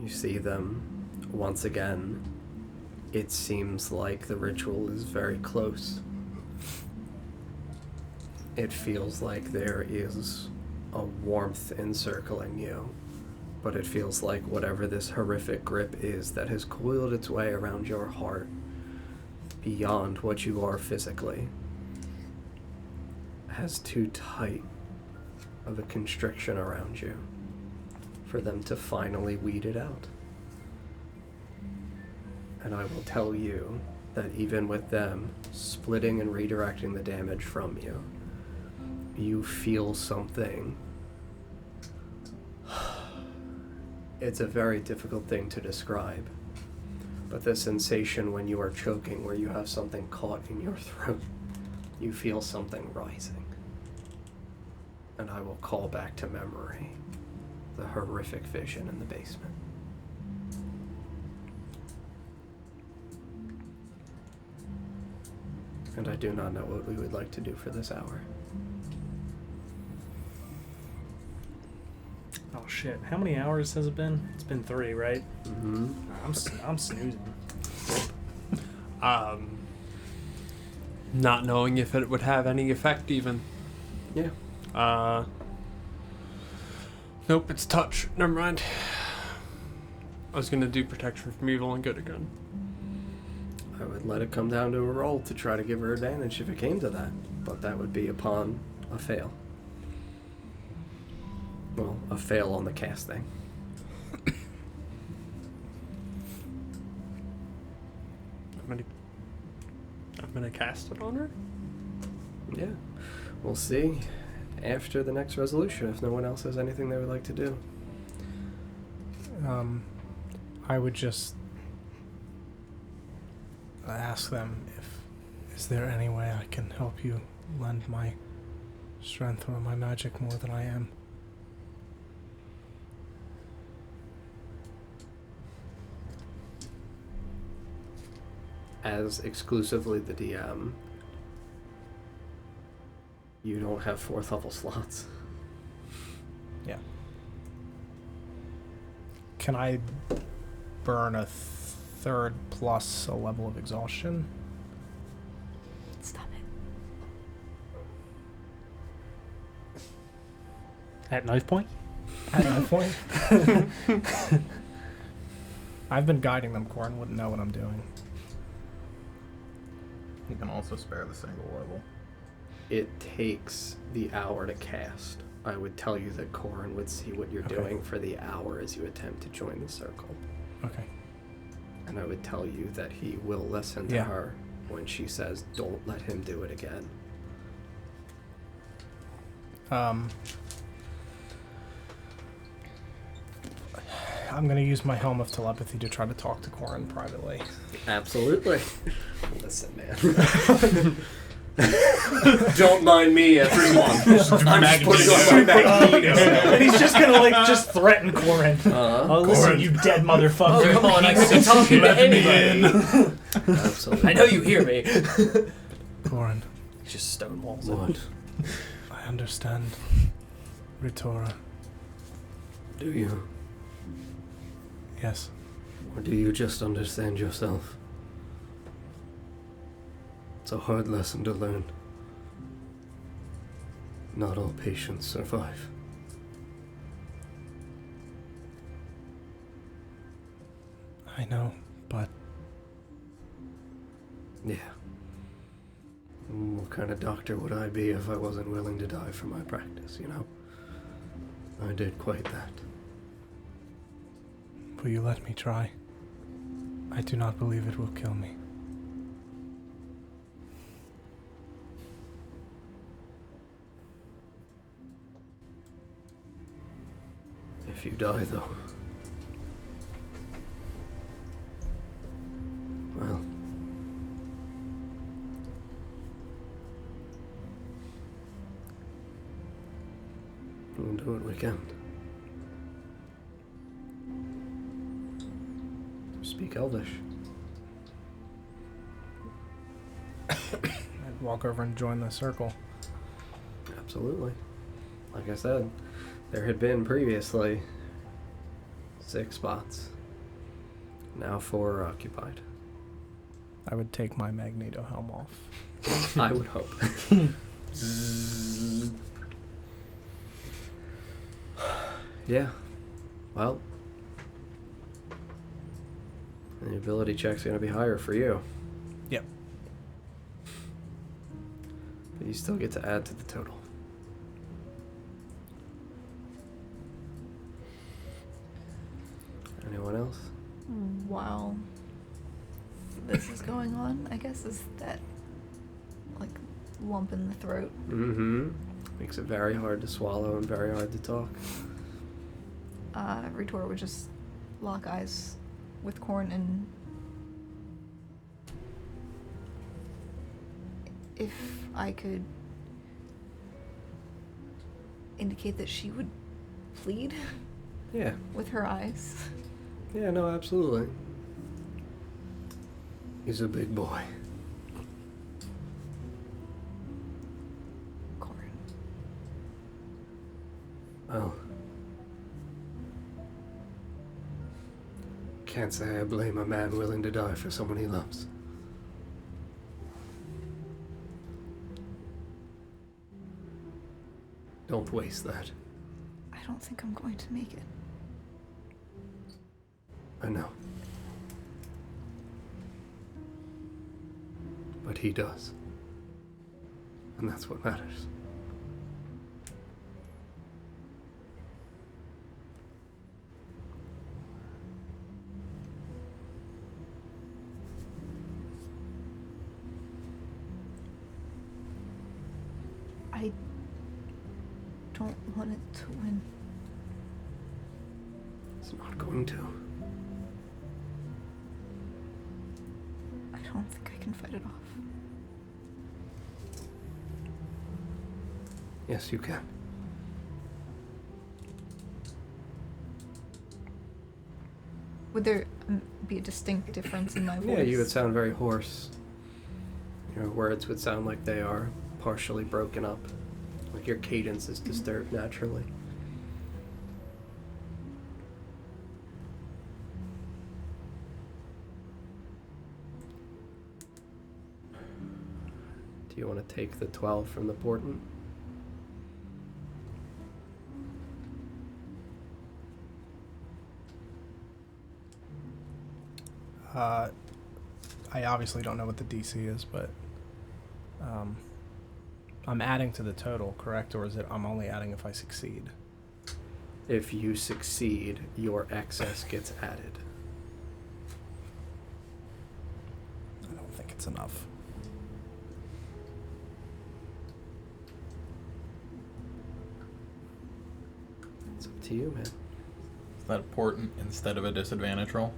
You see them once again. It seems like the ritual is very close. It feels like there is a warmth encircling you, but it feels like whatever this horrific grip is that has coiled its way around your heart beyond what you are physically has too tight of a constriction around you for them to finally weed it out. And I will tell you that even with them splitting and redirecting the damage from you, you feel something. It's a very difficult thing to describe, but the sensation when you are choking, where you have something caught in your throat, you feel something rising. And I will call back to memory the horrific vision in the basement. And I do not know what we would like to do for this hour. Oh shit! How many hours has it been? It's been 3, right? Mm-hmm. I'm snoozing. Not knowing if it would have any effect even. Yeah. Nope, it's touch. Never mind. I was gonna do protection from evil and good again. I would let it come down to a roll to try to give her advantage if it came to that, but that would be upon a fail. Well, a fail on the casting. I'm gonna cast it on her? Yeah. We'll see after the next resolution if no one else has anything they would like to do. I would just ask them is there any way I can help you lend my strength or my magic more than I am? As exclusively the DM, you don't have 4th level slots. Yeah. Can I burn a third plus a level of exhaustion. Stop it. At knife point? At that point. I've been guiding them. Corin wouldn't know what I'm doing. You can also spare the single level. It takes the hour to cast. I would tell you that Corin would see what you're doing for the hour as you attempt to join the circle. Okay. And I would tell you that he will listen to her when she says, don't let him do it again. I'm going to use my Helm of Telepathy to try to talk to Corin privately. Absolutely. Listen, man. Don't mind me, everyone. I'm just putting on my Magneto. And he's just gonna like just threaten Corin. Oh, listen, Corin. you dead motherfucker. Oh, come on, I could be talking to anybody. Absolutely. I know you hear me. Corin, He just stonewalls What? it. I understand. Ritora. Do you? Yes. Or do you just understand yourself? It's a hard lesson to learn. Not all patients survive. I know, but Yeah. What kind of doctor would I be if I wasn't willing to die for my practice, you know? I did quite that. will you let me try? I do not believe it will kill me. If you die, though, well, we'll do what we can. Speak Elvish. I'd walk over and join the circle. Absolutely. Like I said, there had been previously 6 spots. Now 4 are occupied. I would take my Magneto helm off. I would hope. Yeah. Well, the ability check's going to be higher for you. Yep. But you still get to add to the total. Anyone else? While this is going on, I guess, is that like lump in the throat. Mm-hmm. Makes it very hard to swallow and very hard to talk. Ritor would just lock eyes with Corn, and if I could indicate that she would plead Yeah. with her eyes. Yeah, no, absolutely. He's a big boy. Corn. Well, can't say I blame a man willing to die for someone he loves. Don't waste that. I don't think I'm going to make it. I know. But he does. And that's what matters. I don't want it to win. It's not going to. I don't think I can fight it off. Yes, you can. Would there be a distinct difference in my voice? Yeah, you would sound very hoarse. Your words would sound like they are partially broken up. Like your cadence is disturbed naturally. Do you want to take the 12 from the portent? I obviously don't know what the DC is, but I'm adding to the total, correct? Or is it I'm only adding if I succeed? If you succeed, your excess gets added. I don't think it's enough. It's up to you, man. Is that important instead of a disadvantage roll?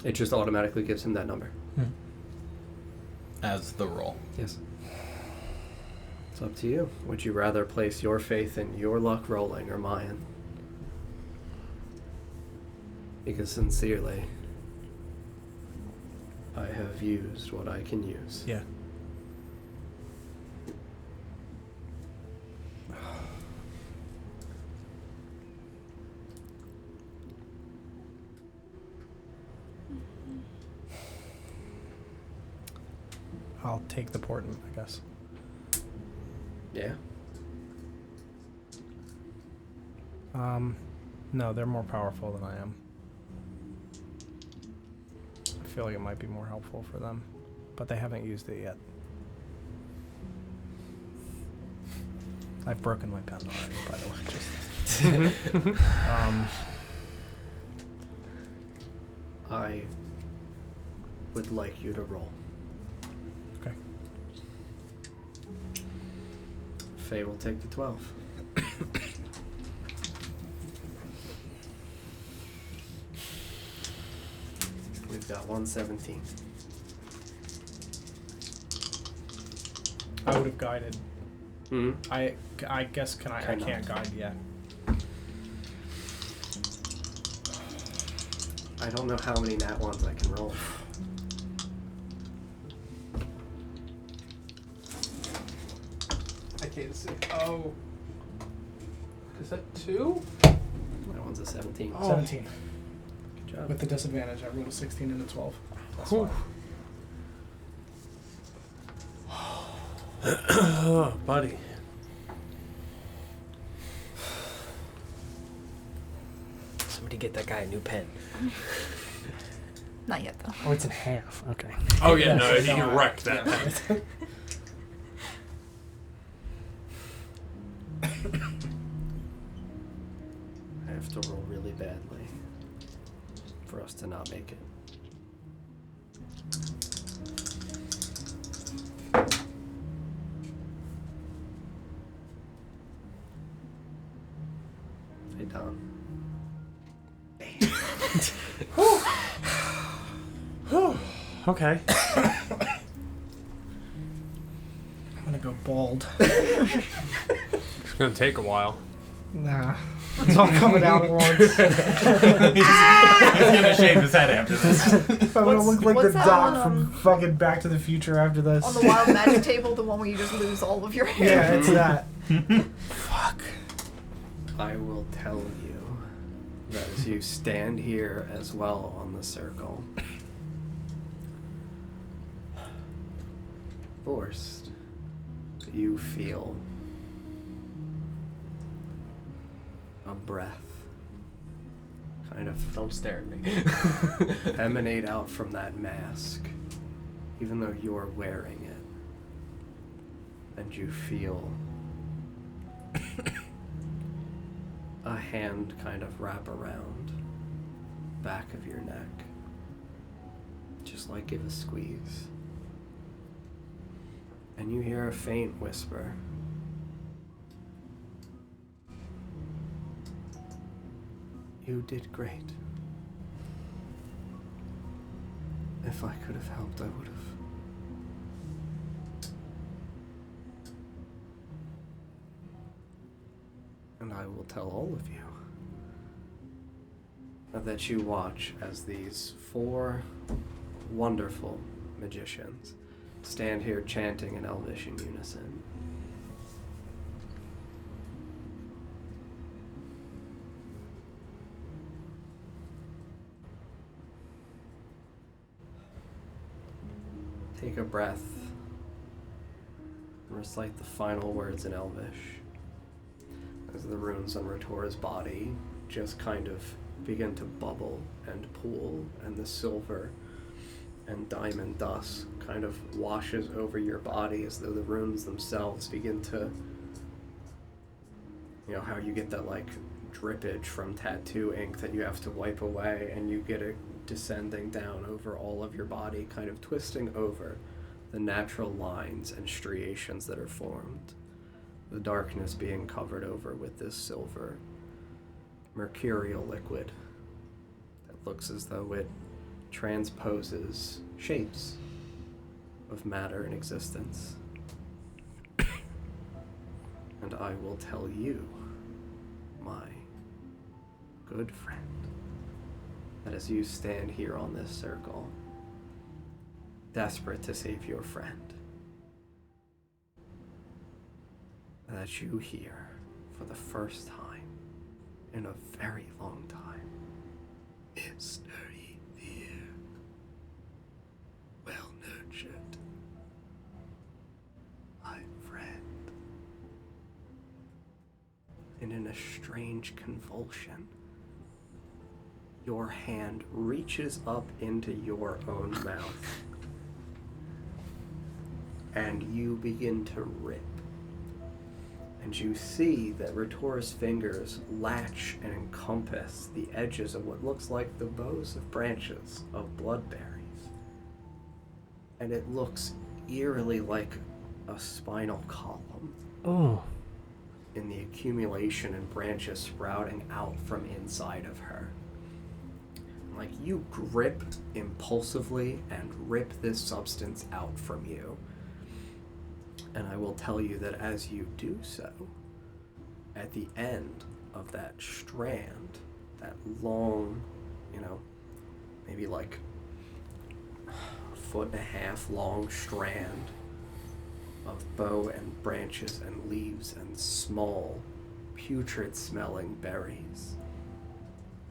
It just automatically gives him that number. As the roll. Yes. It's up to you. Would you rather place your faith in your luck rolling or mine? Because sincerely, I have used what I can use. Yeah. I'll take the portent, I guess. Yeah? No, they're more powerful than I am. I feel like it might be more helpful for them, but they haven't used it yet. I've broken my pen already, by the way. Just, I would like you to roll. okay. Faye will take the 12. We've got 117. I would have guided. Hmm. I guess I Cannot. can't guide yet. I don't know how many nat ones I can roll. I can't see. Oh. Is that 2? That one's a 17. 17. Good job. With the disadvantage, I rolled a 16 and a 12. That's Whew. fine. Oh, buddy. Somebody get that guy a new pen. Not yet, though. Oh, it's in half. Okay. Oh yeah, no, Yes, you no, wrecked that. I have to roll really badly for us to not make it. Hey, Don. Okay. I'm gonna go bald. It's gonna take a while. Nah. It's all coming out at once. He's gonna shave his head after this. I'm gonna look like the what's that Doc one, from fucking Back to the Future after this. On the wild magic table, the one where you just lose all of your hair. Yeah, it's that. Fuck. I will tell you that as you stand here as well on the circle, forced, you feel a breath kind of Don't stare at me. emanate out from that mask, even though you're wearing it. And you feel a hand kind of wrap around back of your neck, just like give a squeeze. And you hear a faint whisper. You did great. If I could have helped, I would have. And I will tell all of you that you watch as these 4 wonderful magicians stand here chanting in Elvish in unison. Take a breath recite the final words in Elvish as the runes on Ratora's body just kind of begin to bubble and pool, and the silver and diamond dust kind of washes over your body as though the runes themselves begin to, you know how you get that like drippage from tattoo ink that you have to wipe away, and you get it descending down over all of your body, kind of twisting over the natural lines and striations that are formed, the darkness being covered over with this silver mercurial liquid that looks as though it transposes shapes of matter and existence. And I will tell you, my good friend, that as you stand here on this circle, desperate to save your friend, that you hear for the first time in a very long time, mystery here, well nurtured, my friend. And in a strange convulsion, your hand reaches up into your own mouth, and you begin to rip. And you see that Ratora's fingers latch and encompass the edges of what looks like the bows of branches of bloodberries. And it looks eerily like a spinal column. Oh. In the accumulation and branches sprouting out from inside of her. Like you grip impulsively and rip this substance out from you. And I will tell you that as you do so, at the end of that strand, that long, maybe like a 1.5 long strand of bow and branches and leaves and small, putrid-smelling berries,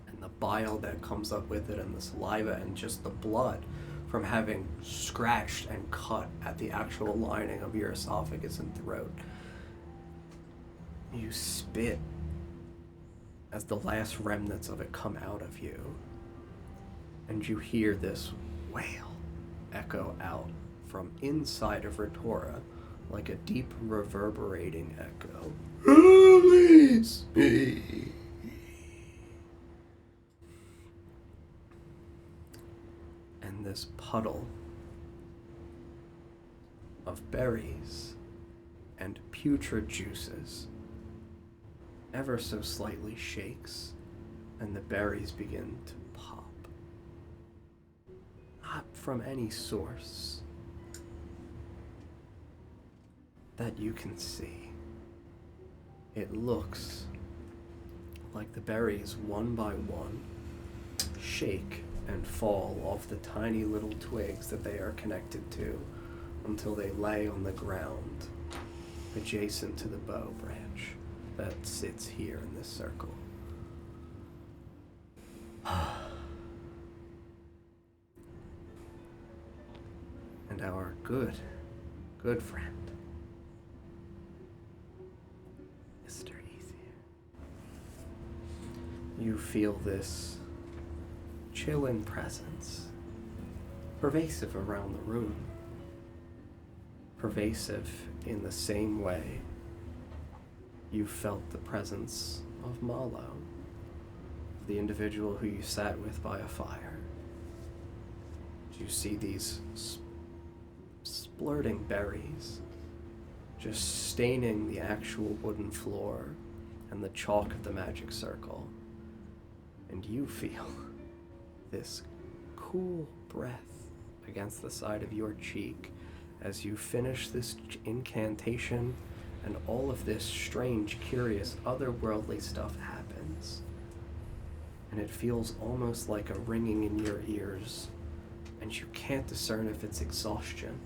and the bile that comes up with it and the saliva and just the blood from having scratched and cut at the actual lining of your esophagus and throat. You spit as the last remnants of it come out of you, and you hear this wail echo out from inside of Ratora like a deep reverberating echo. Release me! And this puddle of berries and putrid juices ever so slightly shakes, and the berries begin to pop. Not from any source that you can see. It looks like the berries, one by one, shake and fall off the tiny little twigs that they are connected to until they lay on the ground adjacent to the bow branch that sits here in this circle. And our good friend, Mr. Ethier. You feel this chilling presence, pervasive around the room, pervasive in the same way you felt the presence of Malo, the individual who you sat with by a fire. You see these splurting berries just staining the actual wooden floor and the chalk of the magic circle, and you feel this cool breath against the side of your cheek as you finish this incantation, and all of this strange, curious, otherworldly stuff happens. And it feels almost like a ringing in your ears, and you can't discern if it's exhaustion.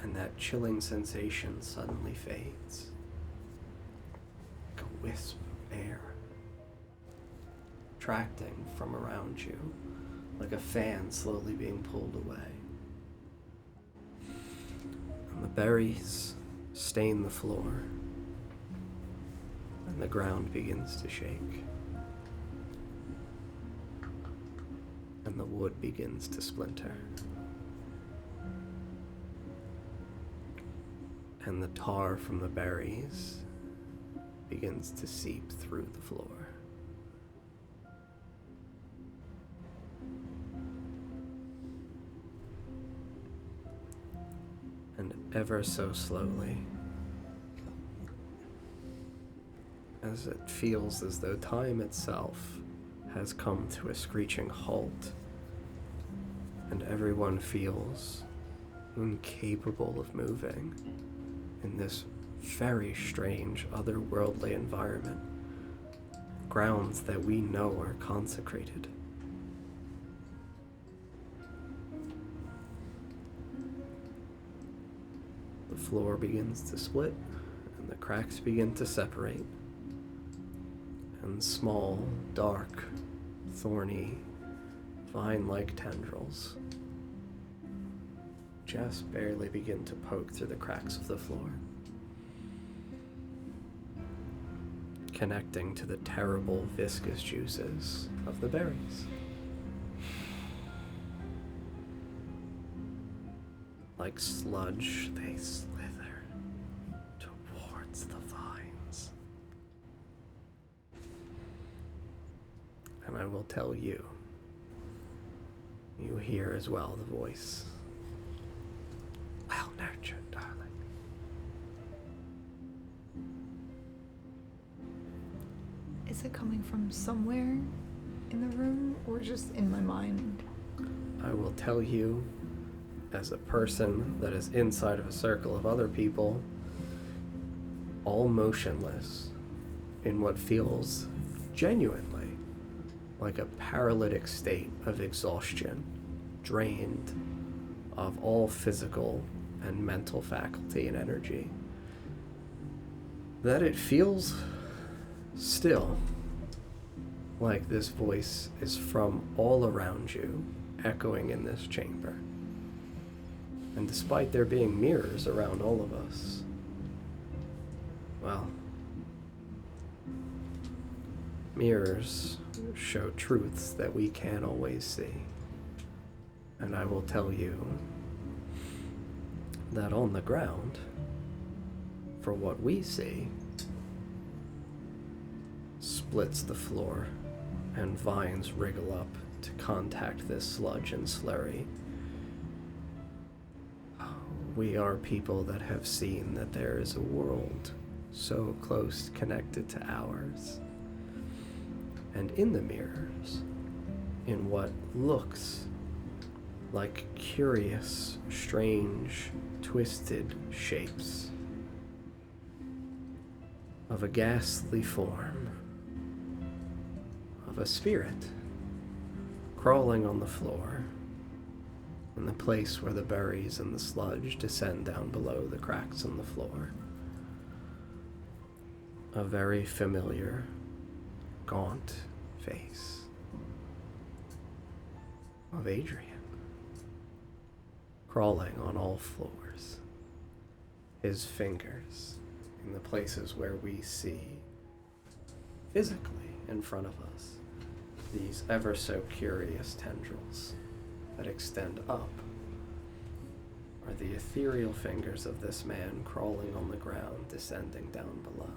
And that chilling sensation suddenly fades. Like a wisp of air, attracting from around you like a fan slowly being pulled away. And the berries stain the floor, and the ground begins to shake. And the wood begins to splinter. And the tar from the berries begins to seep through the floor. And ever so slowly, as it feels as though time itself has come to a screeching halt, and everyone feels incapable of moving in this very strange, otherworldly environment, grounds that we know are consecrated. The floor begins to split, and the cracks begin to separate, and small, dark, thorny, vine-like tendrils just barely begin to poke through the cracks of the floor, connecting to the terrible viscous juices of the berries. Like sludge, they slither towards the vines. And I will tell you, you hear as well the voice. Well nurtured, darling. Is it coming from somewhere in the room or just in my mind? I will tell you, as a person that is inside of a circle of other people, all motionless, in what feels genuinely like a paralytic state of exhaustion, drained of all physical and mental faculty and energy, that it feels still like this voice is from all around you, echoing in this chamber. And despite there being mirrors around all of us, well, mirrors show truths that we can't always see. And I will tell you that on the ground, for what we see, splits the floor and vines wriggle up to contact this sludge and slurry. We are people that have seen that there is a world so close connected to ours. And in the mirrors, in what looks like curious, strange, twisted shapes of a ghastly form of a spirit crawling on the floor in the place where the berries and the sludge descend down below the cracks in the floor. A very familiar, gaunt face of Adrian, crawling on all floors, his fingers in the places where we see physically in front of us these ever so curious tendrils that extend up are the ethereal fingers of this man crawling on the ground, descending down below.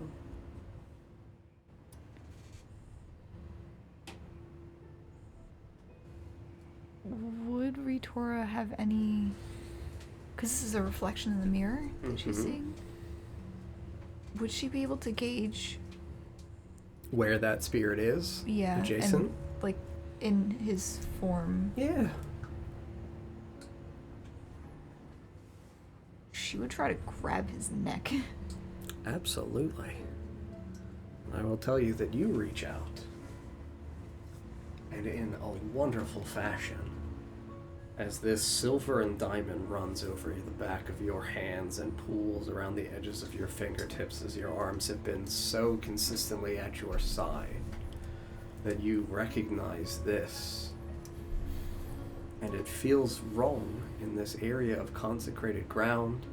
Would Ritora have any... Because this is a reflection in the mirror that she's seeing. Would she be able to gauge... Where that spirit is? Yeah. Adjacent? And, like, in his form. Yeah. She would try to grab his neck. Absolutely. I will tell you that you reach out, and in a wonderful fashion, as this silver and diamond runs over the back of your hands and pools around the edges of your fingertips as your arms have been so consistently at your side, that you recognize this And it feels wrong in this area of consecrated ground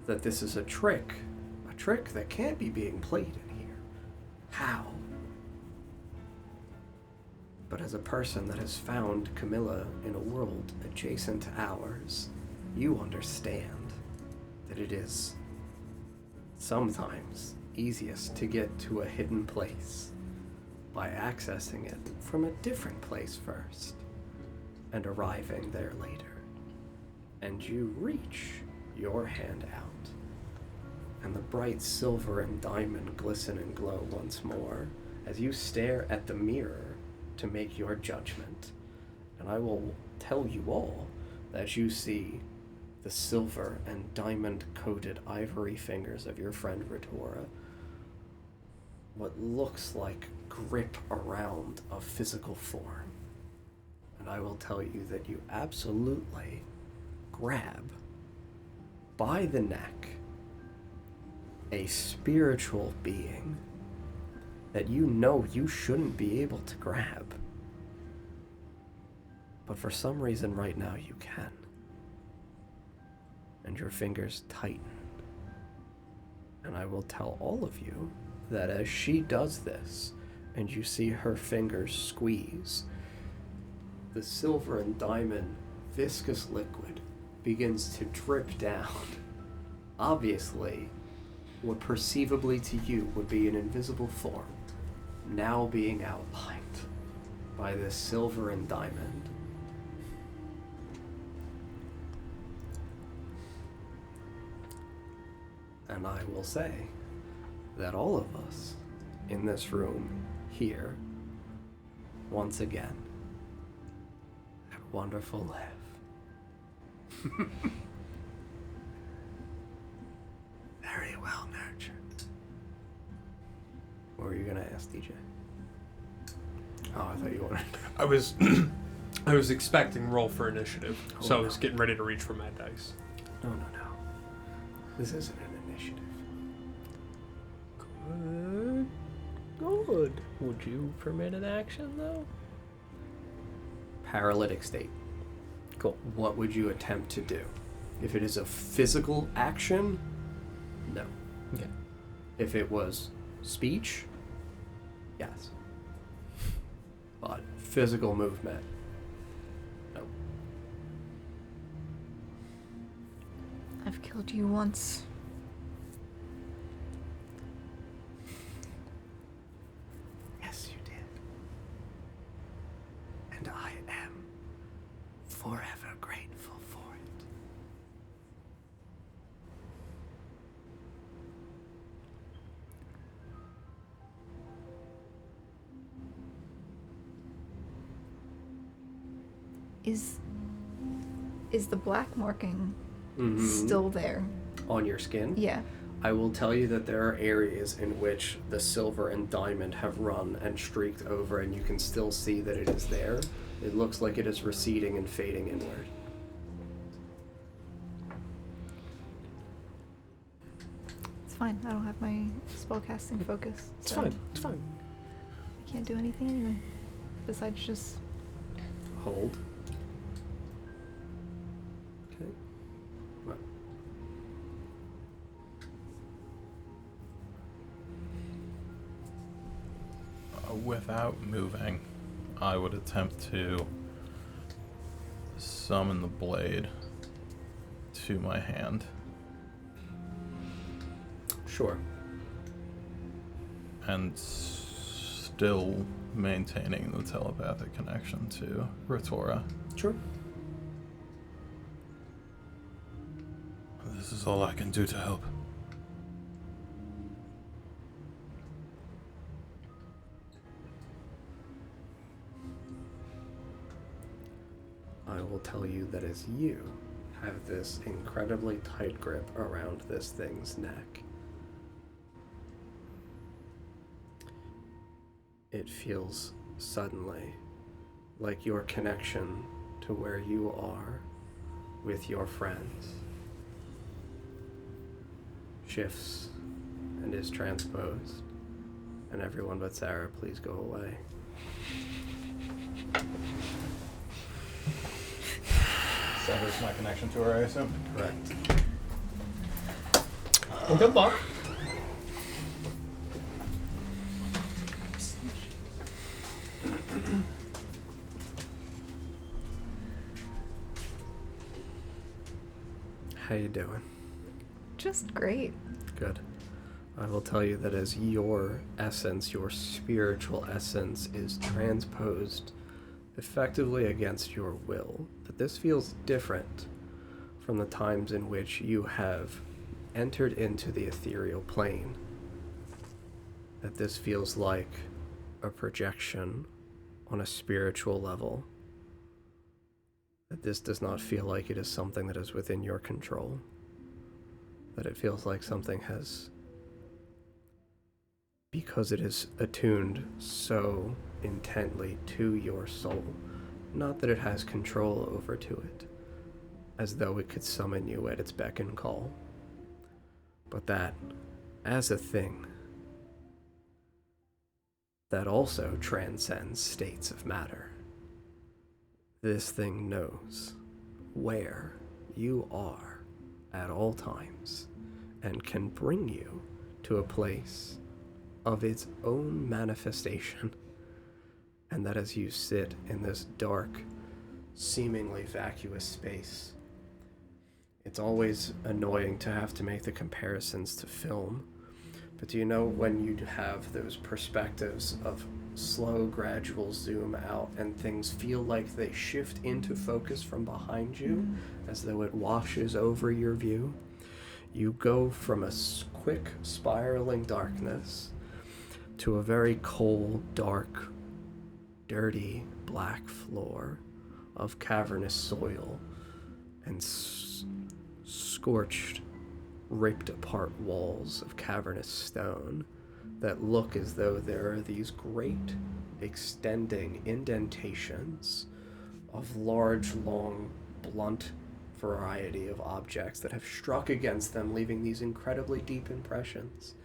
that this is a trick that can't be being played in here. How? But as a person that has found Camilla in a world adjacent to ours, you understand that it is sometimes easiest to get to a hidden place by accessing it from a different place first and arriving there later. And you reach your hand out, and the bright silver and diamond glisten and glow once more as you stare at the mirror to make your judgment. And I will tell you all that you see the silver and diamond-coated ivory fingers of your friend Ritora, what looks like grip around a physical form. And I will tell you that you absolutely grab by the neck a spiritual being that you know you shouldn't be able to grab. But for some reason right now you can. And your fingers tighten. And I will tell all of you that as she does this, and you see her fingers squeeze, the silver and diamond viscous liquid begins to drip down. Obviously, what perceivably to you would be an invisible form, now being outlined by this silver and diamond. And I will say that all of us in this room here, once again, had a wonderful life. Very well nurtured. What were you gonna ask, DJ? Oh, I thought you wanted to. I was expecting roll for initiative, so I was getting ready to reach for my dice. No. This isn't an initiative. Good. Would you permit an action, though? Paralytic state. Cool. What would you attempt to do? If it is a physical action, no. Okay. If it was speech, yes. But physical movement, no. I've killed you once. Yes, you did. And I am forever grateful for it. Is the black marking Mhm. still there? On your skin? Yeah. I will tell you that there are areas in which the silver and diamond have run and streaked over, and you can still see that it is there. It looks like it is receding and fading inward. It's fine. I don't have my spellcasting focus. It's so fine. It's fine. I can't do anything anyway. Besides just... Hold. Okay. What? Without moving, I would attempt to summon the blade to my hand. Sure. And still maintaining the telepathic connection to Ritora. Sure. This is all I can do to help. I will tell you that as you have this incredibly tight grip around this thing's neck, it feels suddenly like your connection to where you are with your friends shifts and is transposed. And everyone but Sarah, please go away. severs my connection to her, I assume. Correct. Well, good luck. How you doing? Just great. Good. I will tell you that as your essence, your spiritual essence, is transposed effectively against your will, that this feels different from the times in which you have entered into the ethereal plane. That this feels like a projection on a spiritual level. That this does not feel like it is something that is within your control. That it feels like something has, because it is attuned so intently to your soul, not that it has control over to it, as though it could summon you at its beck and call, but that, as a thing, that also transcends states of matter. This thing knows where you are at all times and can bring you to a place of its own manifestation. And that as you sit in this dark, seemingly vacuous space, it's always annoying to have to make the comparisons to film. But do you know when you have those perspectives of slow, gradual zoom out and things feel like they shift into focus from behind you as though it washes over your view? You go from a quick spiraling darkness to a very cold, dark, dirty, black floor of cavernous soil and scorched, ripped apart walls of cavernous stone that look as though there are these great extending indentations of large, long, blunt variety of objects that have struck against them, leaving these incredibly deep impressions.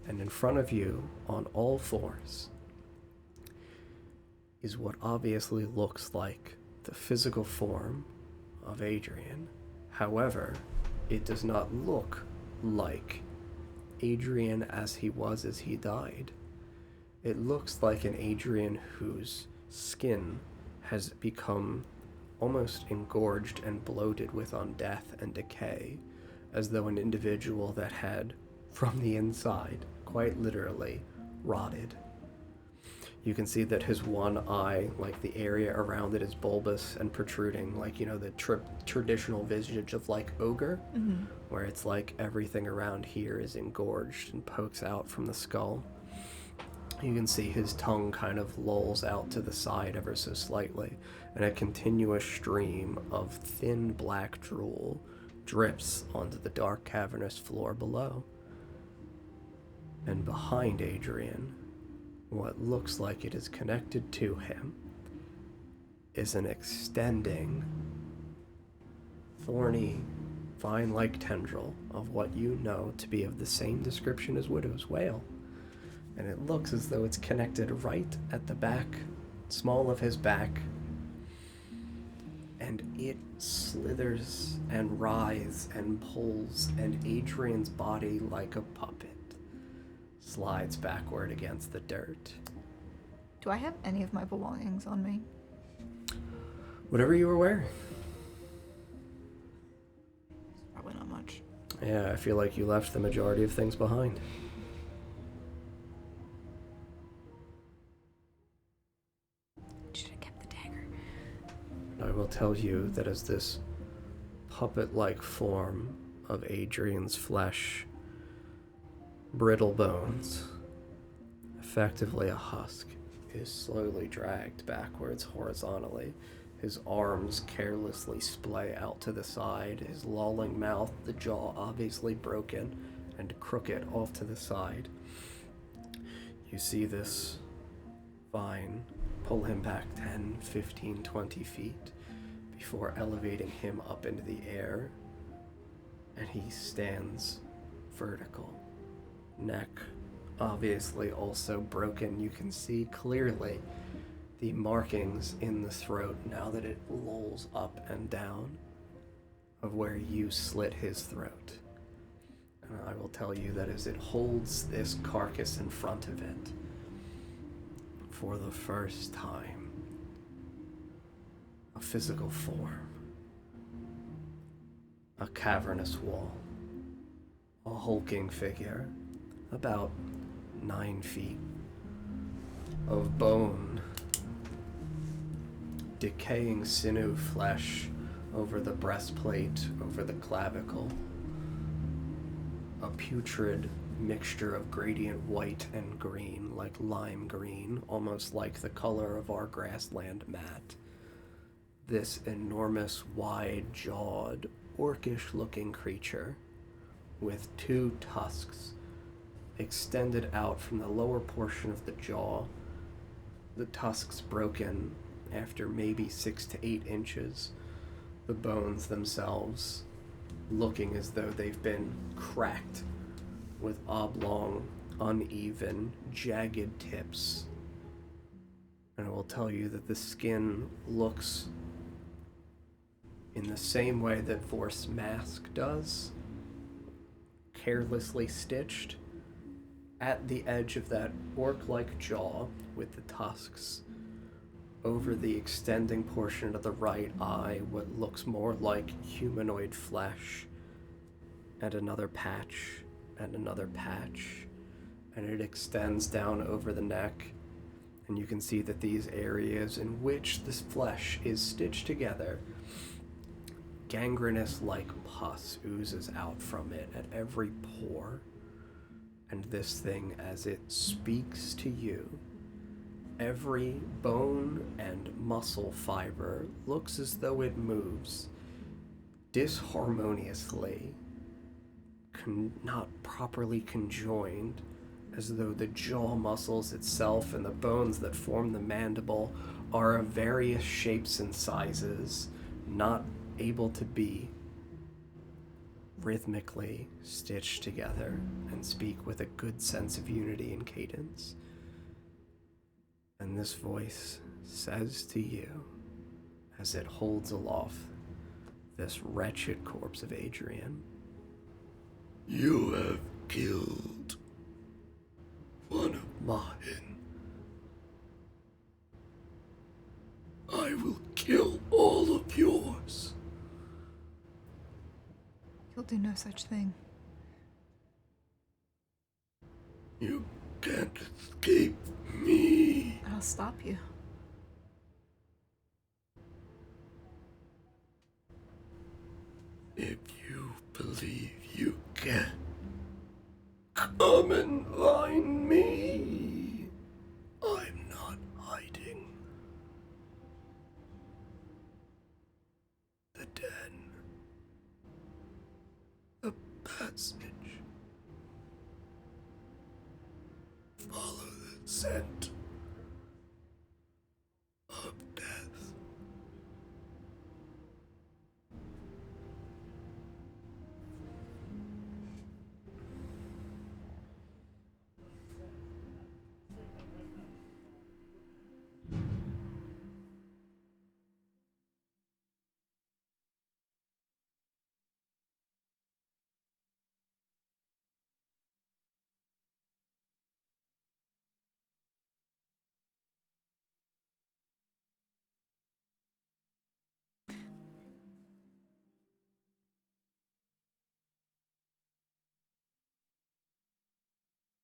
And in front of you, on all fours, is what obviously looks like the physical form of Adrian. However, it does not look like Adrian as he was as he died. It looks like an Adrian whose skin has become almost engorged and bloated with on death and decay, as though an individual that had, from the inside, quite literally, rotted. You can see that his one eye, like the area around it, is bulbous and protruding, like, you know, the traditional visage of, like, ogre, where it's like everything around here is engorged and pokes out from the skull. You can see his tongue kind of lolls out to the side ever so slightly, and a continuous stream of thin black drool drips onto the dark cavernous floor below. And behind Adrian, what looks like it is connected to him is an extending, thorny, vine-like tendril of what you know to be of the same description as Widow's Wail. And it looks as though it's connected right at the back, small of his back, and it slithers and writhes and pulls, and Adrian's body, like a puppet, slides backward against the dirt. Do I have any of my belongings on me? Whatever you were wearing. Probably not much. Yeah, I feel like you left the majority of things behind. Should have kept the dagger. I will tell you that as this puppet-like form of Adrian's flesh, brittle bones, effectively a husk, is slowly dragged backwards horizontally. His arms carelessly splay out to the side, his lolling mouth, the jaw obviously broken and crooked off to the side. You see this vine pull him back 10, 15, 20 feet before elevating him up into the air, and he stands vertical. Neck obviously also broken. You can see clearly the markings in the throat now that it lolls up and down of where you slit his throat. And I will tell you that as it holds this carcass in front of it, for the first time, a physical form, a cavernous wall, a hulking figure, about 9 feet, of bone, decaying sinew flesh over the breastplate, over the clavicle, a putrid mixture of gradient white and green, like lime green, almost like the color of our grassland mat. This enormous, wide-jawed, orcish-looking creature with 2 tusks extended out from the lower portion of the jaw, the tusks broken after maybe 6 to 8 inches, the bones themselves looking as though they've been cracked with oblong, uneven, jagged tips. And I will tell you that the skin looks in the same way that Vorst's mask does, carelessly stitched at the edge of that orc-like jaw with the tusks. Over the extending portion of the right eye, what looks more like humanoid flesh, and another patch, and another patch, and it extends down over the neck, and you can see that these areas in which this flesh is stitched together, gangrenous-like pus oozes out from it at every pore, and this thing, as it speaks to you, every bone and muscle fiber looks as though it moves disharmoniously, not properly conjoined, as though the jaw muscles itself and the bones that form the mandible are of various shapes and sizes, not able to be rhythmically stitched together and speak with a good sense of unity and cadence. And this voice says to you, as it holds aloft this wretched corpse of Adrian, "You have killed one of mine. I will kill all of yours." You'll do no such thing. You can't escape me. I'll stop you. If you believe you can, come and find me. I'm not hiding. The den. The passage. Follow the scent of death.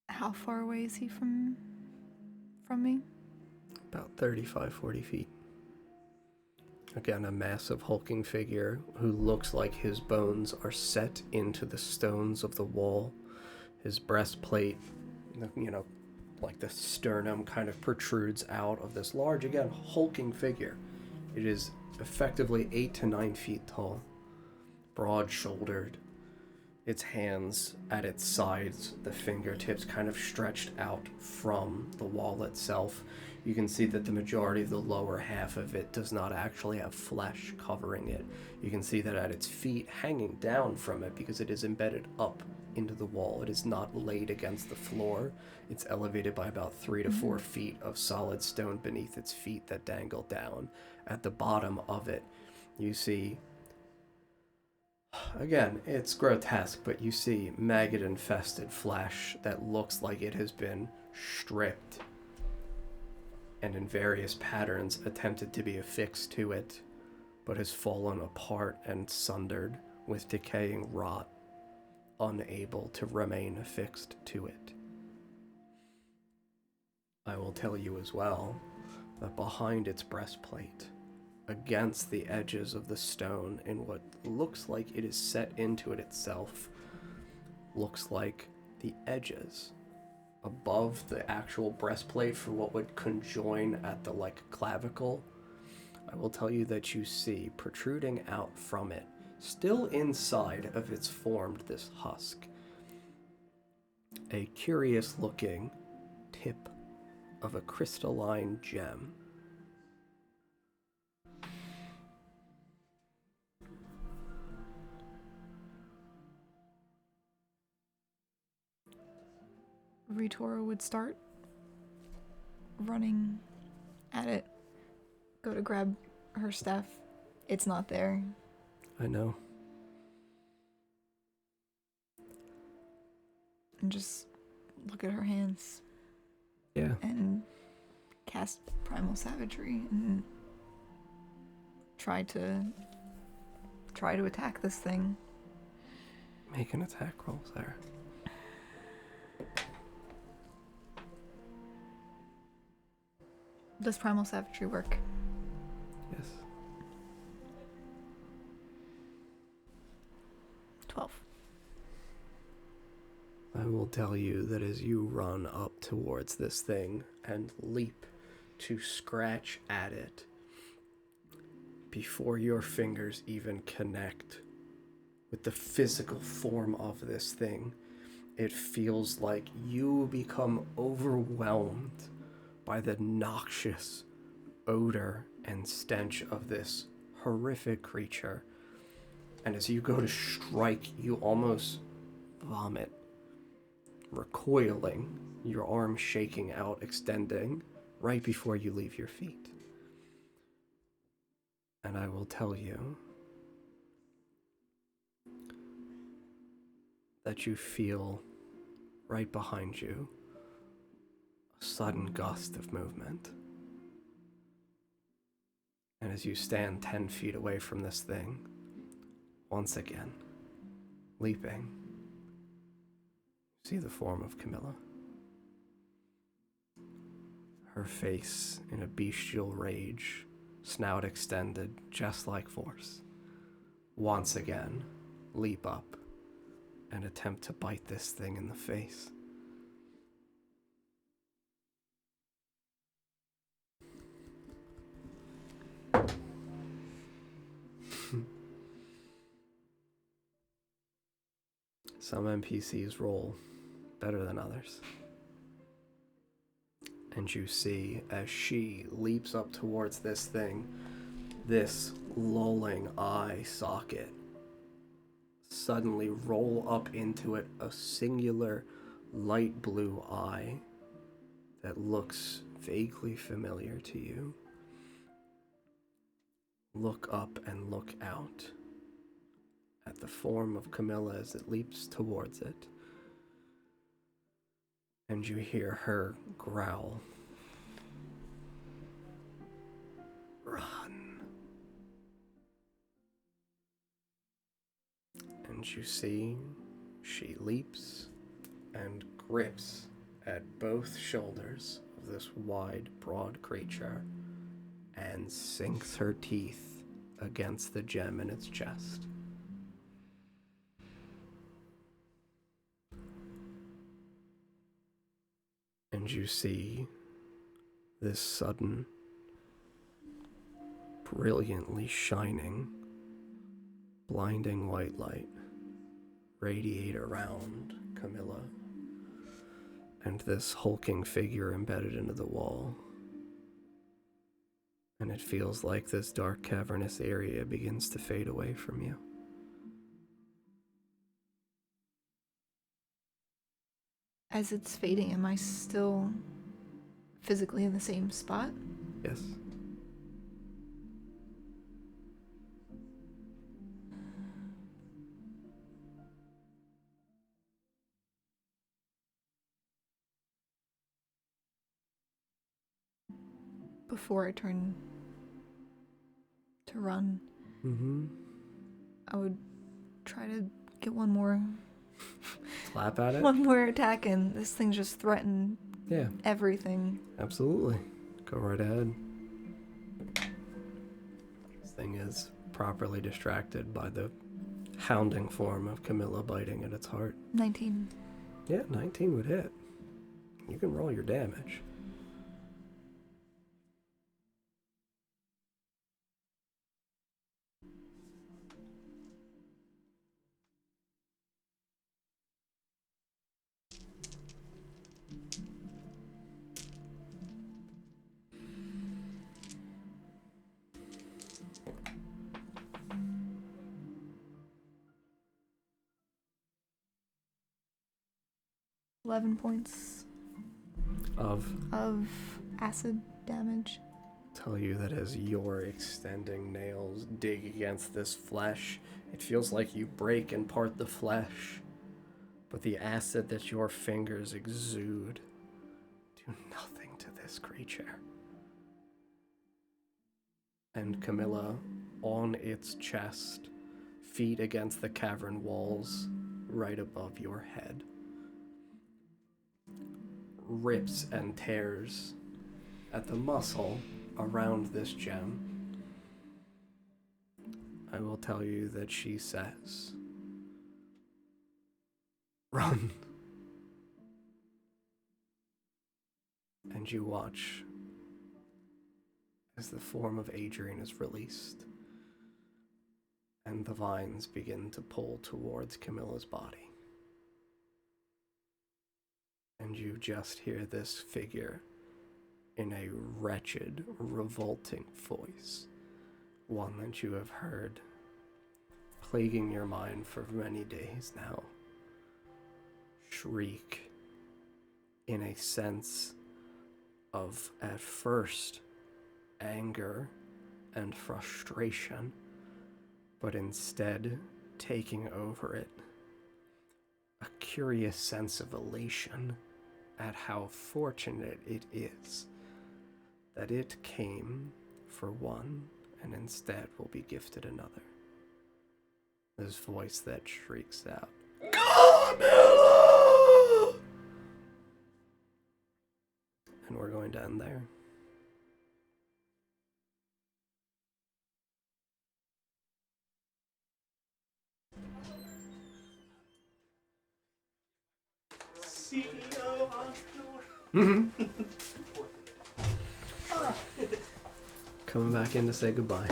How far away is he from me? About 35, 40 feet. Again, a massive hulking figure who looks like his bones are set into the stones of the wall. His breastplate, like the sternum kind of protrudes out of this large, again, hulking figure. It is effectively 8 to 9 feet tall, broad-shouldered. Its hands at its sides, the fingertips kind of stretched out from the wall itself. You can see that the majority of the lower half of it does not actually have flesh covering it. You can see that at its feet, hanging down from it, because it is embedded up into the wall. It is not laid against the floor. It's elevated by about 3 to 4 feet of solid stone beneath its feet that dangle down. At the bottom of it, you see, again, it's grotesque, but you see maggot-infested flesh that looks like it has been stripped and in various patterns attempted to be affixed to it, but has fallen apart and sundered with decaying rot, unable to remain affixed to it. I will tell you as well that behind its breastplate, against the edges of the stone in what looks like it is set into it itself, looks like the edges above the actual breastplate for what would conjoin at the clavicle. I will tell you that you see protruding out from it, still inside of its formed this husk, a curious looking tip of a crystalline gem. Ritora would start running at it, go to grab her staff. It's not there. I know. And just look at her hands. Yeah. And cast Primal Savagery and try to attack this thing. Make an attack roll, Sarah. Does Primal Savagery work? Yes. 12. I will tell you that as you run up towards this thing and leap to scratch at it, before your fingers even connect with the physical form of this thing, it feels like you become overwhelmed by the noxious odor and stench of this horrific creature. And as you go to strike, you almost vomit, recoiling, your arm shaking out, extending, right before you leave your feet. And I will tell you that you feel right behind you a sudden gust of movement. And as you stand 10 feet away from this thing, once again, leaping, you see the form of Camilla. Her face in a bestial rage, snout extended, just like Force. Once again, leap up and attempt to bite this thing in the face. Some NPCs roll better than others. And you see, as she leaps up towards this thing, this lolling eye socket suddenly roll up into it a singular light blue eye that looks vaguely familiar to you. Look up and look out at the form of Camilla as it leaps towards it. And you hear her growl. Run. And you see she leaps and grips at both shoulders of this wide, broad creature and sinks her teeth against the gem in its chest. And you see this sudden, brilliantly shining, blinding white light radiate around Camilla and this hulking figure embedded into the wall. And it feels like this dark, cavernous area begins to fade away from you. As it's fading, am I still physically in the same spot? Yes. Before I turn to run, I would try to get one more Clap at it? one more attack, and this thing just threatened Yeah, everything. absolutely. Go right ahead. This thing is properly distracted by the hounding form of Camilla biting at its heart. 19. Yeah, 19 would hit. You can roll your damage. $11 points Of of acid damage. tell you that as your extending nails dig against this flesh, it feels like you break and part the flesh, but the acid that your fingers exude do nothing to this creature. And Camilla, on its chest, feet against the cavern walls, right above your head, rips and tears at the muscle around this gem. I will tell you that she says, "Run." And you watch as the form of Adrian is released and the vines begin to pull towards Camilla's body. And you just hear this figure in a wretched, revolting voice, one that you have heard plaguing your mind for many days now, shriek in a sense of, at first, anger and frustration, but instead taking over it, a curious sense of elation at how fortunate it is that it came for one and instead will be gifted another. This voice that shrieks out, "Camilla!" And we're going to end there. Coming back in to say goodbye.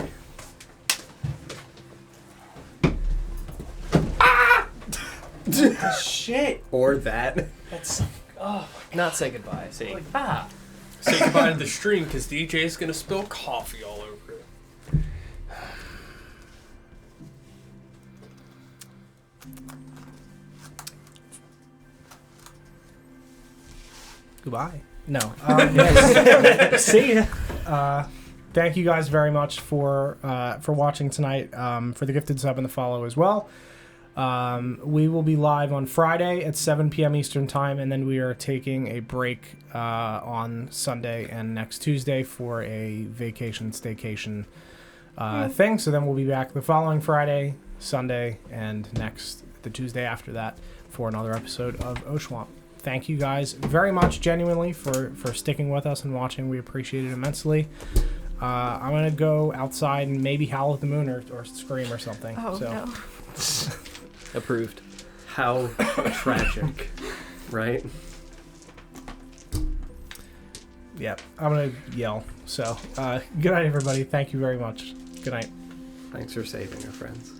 Shit. Or that. That's. Oh. Not say goodbye. Say Say goodbye to the stream because DJ's gonna spill coffee all over it. Goodbye. No. Yes. See ya. Thank you guys very much for watching tonight. For the gifted sub and the follow as well. We will be live on Friday at 7 p.m. Eastern Time, and then we are taking a break on Sunday and next Tuesday for a vacation staycation thing. So then we'll be back the following Friday, Sunday, and the Tuesday after that for another episode of Oshuamp. Thank you guys very much, genuinely, for sticking with us and watching. We appreciate it immensely. I'm going to go outside and maybe howl at the moon or scream or something. Oh, no. Approved. How tragic, right? Yep, I'm going to yell. So, good night, everybody. Thank you very much. Good night. Thanks for saving our friends.